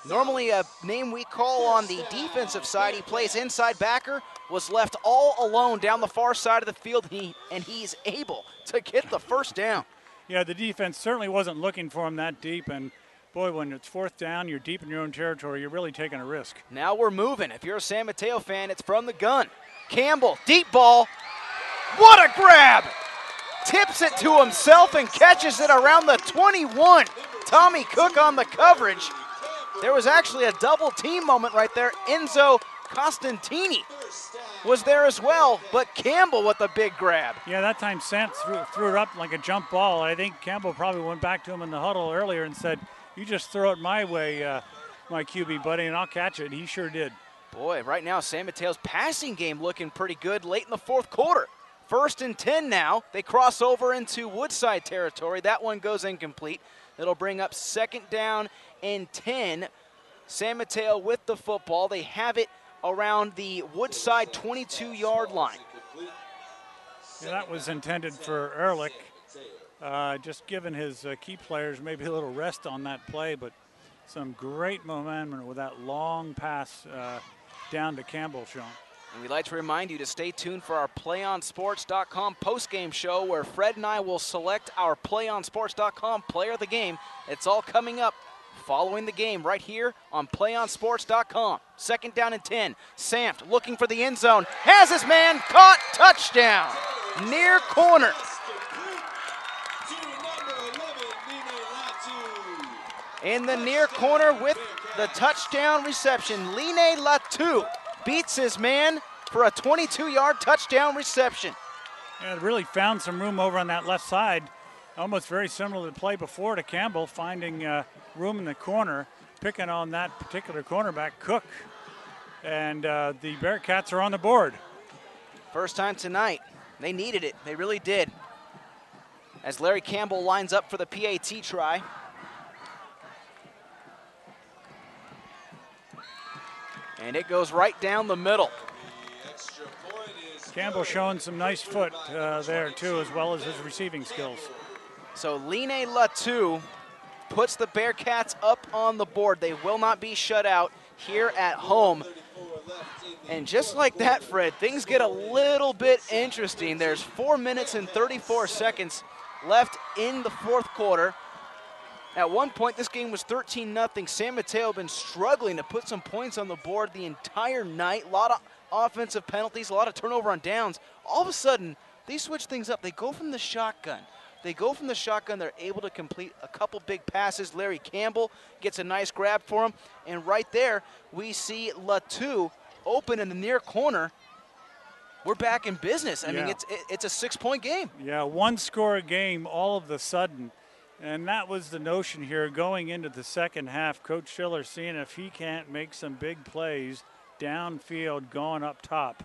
Normally a name we call on the defensive side. He plays inside backer, was left all alone down the far side of the field, and he's able to get the 1st down. Yeah, the defense certainly wasn't looking for him that deep, and boy, when it's 4th down, you're deep in your own territory, you're really taking a risk. Now we're moving. If you're a San Mateo fan, it's from the gun. Campbell, deep ball. What a grab! Tips it to himself and catches it around the 21. Tommy Cook on the coverage. There was actually a double team moment right there. Enzo Costantini was there as well, but Campbell with a big grab. Yeah, that time Sant threw it up like a jump ball. I think Campbell probably went back to him in the huddle earlier and said, "You just throw it my way, my QB buddy, and I'll catch it." He sure did. Boy, right now San Mateo's passing game looking pretty good late in the 4th quarter. 1st and 10 now. They cross over into Woodside territory. That one goes incomplete. It'll bring up 2nd down and 10. San Mateo with the football. They have it around the Woodside 22-yard line. Yeah, that was intended for Ehrlich. Just giving his key players maybe a little rest on that play, but some great momentum with that long pass down to Campbell, Sean. And we'd like to remind you to stay tuned for our PlayOnSports.com postgame show, where Fred and I will select our PlayOnSports.com player of the game. It's all coming up following the game right here on PlayOnSports.com. 2nd down and 10. Samft looking for the end zone. Has his man caught. Touchdown. Near corner. In the near corner with the touchdown reception. Line Latu beats his man for a 22-yard touchdown reception. Yeah, it really found some room over on that left side. Almost very similar to the play before to Campbell, finding room in the corner, picking on that particular cornerback, Cook. And the Bearcats are on the board. First time tonight. They needed it. They really did. As Larry Campbell lines up for the PAT try. And it goes right down the middle. Campbell showing some nice foot there too, as well as his receiving skills. So Line Latu puts the Bearcats up on the board. They will not be shut out here at home. And just like that, Fred, things get a little bit interesting. There's 4 minutes and 34 seconds left in the fourth quarter. At one point, this game was 13-0. San Mateo been struggling to put some points on the board the entire night. A lot of offensive penalties, a lot of turnover on downs. All of a sudden, they switch things up. They go from the shotgun. They're able to complete a couple big passes. Larry Campbell gets a nice grab for him. And right there, we see Latu open in the near corner. We're back in business. I mean, it's a 6-point game. Yeah, one score game all of a sudden. And that was the notion here going into the second half. Coach Schiller seeing if he can't make some big plays downfield going up top,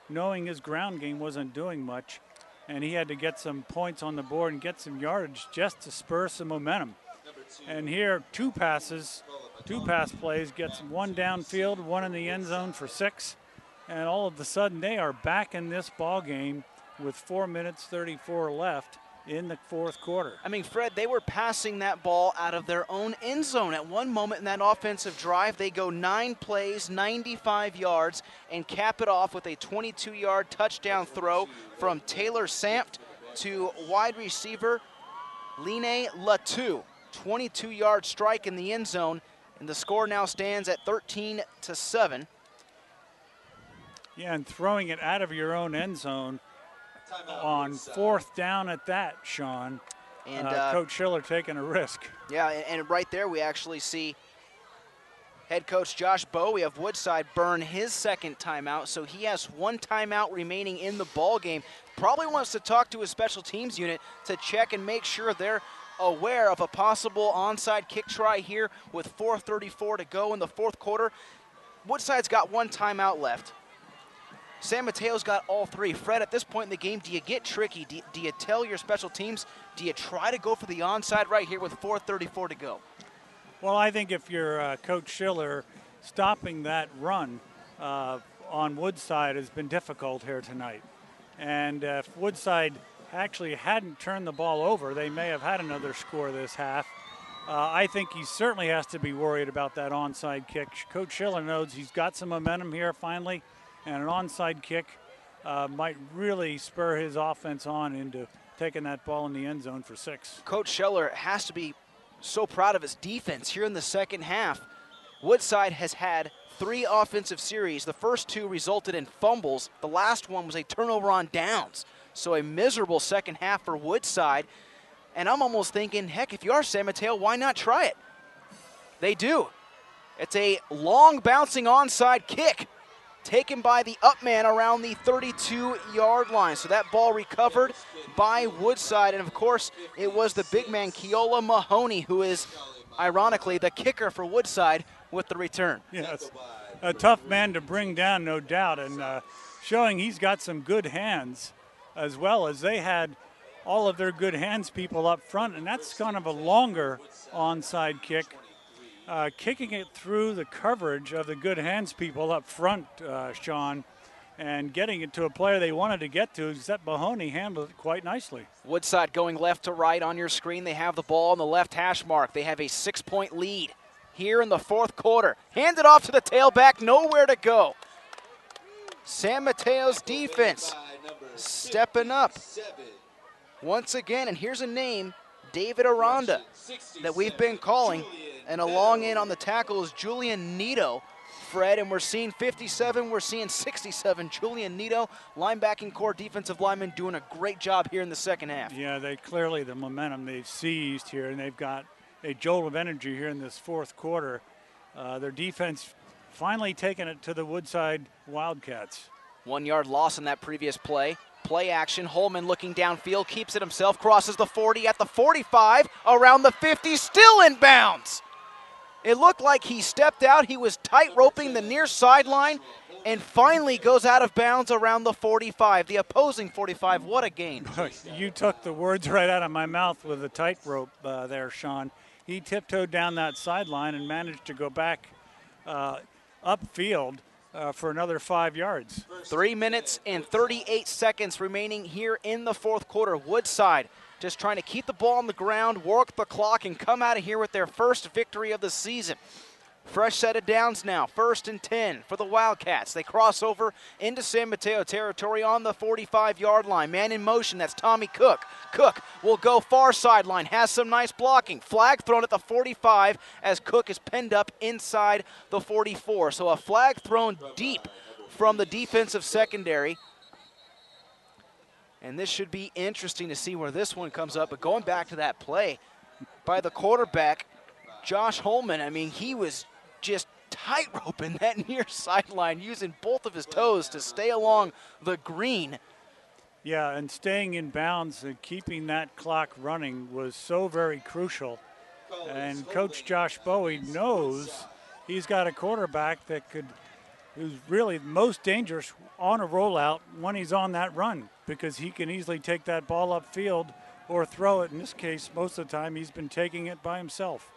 knowing his ground game wasn't doing much, and he had to get some points on the board and get some yardage just to spur some momentum. And here, two pass plays, gets one downfield, one in the end zone for 6, and all of a sudden they are back in this ball game with 4 minutes 34 left in the fourth quarter. I mean, Fred, they were passing that ball out of their own end zone. At one moment in that offensive drive, they go 9 plays, 95 yards, and cap it off with a 22-yard touchdown throw from Taylor Samft to wide receiver Line Latu. 22-yard strike in the end zone, and the score now stands at 13-7. Yeah, and throwing it out of your own end zone on 4th down at that, Sean. And Coach Schiller taking a risk. Yeah, and right there we actually see head coach Josh Bowie of Woodside burn his second timeout, so he has 1 timeout remaining in the ball game. Probably wants to talk to his special teams unit to check and make sure they're aware of a possible onside kick try here with 4:34 to go in the fourth quarter. Woodside's got 1 timeout left. San Mateo's got all 3. Fred, at this point in the game, do you get tricky? Do you tell your special teams, do you try to go for the onside right here with 4:34 to go? Well, I think if you're Coach Schiller, stopping that run on Woodside has been difficult here tonight. And if Woodside actually hadn't turned the ball over, they may have had another score this half. I think he certainly has to be worried about that onside kick. Coach Schiller knows he's got some momentum here finally. And an onside kick might really spur his offense on into taking that ball in the end zone for 6. Coach Schiller has to be so proud of his defense here in the second half. Woodside has had 3 offensive series. The first 2 resulted in fumbles. The last one was a turnover on downs. So a miserable second half for Woodside. And I'm almost thinking, heck, if you are San Mateo, why not try it? They do. It's a long bouncing onside kick, taken by the up man around the 32-yard line. So that ball recovered by Woodside. And, of course, it was the big man, Keola Mahoney, who is, ironically, the kicker for Woodside with the return. Yes, a tough man to bring down, no doubt, and showing he's got some good hands as well, as they had all of their good hands people up front, and that's kind of a longer onside kick. Kicking it through the coverage of the good hands people up front, Sean, and getting it to a player they wanted to get to, except Mahoney handled it quite nicely. Woodside going left to right on your screen. They have the ball on the left hash mark. They have a 6-point lead here in the fourth quarter. Handed off to the tailback, nowhere to go. San Mateo's defense stepping up once again, and here's a name, David Aranda, that we've been calling And along in on the tackle is Julian Nito, Fred, and we're seeing 57, we're seeing 67. Julian Nito, linebacking core defensive lineman, doing a great job here in the second half. Yeah, they clearly, the momentum they've seized here, and they've got a jolt of energy here in this fourth quarter. Their defense finally taking it to the Woodside Wildcats. 1 yard loss in that previous play. Play action, Holman looking downfield, keeps it himself, crosses the 40 at the 45, around the 50, still in bounds. It looked like he stepped out, he was tight roping the near sideline, and finally goes out of bounds around the 45, the opposing 45. What a gain. You took the words right out of my mouth with the tightrope there, Sean. He tiptoed down that sideline and managed to go back upfield for another 5 yards. 3 minutes and 38 seconds remaining here in the fourth quarter. Woodside just trying to keep the ball on the ground, work the clock, and come out of here with their first victory of the season. Fresh set of downs now, 1st and 10 for the Wildcats. They cross over into San Mateo territory on the 45-yard line. Man in motion, that's Tommy Cook. Cook will go far sideline, has some nice blocking. Flag thrown at the 45 as Cook is pinned up inside the 44. So a flag thrown deep from the defensive secondary. And this should be interesting to see where this one comes up. But going back to that play by the quarterback, Josh Holman, I mean, he was just tight roping that near sideline, using both of his toes to stay along the green. Yeah, and staying in bounds and keeping that clock running was so very crucial. And Coach Josh Bowie knows he's got a quarterback who's really most dangerous on a rollout when he's on that run, because he can easily take that ball upfield or throw it. In this case, most of the time, he's been taking it by himself.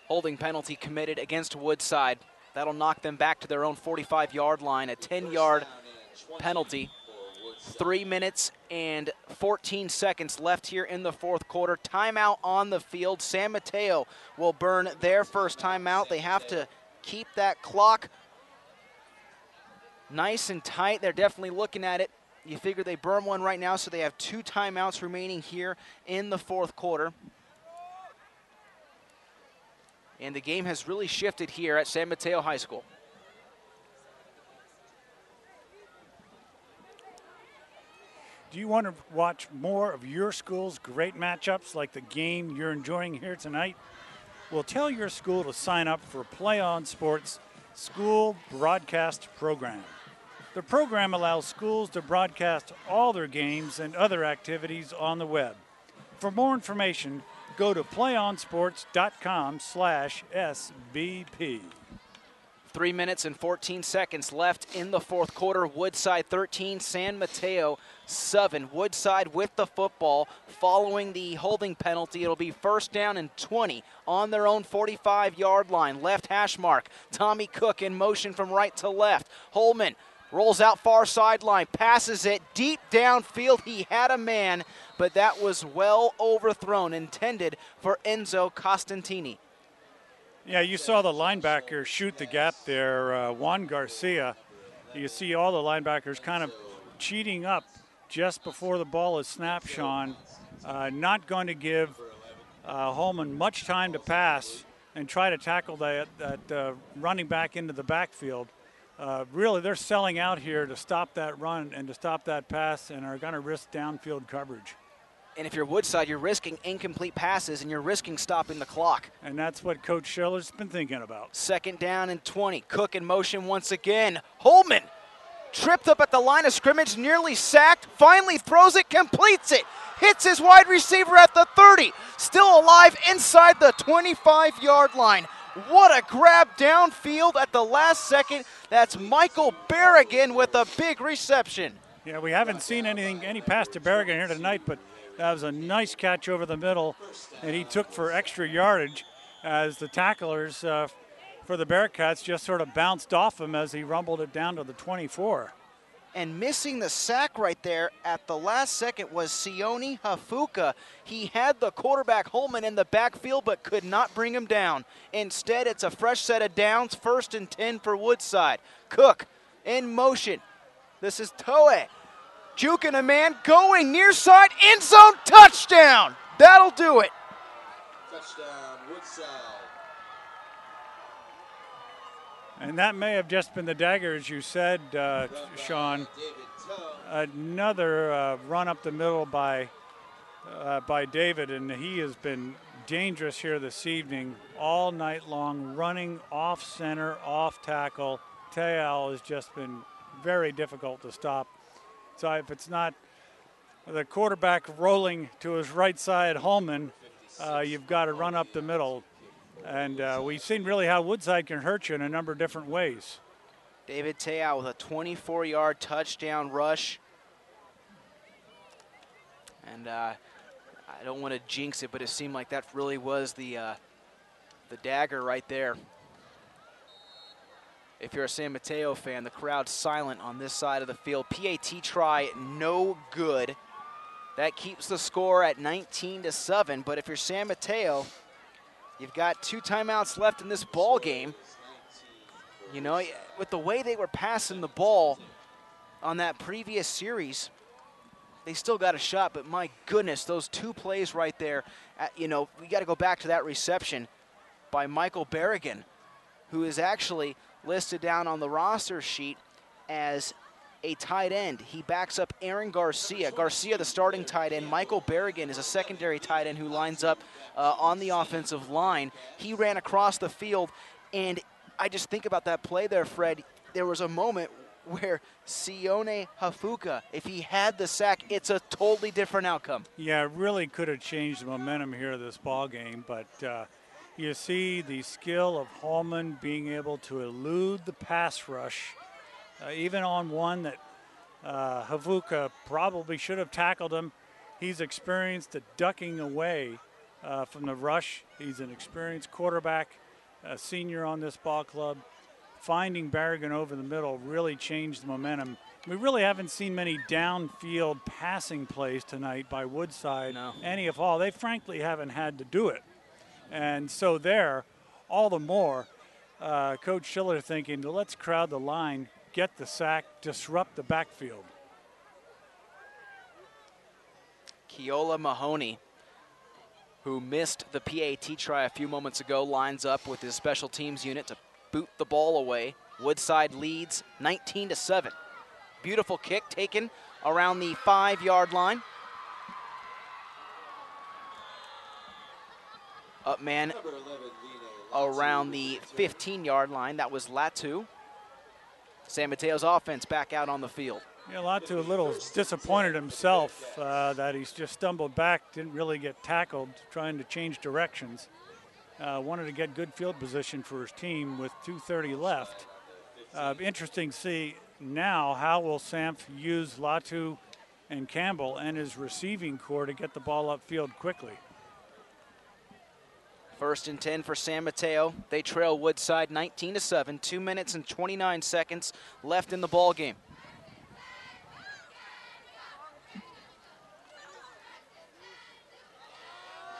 Holding penalty committed against Woodside. That'll knock them back to their own 45-yard line, a 10-yard penalty. 3 minutes and 14 seconds left here in the fourth quarter. Timeout on the field. San Mateo will burn their first timeout. They have to keep that clock nice and tight. They're definitely looking at it. You figure they burn one right now, so they have 2 timeouts remaining here in the fourth quarter. And the game has really shifted here at San Mateo High School. Do you want to watch more of your school's great matchups like the game you're enjoying here tonight? Well, tell your school to sign up for PlayOn Sports School Broadcast Program. The program allows schools to broadcast all their games and other activities on the web. For more information, go to playonsports.com/SBP. 3 minutes and 14 seconds left in the fourth quarter. Woodside 13, San Mateo 7. Woodside with the football following the holding penalty. It'll be 1st down and 20 on their own 45-yard line. Left hash mark. Tommy Cook in motion from right to left. Holman rolls out far sideline, passes it deep downfield. He had a man, but that was well overthrown, intended for Enzo Costantini. Yeah, you saw the linebacker shoot the gap there, Juan Garcia. You see all the linebackers kind of cheating up just before the ball is snapped, Sean. Not going to give Holman much time to pass and try to tackle that running back into the backfield. Really, they're selling out here to stop that run and to stop that pass, and are going to risk downfield coverage. And if you're Woodside, you're risking incomplete passes and you're risking stopping the clock. And that's what Coach Schiller's been thinking about. 2nd down and 20. Cook in motion once again. Holman tripped up at the line of scrimmage, nearly sacked, finally throws it, completes it. Hits his wide receiver at the 30. Still alive inside the 25-yard line. What a grab downfield at the last second. That's Michael Berrigan with a big reception. Yeah, we haven't seen any pass to Berrigan here tonight, but that was a nice catch over the middle, and he took for extra yardage as the tacklers for the Bearcats just sort of bounced off him as he rumbled it down to the 24. And missing the sack right there at the last second was Sione Hafuka. He had the quarterback Holman in the backfield but could not bring him down. Instead, it's a fresh set of downs, 1st and 10 for Woodside. Cook in motion. This is Toe. Juking a man, going near side, end zone, touchdown. That'll do it. touchdown, Woodside. And that may have just been the dagger, as you said, Sean. Another run up the middle by David, and he has been dangerous here this evening all night long, running off center, off tackle. Mateo has just been very difficult to stop. So if it's not the quarterback rolling to his right side, Holman, you've got to run up the middle. And we've seen really how Woodside can hurt you in a number of different ways. David Mateo with a 24-yard touchdown rush. And I don't want to jinx it, but it seemed like that really was the dagger right there. If you're a San Mateo fan, the crowd's silent on this side of the field. PAT try, no good. That keeps the score at 19-7, but if you're San Mateo, you've got 2 timeouts left in this ball game. You know, with the way they were passing the ball on that previous series, they still got a shot, but my goodness, those 2 plays right there, you know, we got to go back to that reception by Michael Berrigan, who is actually listed down on the roster sheet as a tight end. He backs up Aaron Garcia. Garcia, the starting tight end. Michael Berrigan is a secondary tight end who lines up on the offensive line. He ran across the field, and I just think about that play there, Fred. There was a moment where Sione Hafuka, if he had the sack, it's a totally different outcome. Yeah, it really could have changed the momentum here of this ball game, but you see the skill of Holman being able to elude the pass rush, even on one that Hafuka probably should have tackled him. He's experienced at ducking away from the rush. He's an experienced quarterback, a senior on this ball club. Finding Berrigan over the middle really changed the momentum. We really haven't seen many downfield passing plays tonight by Woodside, any of all. They frankly haven't had to do it. And so there, all the more, Coach Schiller thinking, let's crowd the line, get the sack, disrupt the backfield. Keola Mahoney, who missed the PAT try a few moments ago, lines up with his special teams unit to boot the ball away. Woodside leads 19-7. Beautiful kick taken around the 5-yard line. Up man around the 15-yard line. That was Latu. San Mateo's offense back out on the field. Yeah, Latu a little disappointed himself that he's just stumbled back, didn't really get tackled, trying to change directions. Wanted to get good field position for his team with 2:30 left. Interesting to see now how will Samf use Latu and Campbell and his receiving core to get the ball upfield quickly. 1st and 10 for San Mateo. They trail Woodside 19-7. 2 minutes and 29 seconds left in the ball game.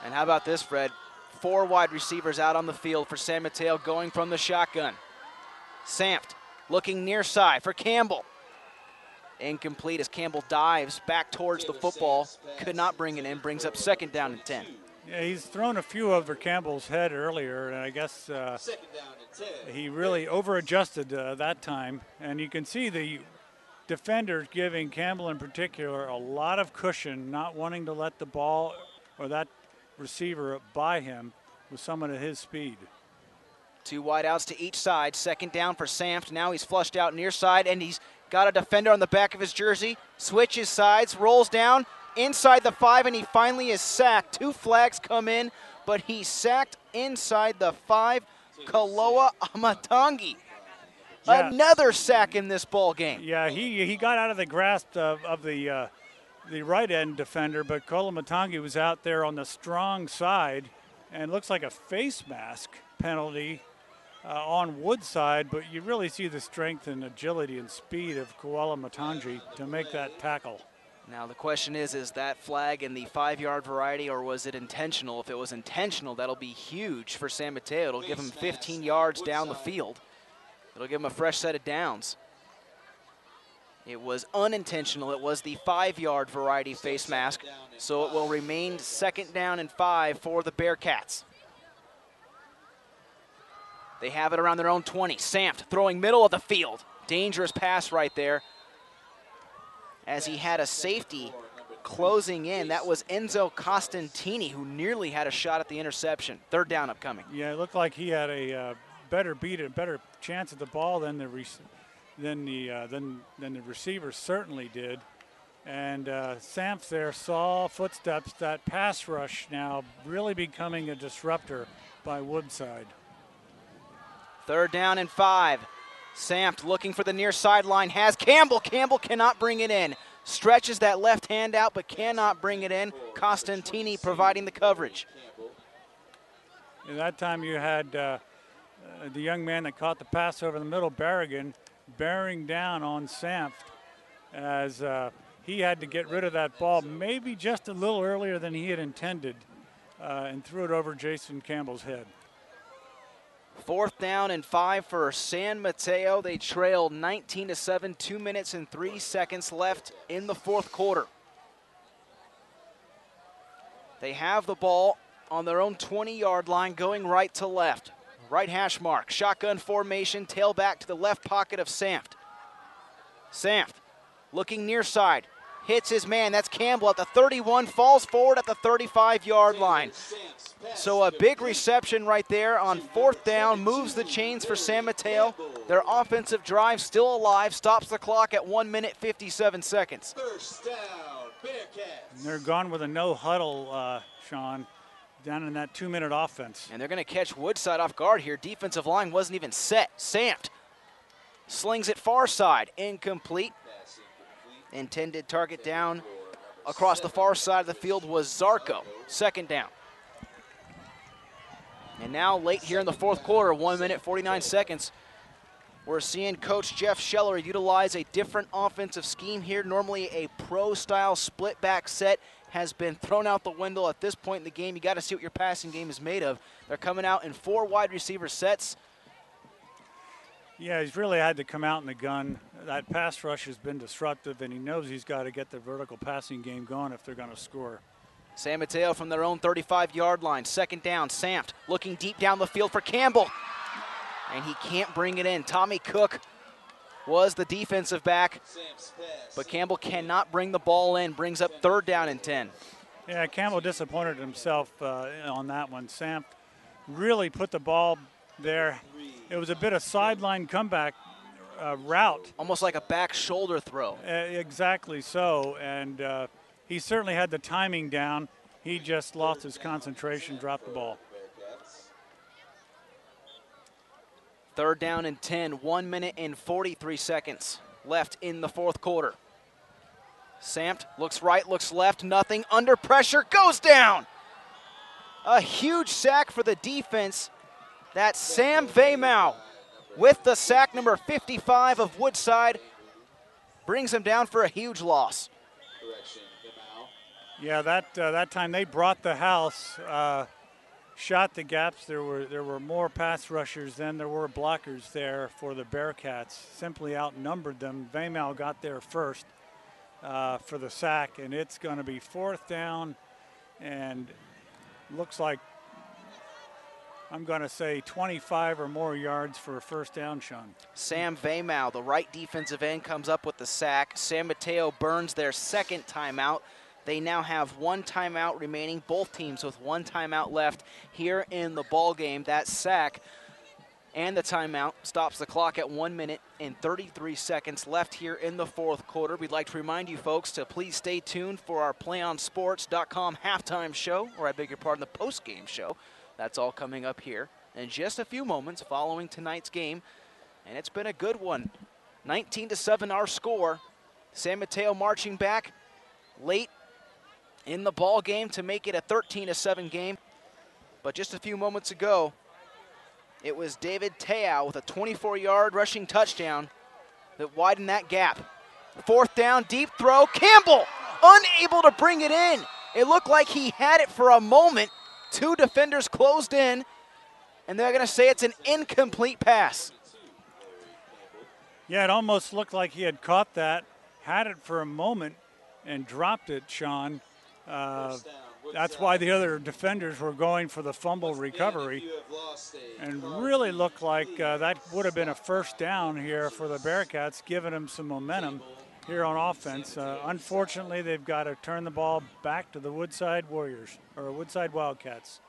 And how about this, Fred? 4 wide receivers out on the field for San Mateo going from the shotgun. Samft looking near side for Campbell. Incomplete as Campbell dives back towards the football. Could not bring it in, brings up 2nd down and 10. Yeah, he's thrown a few over Campbell's head earlier, and I guess he really over-adjusted that time. And you can see the defenders giving Campbell in particular a lot of cushion, not wanting to let the ball or that receiver by him with someone at his speed. 2 wideouts to each side. 2nd down for Samft. Now he's flushed out near side, and he's got a defender on the back of his jersey. Switches sides, rolls down inside the 5, and he finally is sacked. 2 flags come in, but he's sacked inside the 5. Kaloa Amatangi. Yeah. Another sack in this ball game. Yeah, he got out of the grasp of the right end defender, but Kolomatangi was out there on the strong side, and looks like a face mask penalty on Woodside, but you really see the strength and agility and speed of Kolomatangi to make that tackle. Now the question is that flag in the 5-yard variety, or was it intentional? If it was intentional, that'll be huge for San Mateo. It'll give him 15 yards down the field. It'll give him a fresh set of downs. It was unintentional. It was the 5-yard variety face mask, so it will remain 2nd down and 5 for the Bearcats. They have it around their own 20. Samft throwing middle of the field. Dangerous pass right there, as he had a safety closing in. That was Enzo Costantini, who nearly had a shot at the interception. Third down upcoming. Yeah, it looked like he had a better beat, a better chance at the ball than the receiver certainly did. And Samft there saw footsteps. That pass rush now really becoming a disruptor by Woodside. Third down and 5. Samft looking for the near sideline, has Campbell. Campbell cannot bring it in. Stretches that left hand out but cannot bring it in. Costantini providing the coverage. And that time you had the young man that caught the pass over the middle, Berrigan, bearing down on Samft as he had to get rid of that ball maybe just a little earlier than he had intended and threw it over Jason Campbell's head. Fourth down and 5 for San Mateo. They trailed 19-7, 2 minutes and 3 seconds left in the fourth quarter. They have the ball on their own 20-yard line, going right to left. Right hash mark, shotgun formation, tailback to the left pocket of Samft. Samft looking near side, hits his man, that's Campbell at the 31, falls forward at the 35-yard line. So a big reception right there on fourth down, moves the chains for San Mateo. Their offensive drive still alive, stops the clock at 1 minute 57 seconds. First down, Bearcats. And they're gone with a no huddle, Sean, down in that 2-minute offense. And they're going to catch Woodside off guard here. Defensive line wasn't even set. Samft slings it far side, incomplete. Intended target down across the far side of the field was Zarco. Second down. And now late here in the fourth quarter, 1 minute 49 seconds, we're seeing Coach Jeff Scheller utilize a different offensive scheme here. Normally a pro-style split back set has been thrown out the window at this point in the game. You got to see what your passing game is made of. They're coming out in 4 wide receiver sets. Yeah, he's really had to come out in the gun. That pass rush has been disruptive, and he knows he's got to get the vertical passing game going if they're going to score. San Mateo from their own 35-yard line. Second down, Samft looking deep down the field for Campbell. And he can't bring it in. Tommy Cook was the defensive back, but Campbell cannot bring the ball in. Brings up third down and 10. Yeah, Campbell disappointed himself on that one. Samft really put the ball there. It was a bit of sideline comeback route. Almost like a back shoulder throw. Exactly so, and he certainly had the timing down. He just lost his concentration, dropped the ball. Third down and 10, 1 minute and 43 seconds left in the fourth quarter. Samft looks right, looks left, nothing. Under pressure, goes down. A huge sack for the defense. That's Sam Vaimau with the sack, number 55 of Woodside. Brings him down for a huge loss. Yeah, that time they brought the house, shot the gaps. There were more pass rushers than there were blockers there for the Bearcats. Simply outnumbered them. Vaimau got there first for the sack, and it's going to be fourth down, and looks like, I'm going to say 25 or more yards for a first down, Sean. Sam Vaimau, the right defensive end, comes up with the sack. San Mateo burns their second timeout. They now have 1 timeout remaining, both teams with 1 timeout left here in the ball game. That sack and the timeout stops the clock at 1 minute and 33 seconds left here in the fourth quarter. We'd like to remind you folks to please stay tuned for our PlayOnSports.com halftime show, or I beg your pardon, the post-game show. That's all coming up here in just a few moments following tonight's game. And it's been a good one. 19-7 our score. San Mateo marching back late in the ball game to make it a 13-7 game. But just a few moments ago, it was David Teau with a 24-yard rushing touchdown that widened that gap. Fourth down, deep throw. Campbell unable to bring it in. It looked like he had it for a moment. 2 defenders closed in, and they're going to say it's an incomplete pass. Yeah, it almost looked like he had caught that, had it for a moment, and dropped it, Sean. that's why the other defenders were going for the fumble recovery, and really looked like that would have been a first down here for the Bearcats, giving them some momentum here on offense. Unfortunately, they've got to turn the ball back to the Woodside Warriors, or Woodside Wildcats.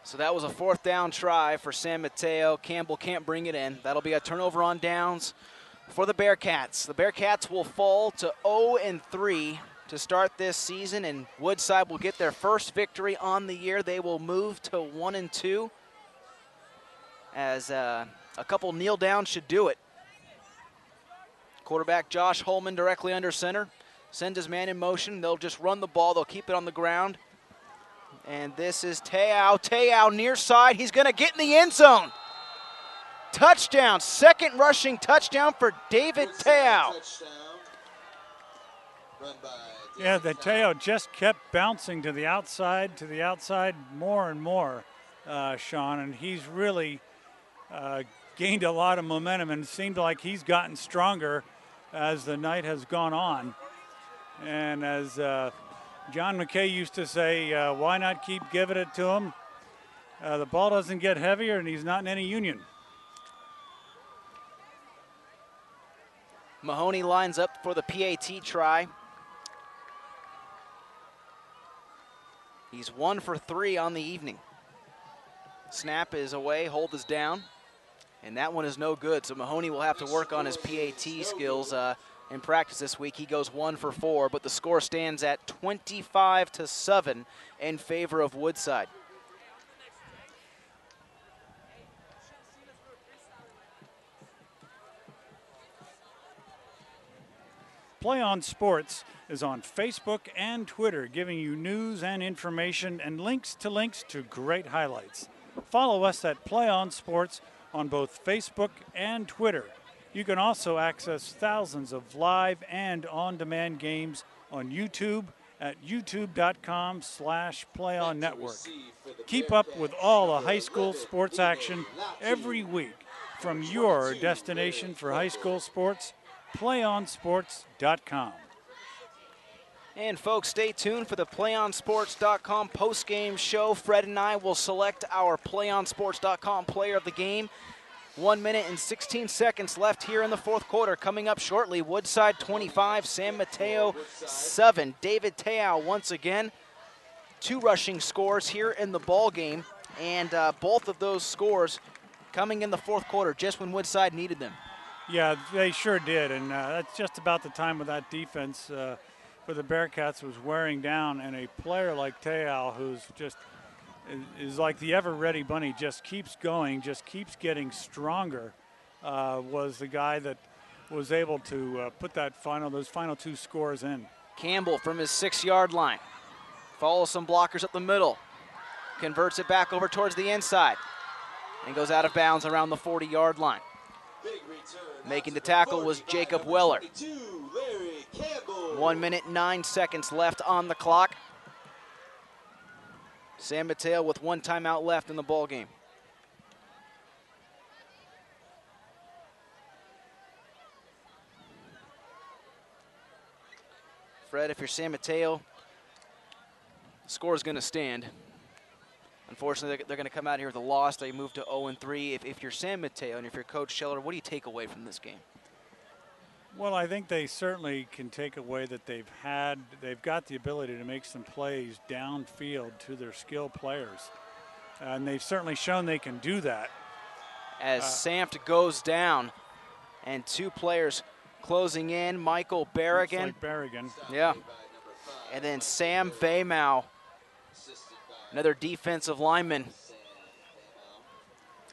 So that was a 4th down try for San Mateo. Campbell can't bring it in. That'll be a turnover on downs for the Bearcats. The Bearcats will fall to 0-3 to start this season, and Woodside will get their first victory on the year. They will move to 1-2, as a couple kneel downs should do it. Quarterback Josh Holman directly under center. Sends his man in motion. They'll just run the ball. They'll keep it on the ground. And this is Te'ao. Te'ao near side. He's going to get in the end zone. Touchdown. Second rushing touchdown for David Te'ao. Yeah, the Te'ao just kept bouncing to the outside more and more, Sean. And he's really gained a lot of momentum, and it seemed like he's gotten stronger as the night has gone on. And as John McKay used to say, why not keep giving it to him? The ball doesn't get heavier, and he's not in any union. Mahoney lines up for the PAT try. He's 1 for 3 on the evening. Snap is away, hold is down, and that one is no good. So Mahoney will have to work on his PAT skills in practice this week. He goes 1 for 4, but the score stands at 25-7 in favor of Woodside. PlayOn Sports is on Facebook and Twitter, giving you news and information and links to great highlights. Follow us at PlayOn Sports on both Facebook and Twitter. You can also access thousands of live and on-demand games on YouTube at youtube.com/PlayOnNetwork. Keep up with all the high school sports action every week from your destination for high school sports, PlayOnSports.com. And folks, stay tuned for the PlayOnSports.com post-game show. Fred and I will select our PlayOnSports.com player of the game. 1 minute and 16 seconds left here in the 4th quarter. Coming up shortly, Woodside 25, San Mateo 7. David Te'ao once again. 2 rushing scores here in the ball game, and both of those scores coming in the 4th quarter, just when Woodside needed them. Yeah, they sure did, and that's just about the time of that defense for the Bearcats was wearing down, and a player like Te'ao, who's just is like the ever-ready bunny, just keeps going, just keeps getting stronger, was the guy that was able to put those final 2 scores in. Campbell from his 6-yard line. Follows some blockers up the middle. Converts it back over towards the inside. And goes out of bounds around the 40-yard line. Making the tackle was Jacob Weller. 1 minute, 9 seconds left on the clock. San Mateo with 1 timeout left in the ball game. Fred, if you're San Mateo, the score is going to stand. Unfortunately, they're going to come out here with a loss. They move to 0-3. If you're San Mateo and if you're Coach Scheller, what do you take away from this game? Well, I think they certainly can take away that they've got the ability to make some plays downfield to their skilled players. And they've certainly shown they can do that. As Samft goes down and 2 players closing in, Michael Berrigan. Like Berrigan. Yeah. And then Sam Vaymau, another defensive lineman,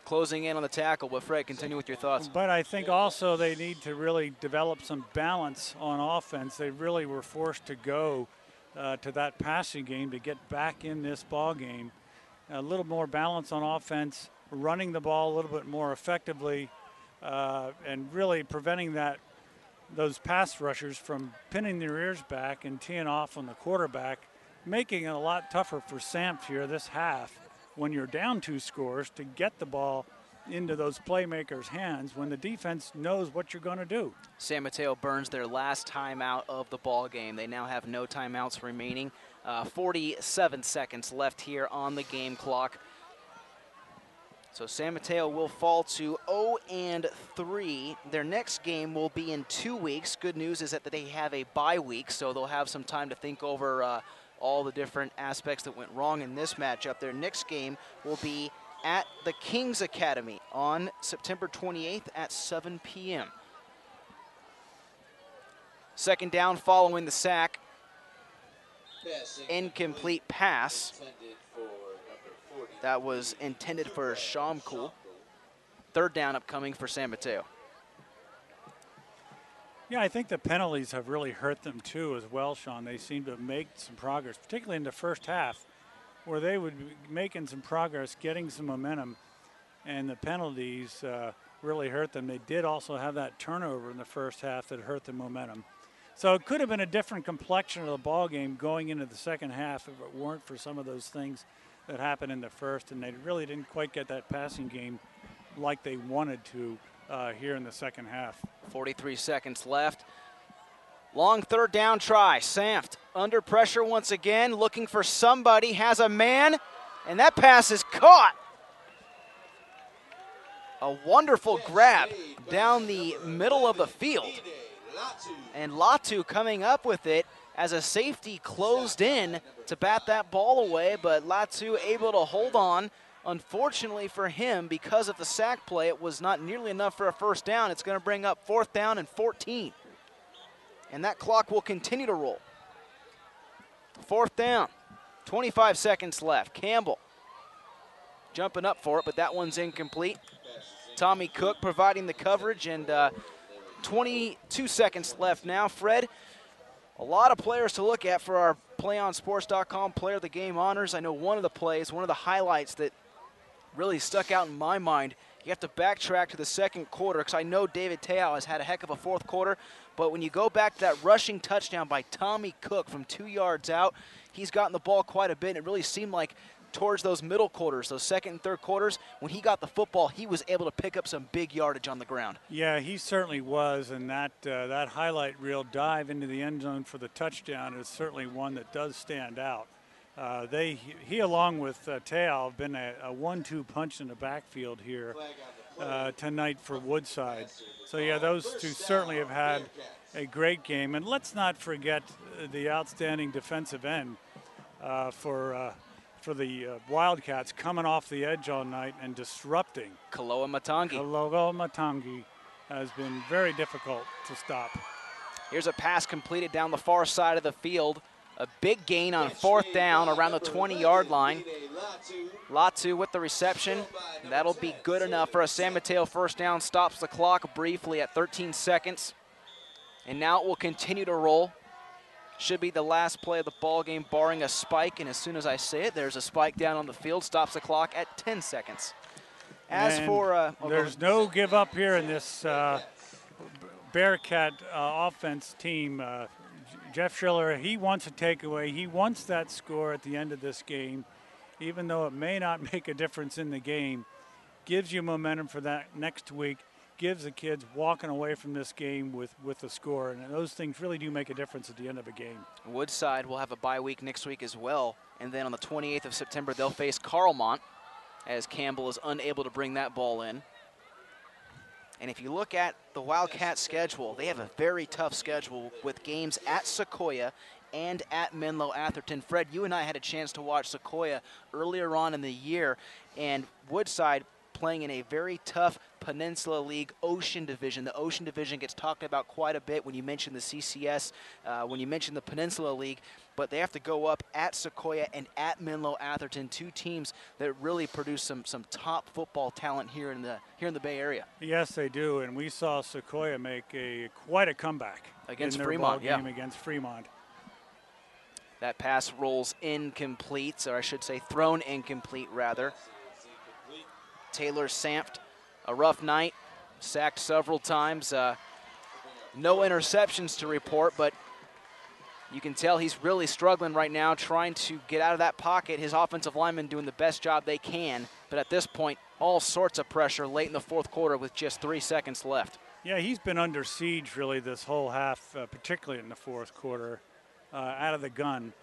closing in on the tackle. But Fred, continue with your thoughts. But I think also they need to really develop some balance on offense. They really were forced to go to that passing game to get back in this ball game. A little more balance on offense, running the ball a little bit more effectively, and really preventing those pass rushers from pinning their ears back and teeing off on the quarterback, making it a lot tougher for Samft here this half when you're down 2 scores to get the ball into those playmakers' hands when the defense knows what you're going to do. San Mateo burns their last timeout of the ball game. They now have no timeouts remaining. 47 seconds left here on the game clock. So San Mateo will fall to 0-3. Their next game will be in 2 weeks. Good news is that they have a bye week, so they'll have some time to think over all the different aspects that went wrong in this matchup. Their next game will be at the Kings Academy on September 28th at 7 p.m. Second down following the sack. Incomplete pass. That was intended for Shamkul. Third down upcoming for San Mateo. Yeah, I think the penalties have really hurt them too as well, Sean. They seem to make some progress, particularly in the first half, where they would be making some progress, getting some momentum, and the penalties really hurt them. They did also have that turnover in the first half that hurt the momentum. So it could have been a different complexion of the ball game going into the second half if it weren't for some of those things that happened in the first, and they really didn't quite get that passing game like they wanted to here in the second half. 43 seconds left. Long third down try. Sanft under pressure once again, looking for somebody, has a man, and that pass is caught. A wonderful grab down the middle of the field. And Latu coming up with it as a safety closed in to bat that ball away, but Latu able to hold on. Unfortunately for him, because of the sack play, it was not nearly enough for a first down. It's going to bring up 4th down and 14. And that clock will continue to roll. 4th down, 25 seconds left. Campbell jumping up for it, but that one's incomplete. Tommy Cook providing the coverage, and 22 seconds left now. Fred, a lot of players to look at for our PlayOnSports.com Player of the Game honors. I know one of the plays, one of the highlights that really stuck out in my mind, you have to backtrack to the second quarter, because I know David Te'o has had a heck of a fourth quarter, but when you go back to that rushing touchdown by Tommy Cook from 2 yards out, he's gotten the ball quite a bit, and it really seemed like towards those middle quarters, those second and third quarters, when he got the football, he was able to pick up some big yardage on the ground. Yeah, he certainly was, and that highlight reel dive into the end zone for the touchdown is certainly one that does stand out. He along with Te'o have been a 1-2 punch in the backfield here tonight for Woodside. So yeah, those two certainly have had a great game, and let's not forget the outstanding defensive end for the Wildcats coming off the edge all night and disrupting. Kaloa Matangi. Kaloa Matangi has been very difficult to stop. Here's a pass completed down the far side of the field. A big gain on 4th down around the 20-yard line. Latu with the reception. That'll be good enough for a San Mateo first down. Stops the clock briefly at 13 seconds. And now it will continue to roll. Should be the last play of the ball game, barring a spike. And as soon as I say it, there's a spike down on the field. Stops the clock at 10 seconds. As and for there's no give up here in this Bearcat offense team. Jeff Schiller, he wants a takeaway. He wants that score at the end of this game, even though it may not make a difference in the game. Gives you momentum for that next week. Gives the kids walking away from this game with the score, and those things really do make a difference at the end of a game. Woodside will have a bye week next week as well, and then on the 28th of September they'll face Carlmont, as Campbell is unable to bring that ball in. And if you look at the Wildcat schedule, they have a very tough schedule with games at Sequoia and at Menlo Atherton. Fred, you and I had a chance to watch Sequoia earlier on in the year, and Woodside playing in a very tough Peninsula League Ocean Division. The Ocean Division gets talked about quite a bit when you mention the CCS, when you mention the Peninsula League, but they have to go up at Sequoia and at Menlo Atherton, two teams that really produce some top football talent here in the Bay Area. Yes, they do, and we saw Sequoia make quite a comeback against in their Fremont. ball game against Fremont. That pass rolls incomplete, or I should say thrown incomplete rather. Taylor Sanft, a rough night, sacked several times. No interceptions to report, but you can tell he's really struggling right now, trying to get out of that pocket. His offensive linemen doing the best job they can, But at this point, all sorts of pressure late in the fourth quarter with just 3 seconds left. Yeah, he's been under siege really this whole half, particularly in the fourth quarter, out of the gun.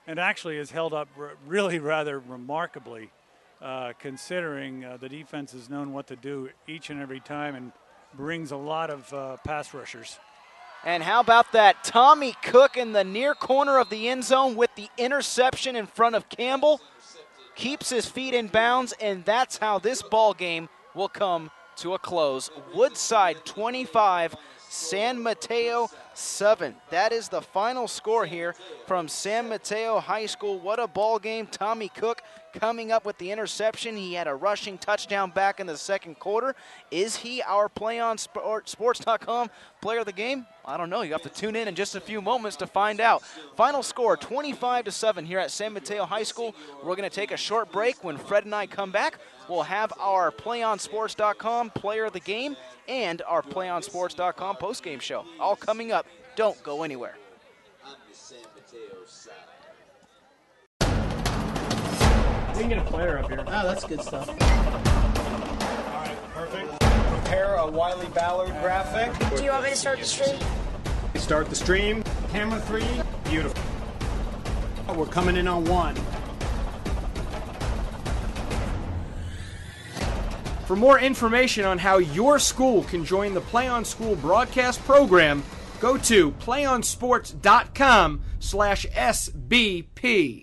And actually has held up really rather remarkably, considering the defense has known what to do each and every time and brings a lot of pass rushers. And how about that? Tommy Cook in the near corner of the end zone with the interception in front of Campbell. Keeps his feet in bounds, and that's how this ball game will come to a close. Woodside 25, San Mateo 7. That is the final score here from San Mateo High School. What a ball game. Tommy Cook coming up with the interception. He had a rushing touchdown back in the second quarter. Is he our PlayOnSports.com player of the game? I don't know. You have to tune in just a few moments to find out. Final score 25-7 here at San Mateo High School. We're going to take a short break. When Fred and I come back, we'll have our PlayOnSports.com player of the game and our PlayOnSports.com postgame show. All coming up. Don't go anywhere. On the San Mateo side. We can get a player up here. Oh, that's good stuff. All right, perfect. Prepare a Wiley Ballard graphic. Do you want me to start the stream? Start the stream. Camera 3. Beautiful. We're coming in on 1. For more information on how your school can join the Play On School broadcast program, go to playonsports.com/SBP.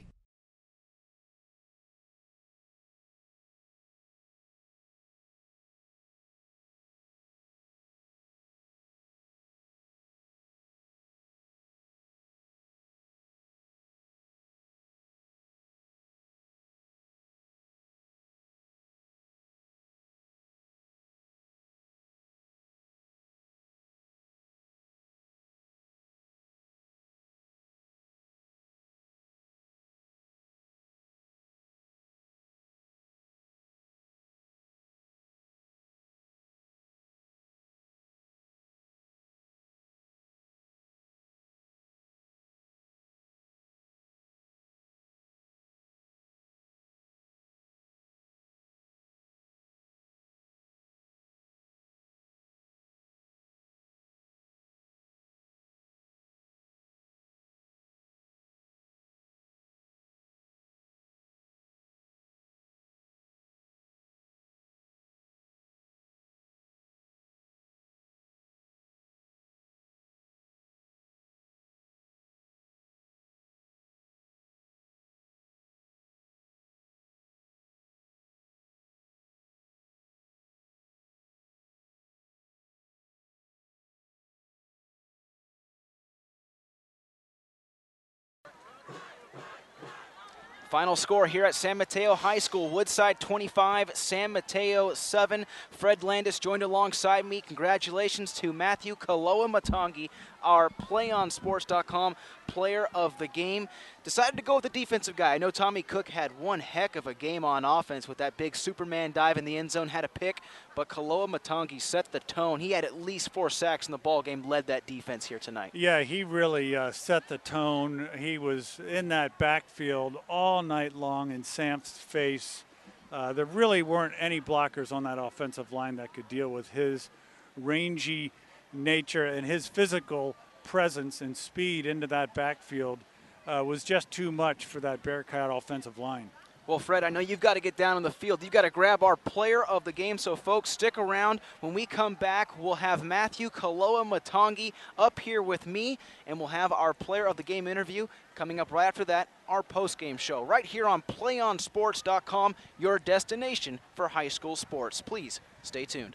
Final score here at San Mateo High School, Woodside 25, San Mateo 7. Fred Landis joined alongside me. Congratulations to Matthew Kaloa-Matangi, our PlayOnSports.com player of the game. Decided to go with the defensive guy. I know Tommy Cook had one heck of a game on offense with that big Superman dive in the end zone, had a pick, but Kaloa-Matangi set the tone. He had at least 4 sacks in the ball game, led that defense here tonight. Yeah, he really set the tone. He was in that backfield all night long in Sam's face. There really weren't any blockers on that offensive line that could deal with his rangy nature, and his physical presence and speed into that backfield was just too much for that Bearcat offensive line. Well, Fred, I know you've got to get down on the field. You've got to grab our player of the game. So, folks, stick around. When we come back, we'll have Matthew Kaloa-Matangi up here with me, and we'll have our player of the game interview coming up right after that, our post-game show, right here on PlayOnSports.com, your destination for high school sports. Please stay tuned.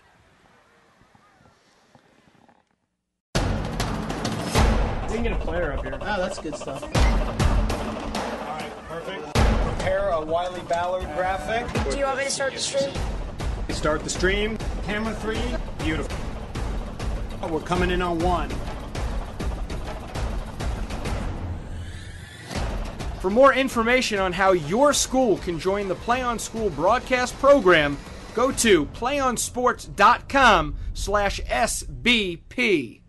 We can get a player up here. Oh, that's good stuff. All right, perfect. Prepare a Wiley Ballard graphic. Do you want me to start the stream? Start the stream. Camera 3. Beautiful. We're coming in on 1. For more information on how your school can join the Play On School broadcast program, go to playonsports.com/SBP.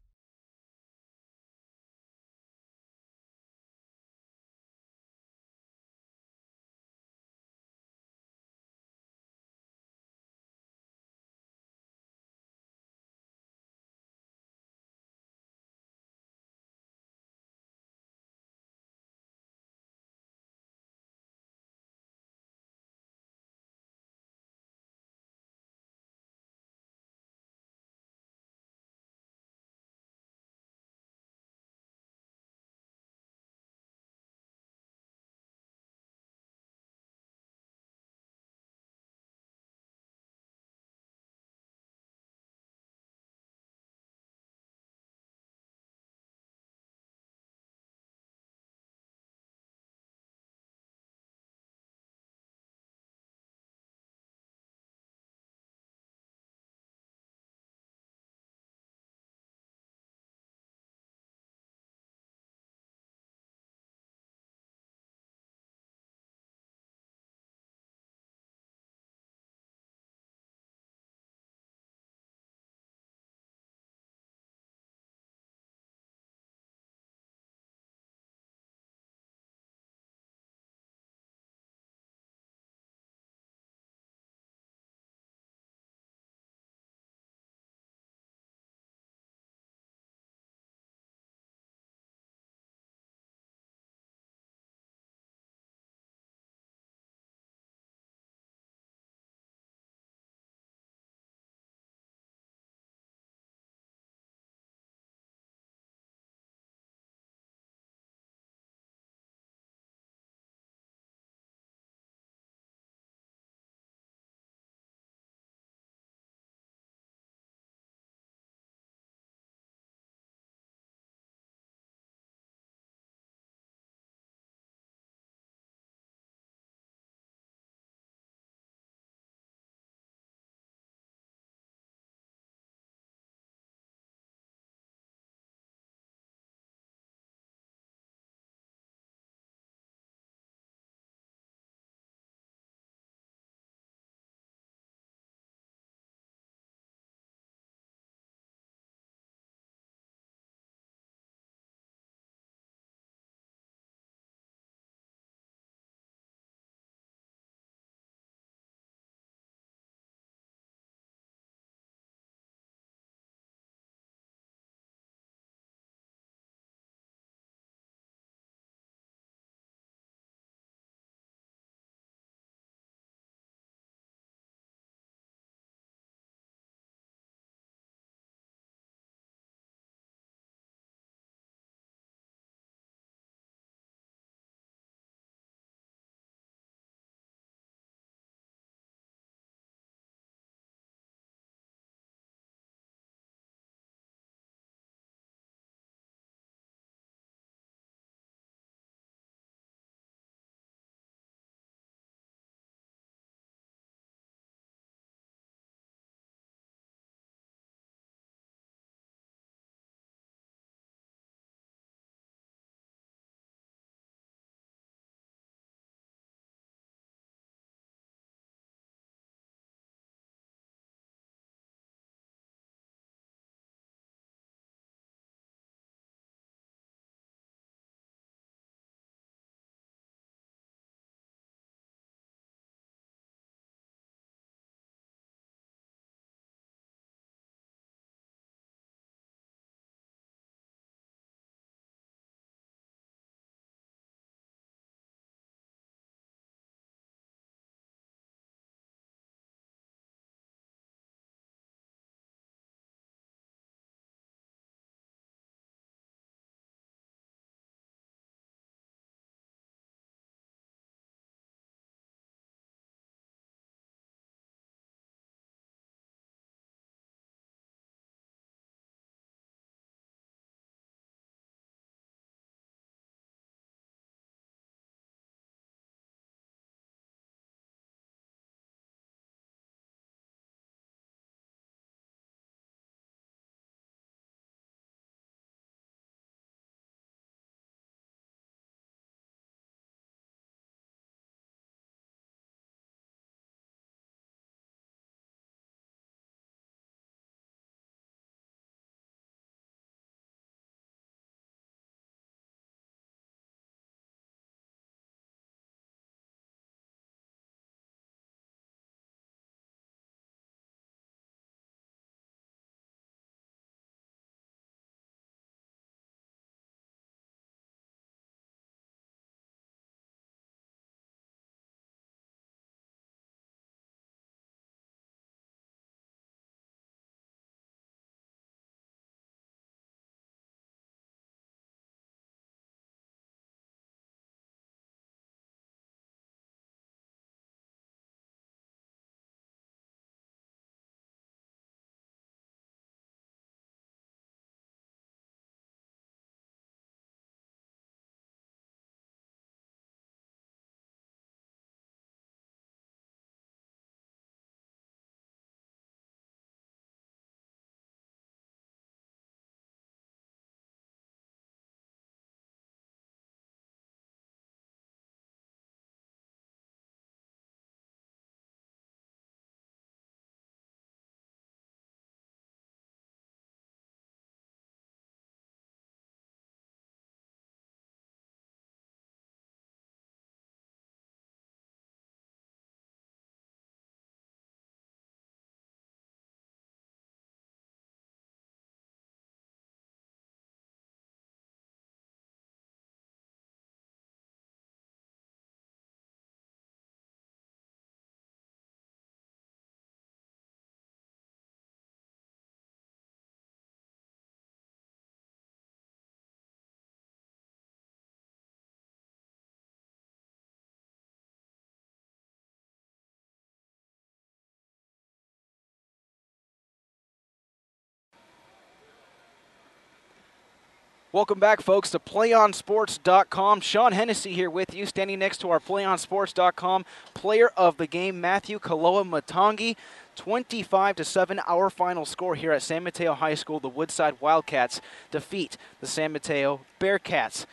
Welcome back, folks, to PlayOnSports.com. Sean Hennessy here with you, standing next to our PlayOnSports.com player of the game, Matthew Kaloa-Matangi. 25-7, our final score here at San Mateo High School. The Woodside Wildcats defeat the San Mateo Bearcats.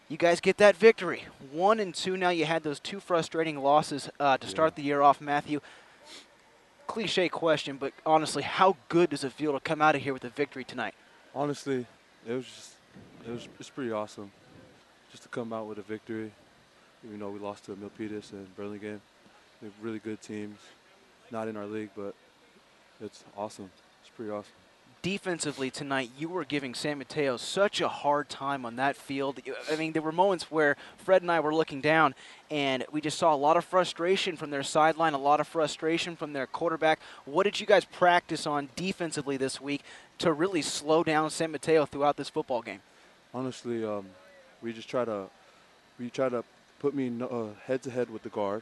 You guys get that victory. 1-2 now. You had those two frustrating losses to start the year off, Matthew. Cliche question, but honestly, how good does it feel to come out of here with a victory tonight? Honestly, it's pretty awesome just to come out with a victory. You know, we lost to Milpitas and Burlingame. They're really good teams. Not in our league, but it's awesome. It's pretty awesome. Defensively tonight, you were giving San Mateo such a hard time on that field. I mean, there were moments where Fred and I were looking down, and we just saw a lot of frustration from their sideline, a lot of frustration from their quarterback. What did you guys practice on defensively this week to really slow down San Mateo throughout this football game? Honestly, we try to put me head-to-head with the guard.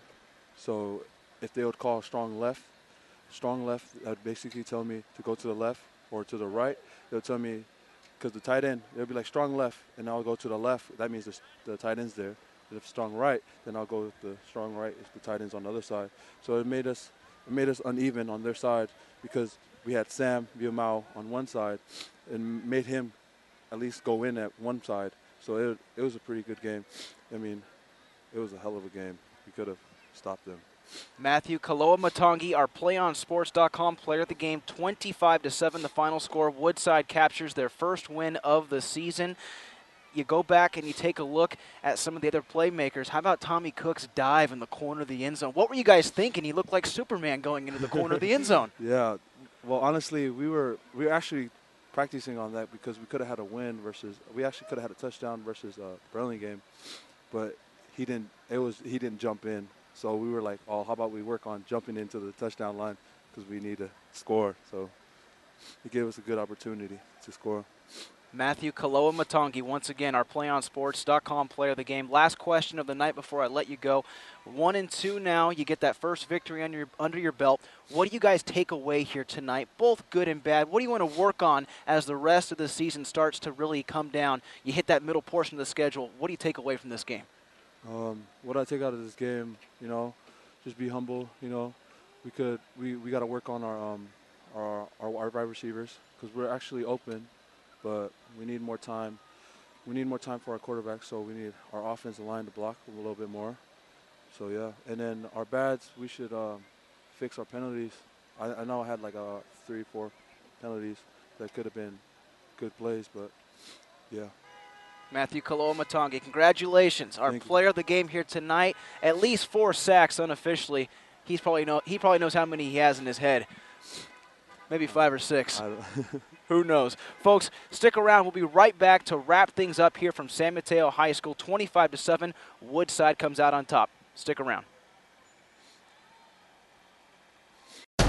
So if they would call strong left, that would basically tell me to go to the left or to the right. They'll tell me, because the tight end, they'll be like strong left, and I'll go to the left. That means the tight end's there. And if strong right, then I'll go with the strong right if the tight end's on the other side. So it made us uneven on their side because we had Sam Biomao on one side and made him at least go in at one side. So it was a pretty good game. I mean, it was a hell of a game. We could have stopped them. Matthew Kaloa-Matangi, our PlayOnSports.com player of the game, 25-7 the final score. Woodside captures their first win of the season. You go back and you take a look at some of the other playmakers. How about Tommy Cook's dive in the corner of the end zone? What were you guys thinking? He looked like Superman going into the corner of the end zone. Yeah, well, honestly, we were actually practicing on that because we could have had a win we actually could have had a touchdown versus Burlingame, but he didn't jump in. So we were like, oh, how about we work on jumping into the touchdown line because we need to score. So it gave us a good opportunity to score. Matthew Kaloa-Matangi, once again, our PlayOnSports.com player of the game. Last question of the night before I let you go. 1-2 now. You get that first victory under your belt. What do you guys take away here tonight, both good and bad? What do you want to work on as the rest of the season starts to really come down? You hit that middle portion of the schedule. What do you take away from this game? What I take out of this game, you know, just be humble. You know, we got to work on our wide receivers because we're actually open, but we need more time. We need more time for our quarterback, so we need our offensive line to block a little bit more. So yeah, and then our bads, we should fix our penalties. I know I had like 3-4 penalties that could have been good plays, but yeah. Matthew Kaloa-Matangi, congratulations. Our player of the game here tonight. At least 4 sacks unofficially. He probably knows how many he has in his head. Maybe 5 or 6. Who knows? Folks, stick around. We'll be right back to wrap things up here from San Mateo High School. 25-7. Woodside comes out on top. Stick around. We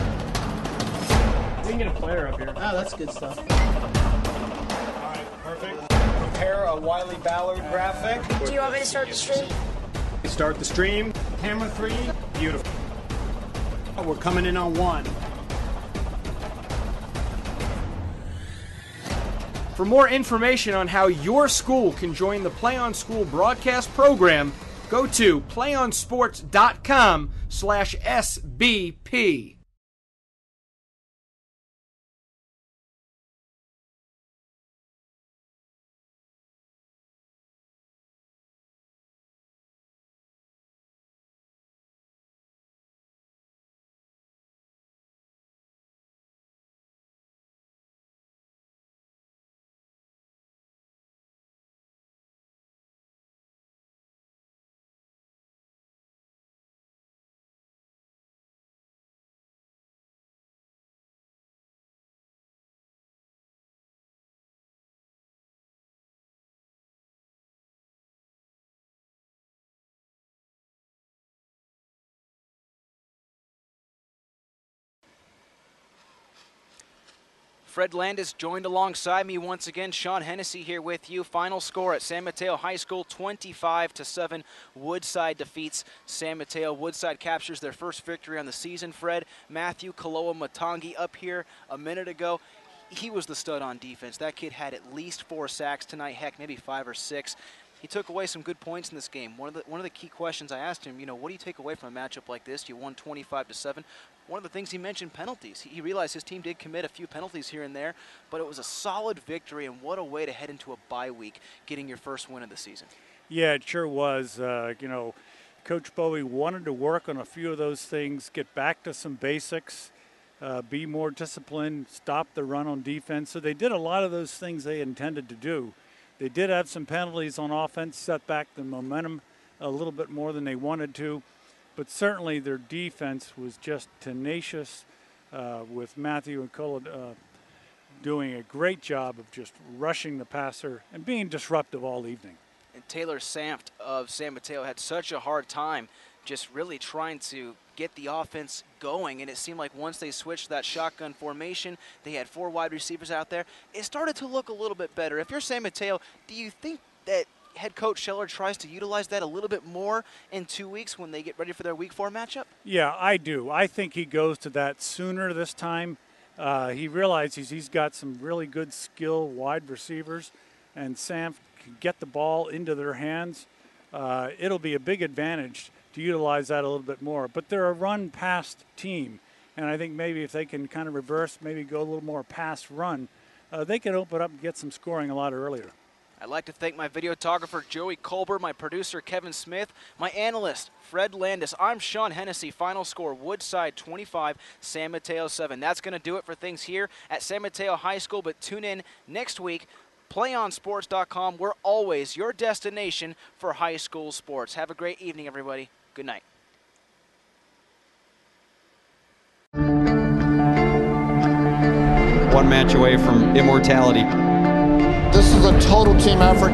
can get a player up here. Oh, that's good stuff. All right, perfect. Prepare a Wiley Ballard graphic. Do you want me to start the stream? Start the stream. Camera 3. Beautiful. Oh, we're coming in on 1. For more information on how your school can join the Play On School broadcast program, go to playonsports.com/SBP. Fred Landis joined alongside me once again. Sean Hennessy here with you. Final score at San Mateo High School, 25-7. Woodside defeats San Mateo. Woodside captures their first victory on the season, Fred. Matthew Kaloa-Matangi up here a minute ago. he was the stud on defense. That kid had at least 4 sacks tonight, heck, maybe 5 or 6. He took away some good points in this game. One of the key questions I asked him, what do you take away from a matchup like this? You won 25-7. One of the things he mentioned, penalties. He realized his team did commit a few penalties here and there, but it was a solid victory, and what a way to head into a bye week, getting your first win of the season. Yeah, it sure was. Coach Bowie wanted to work on a few of those things, get back to some basics, be more disciplined, stop the run on defense. So they did a lot of those things they intended to do. They did have some penalties on offense, set back the momentum a little bit more than they wanted to, but certainly their defense was just tenacious with Mateo and Cola doing a great job of just rushing the passer and being disruptive all evening. And Taylor Samft of San Mateo had such a hard time just really trying to get the offense going, and it seemed like once they switched that shotgun formation, they had 4 wide receivers out there, it started to look a little bit better. If you're San Mateo, do you think that head coach Scheller tries to utilize that a little bit more in 2 weeks when they get ready for their Week 4 matchup? Yeah, I do. I think he goes to that sooner this time. He realizes he's got some really good skill wide receivers, and Samft can get the ball into their hands. It'll be a big advantage to utilize that a little bit more. But they're a run-pass team, and I think maybe if they can kind of reverse, maybe go a little more pass-run, they can open up and get some scoring a lot earlier. I'd like to thank my videographer, Joey Colbert, my producer, Kevin Smith, my analyst, Fred Landis. I'm Sean Hennessy. Final score, Woodside 25, San Mateo 7. That's going to do it for things here at San Mateo High School, but tune in next week. PlayOnSports.com. We're always your destination for high school sports. Have a great evening, everybody. Good night. One match away from immortality. This is a total team effort.